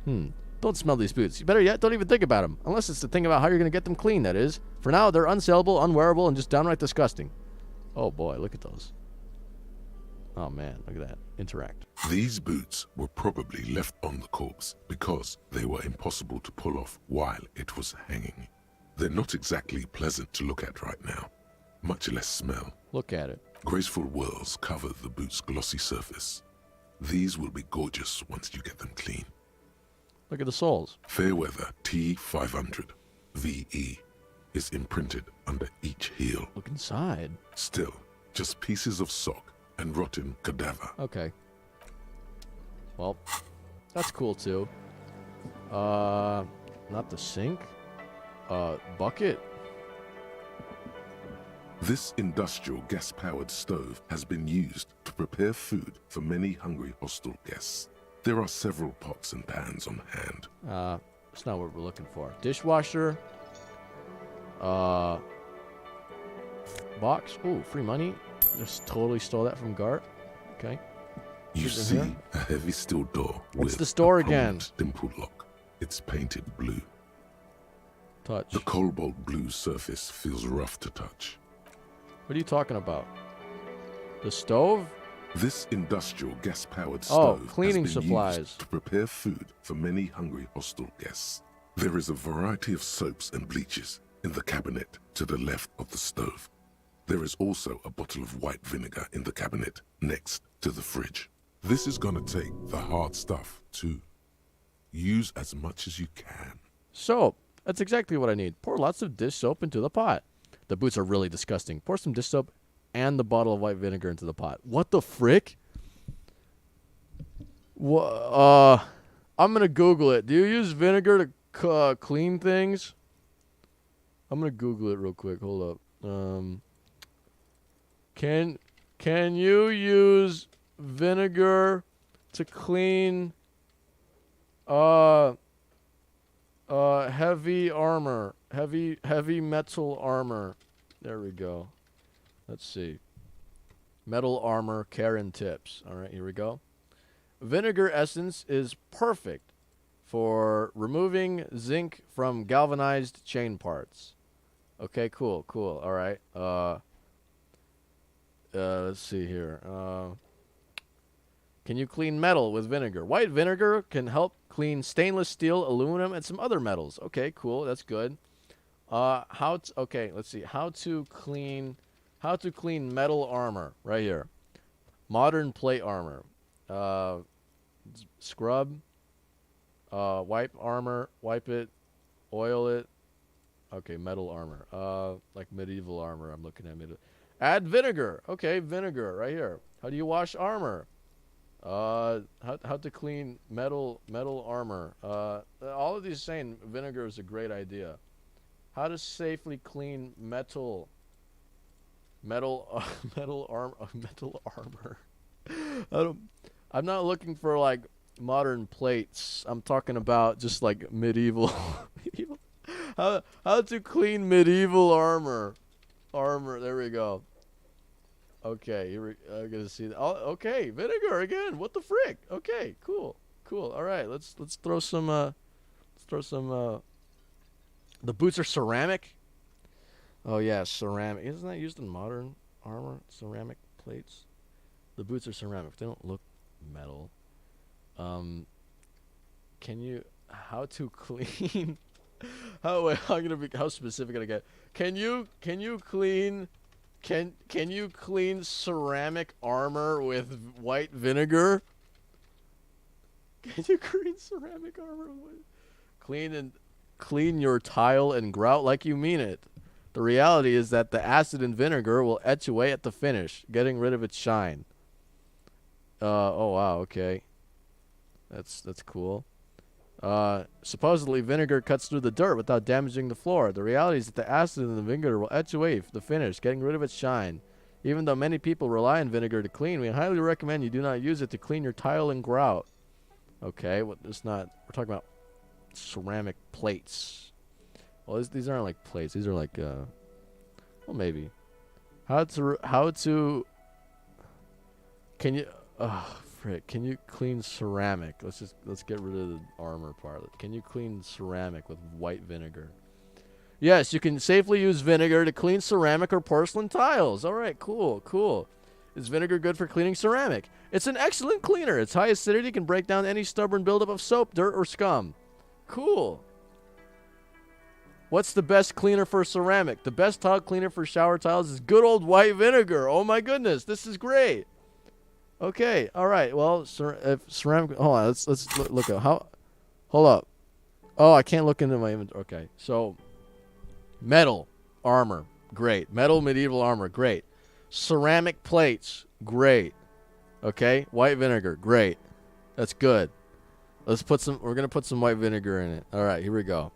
Don't smell these boots. Better yet, don't even think about them. Unless it's the thing about how you're going to get them clean, that is. For now, they're unsellable, unwearable, and just downright disgusting. Oh boy, look at those. Oh man, look at that. Interact. These boots were probably left on the corpse because they were impossible to pull off while it was hanging. They're not exactly pleasant to look at right now, much less smell. Look at it. Graceful whirls cover the boot's glossy surface. These will be gorgeous once you get them clean. Look at the soles. Fairweather T500 VE is imprinted under each heel. Look inside. Still, just pieces of sock and rotten cadaver. Okay. Well, that's cool too. Not the sink. Bucket. This industrial gas-powered stove has been used to prepare food for many hungry hostel guests. There are several pots and pans on hand. That's not what we're looking for. Dishwasher. Box. Ooh, free money. Just totally stole that from Gart. Okay. You Is it see here? a heavy steel door What's with this door a again? prominent dimpled lock. It's painted blue. Touch. The cobalt blue surface feels rough to touch. What are you talking about? The stove? This industrial gas-powered Oh, stove cleaning has been supplies. used to prepare food for many hungry hostile guests. There is a variety of soaps and bleaches in the cabinet to the left of the stove. There is also a bottle of white vinegar in the cabinet next to the fridge. This is gonna take the hard stuff too. Use as much as you can. Soap. That's exactly what I need. Pour lots of dish soap into the pot. The boots are really disgusting. Pour some dish soap and the bottle of white vinegar into the pot. What the frick? I'm gonna Google it. Do you use vinegar to clean things? I'm gonna Google it real quick. Hold up. Can you use vinegar to clean heavy armor? Heavy metal armor. There we go. Let's see. Metal armor care and tips. All right, here we go. Vinegar essence is perfect for removing zinc from galvanized chain parts. Okay, cool. All right. Let's see here. Can you clean metal with vinegar? White vinegar can help clean stainless steel, aluminum, and some other metals. Okay, cool. That's good. Okay, let's see. How to clean metal armor right here. Modern plate armor. Scrub. Wipe armor. Wipe it. Oil it. Okay, metal armor. Like medieval armor. I'm looking at medieval. Add vinegar. Okay, vinegar right here. How do you wash armor? How to clean metal armor. All of these saying vinegar is a great idea. How to safely clean metal armor. I'm not looking for like modern plates. I'm talking about just like medieval. How to clean medieval armor. There we go. Okay, I'm gonna see that. Oh, okay, vinegar again. What the frick? Okay, cool. All right, let's throw some. The boots are ceramic. Oh yeah, ceramic. Isn't that used in modern armor? Ceramic plates. The boots are ceramic. They don't look metal. Can you? How to clean? How specific can I get? Can you clean? Can you clean ceramic armor with white vinegar? Can you clean ceramic armor with clean your tile and grout like you mean it? The reality is that the acid and vinegar will etch away at the finish, getting rid of its shine. Oh wow, okay. That's cool. Supposedly vinegar cuts through the dirt without damaging the floor. The reality is that the acid in the vinegar will etch away the finish, getting rid of its shine. Even though many people rely on vinegar to clean, we highly recommend you do not use it to clean your tile and grout. Okay, we're talking about ceramic plates. Well, these aren't like plates. These are like, well, maybe. Can you clean ceramic? Let's get rid of the armor part. Can you clean ceramic with white vinegar? Yes, you can safely use vinegar to clean ceramic or porcelain tiles. All right, cool. Is vinegar good for cleaning ceramic? It's an excellent cleaner. Its high acidity can break down any stubborn buildup of soap, dirt, or scum. Cool. What's the best cleaner for ceramic? The best tile cleaner for shower tiles is good old white vinegar. Oh my goodness, this is great. Okay, all right. Well, ceramic. Hold on. Let's look at how. Hold up. Oh, I can't look into my inventory. Okay, so metal armor, great. Metal medieval armor, great. Ceramic plates, great. Okay, white vinegar, great. That's good. Let's put some. We're gonna put some white vinegar in it. All right, here we go.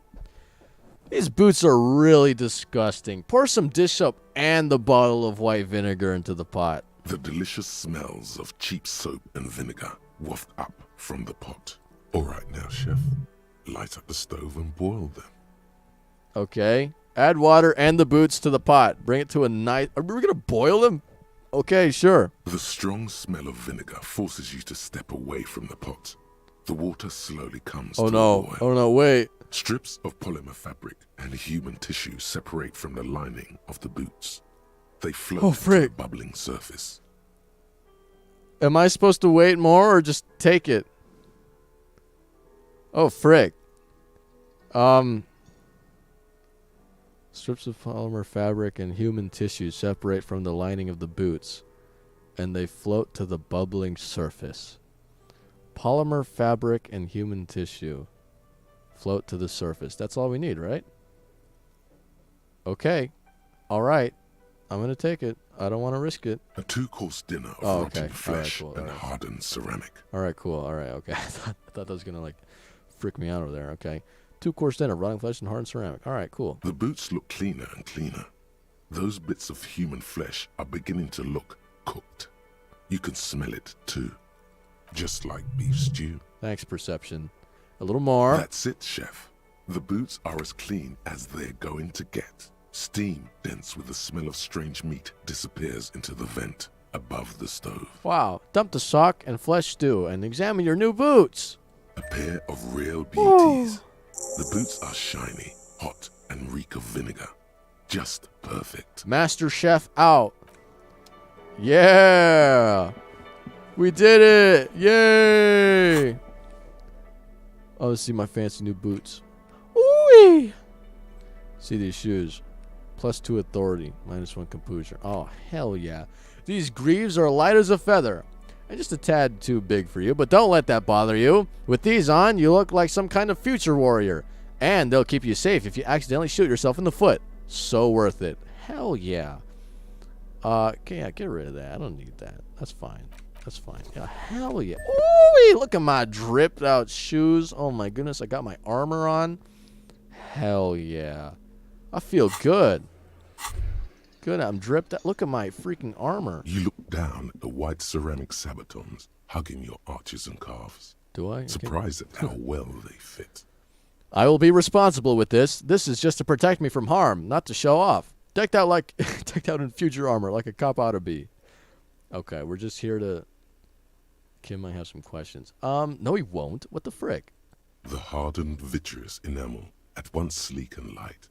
These boots are really disgusting. Pour some dish soap and the bottle of white vinegar into the pot. The delicious smells of cheap soap and vinegar waft up from the pot. All right now, chef. Light up the stove and boil them. Okay. Add water and the boots to the pot. Bring it to a nice... Are we going to boil them? Okay, sure. The strong smell of vinegar forces you to step away from the pot. The water slowly comes Oh to no. a boil. Oh no, wait. Strips of polymer fabric and human tissue separate from the lining of the boots. They float to the frick. bubbling surface. Am I supposed to wait more or just take it? Oh, frick. Strips of polymer fabric and human tissue separate from the lining of the boots, and they float to the bubbling surface. Polymer fabric and human tissue float to the surface. That's all we need, right? Okay. All right. I'm going to take it. I don't want to risk it. A 2-course dinner of Oh, rotten okay. flesh All right, cool. and All right. hardened ceramic. All right, cool. All right, okay. I thought that was going to, like, freak me out over there. Okay. 2-course dinner, rotting flesh and hardened ceramic. All right, cool. The boots look cleaner and cleaner. Those bits of human flesh are beginning to look cooked. You can smell it, too. Just like beef stew. Thanks, perception. A little more. That's it, chef. The boots are as clean as they're going to get. Steam, dense with the smell of strange meat, disappears into the vent above the stove. Wow. Dump the sock and flesh stew and examine your new boots. A pair of real beauties. The boots are shiny, hot, and reek of vinegar. Just perfect. Master Chef out. Yeah. We did it. Yay. Oh, let's see my fancy new boots. Ooh-wee. See these shoes. +2 authority, -1 composure. Oh, hell yeah. These greaves are light as a feather. And just a tad too big for you, but don't let that bother you. With these on, you look like some kind of future warrior. And they'll keep you safe if you accidentally shoot yourself in the foot. So worth it. Hell yeah. Okay, yeah, get rid of that. I don't need that. That's fine. That's fine. Yeah, hell yeah. Ooh, look at my dripped out shoes. Oh my goodness, I got my armor on. Hell yeah. I feel good. Good, I'm dripped out. Look at my freaking armor. You look down at the white ceramic sabatons hugging your arches and calves. Do I? Surprised at how well they fit. I will be responsible with this. This is just to protect me from harm, not to show off. Decked out like decked out in future armor, like a cop ought to be. Okay, we're just here to. Kim might have some questions. No, he won't. What the frick? The hardened vitreous enamel, at once sleek and light,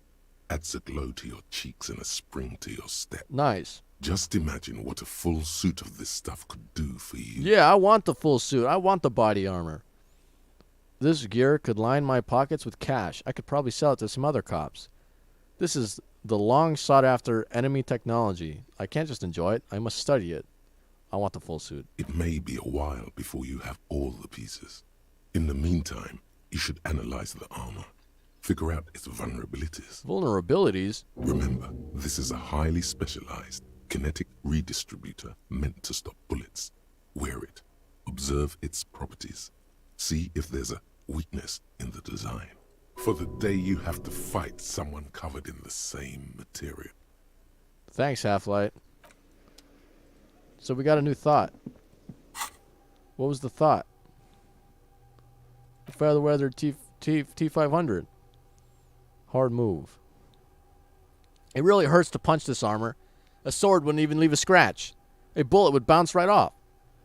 adds a glow to your cheeks and a spring to your step. Nice. Just imagine what a full suit of this stuff could do for you. Yeah, I want the full suit. I want the body armor. This gear could line my pockets with cash. I could probably sell it to some other cops. This is the long sought after enemy technology. I can't just enjoy it. I must study it. I want the full suit. It may be a while before you have all the pieces. In the meantime, you should analyze the armor. Figure out its vulnerabilities. Vulnerabilities? Remember, this is a highly specialized kinetic redistributor meant to stop bullets. Wear it. Observe its properties. See if there's a weakness in the design. For the day you have to fight someone covered in the same material. Thanks, Half-Light. So we got a new thought. What was the thought? Feather Weather T500. Hard move. It really hurts to punch this armor. A sword wouldn't even leave a scratch. A bullet would bounce right off.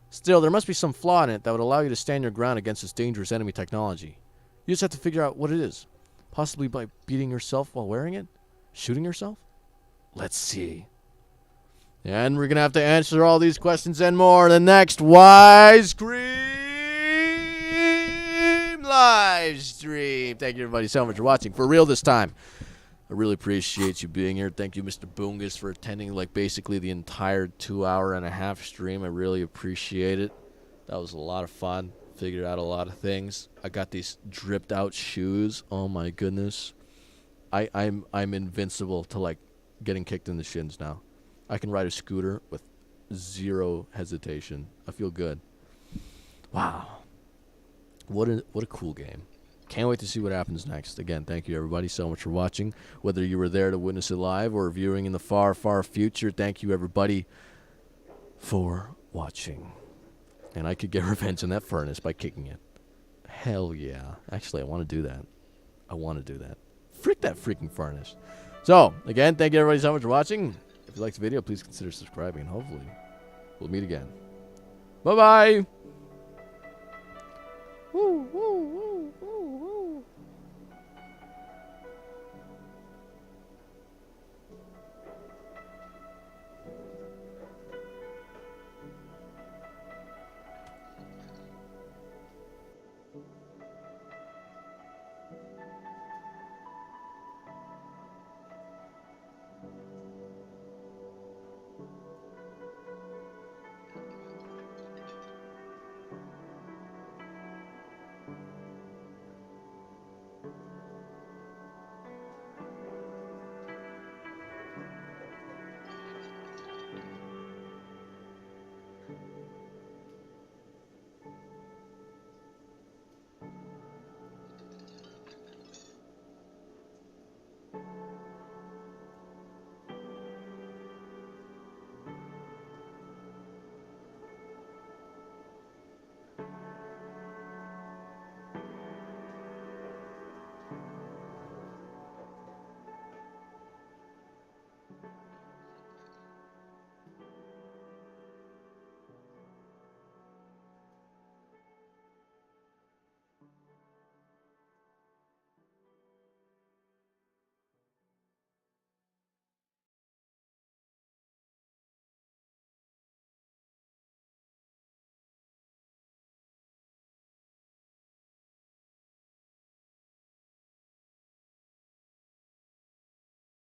Still, there must be some flaw in it that would allow you to stand your ground against this dangerous enemy technology. You just have to figure out what it is. Possibly by beating yourself while wearing it? Shooting yourself? Let's see. And we're going to have to answer all these questions and more in the next WISECREAM Livestream. Thank you, everybody, so much for watching. For real this time. I really appreciate you being here. Thank you, Mr. Boongus, for attending like basically the entire 2.5-hour stream. I really appreciate it. That was a lot of fun. Figured out a lot of things. I got these dripped out shoes. Oh my goodness. I'm invincible to like getting kicked in the shins now. I can ride a scooter with zero hesitation. I feel good. Wow. What a cool game. Can't wait to see what happens next. Again, thank you everybody so much for watching. Whether you were there to witness it live or viewing in the far, far future, thank you everybody for watching. And I could get revenge on that furnace by kicking it. Hell yeah. Actually, I want to do that. I want to do that. Frick that freaking furnace. So, again, thank you everybody so much for watching. If you liked the video, please consider subscribing. And hopefully, We'll meet again. Bye-bye. Woo, woo, woo.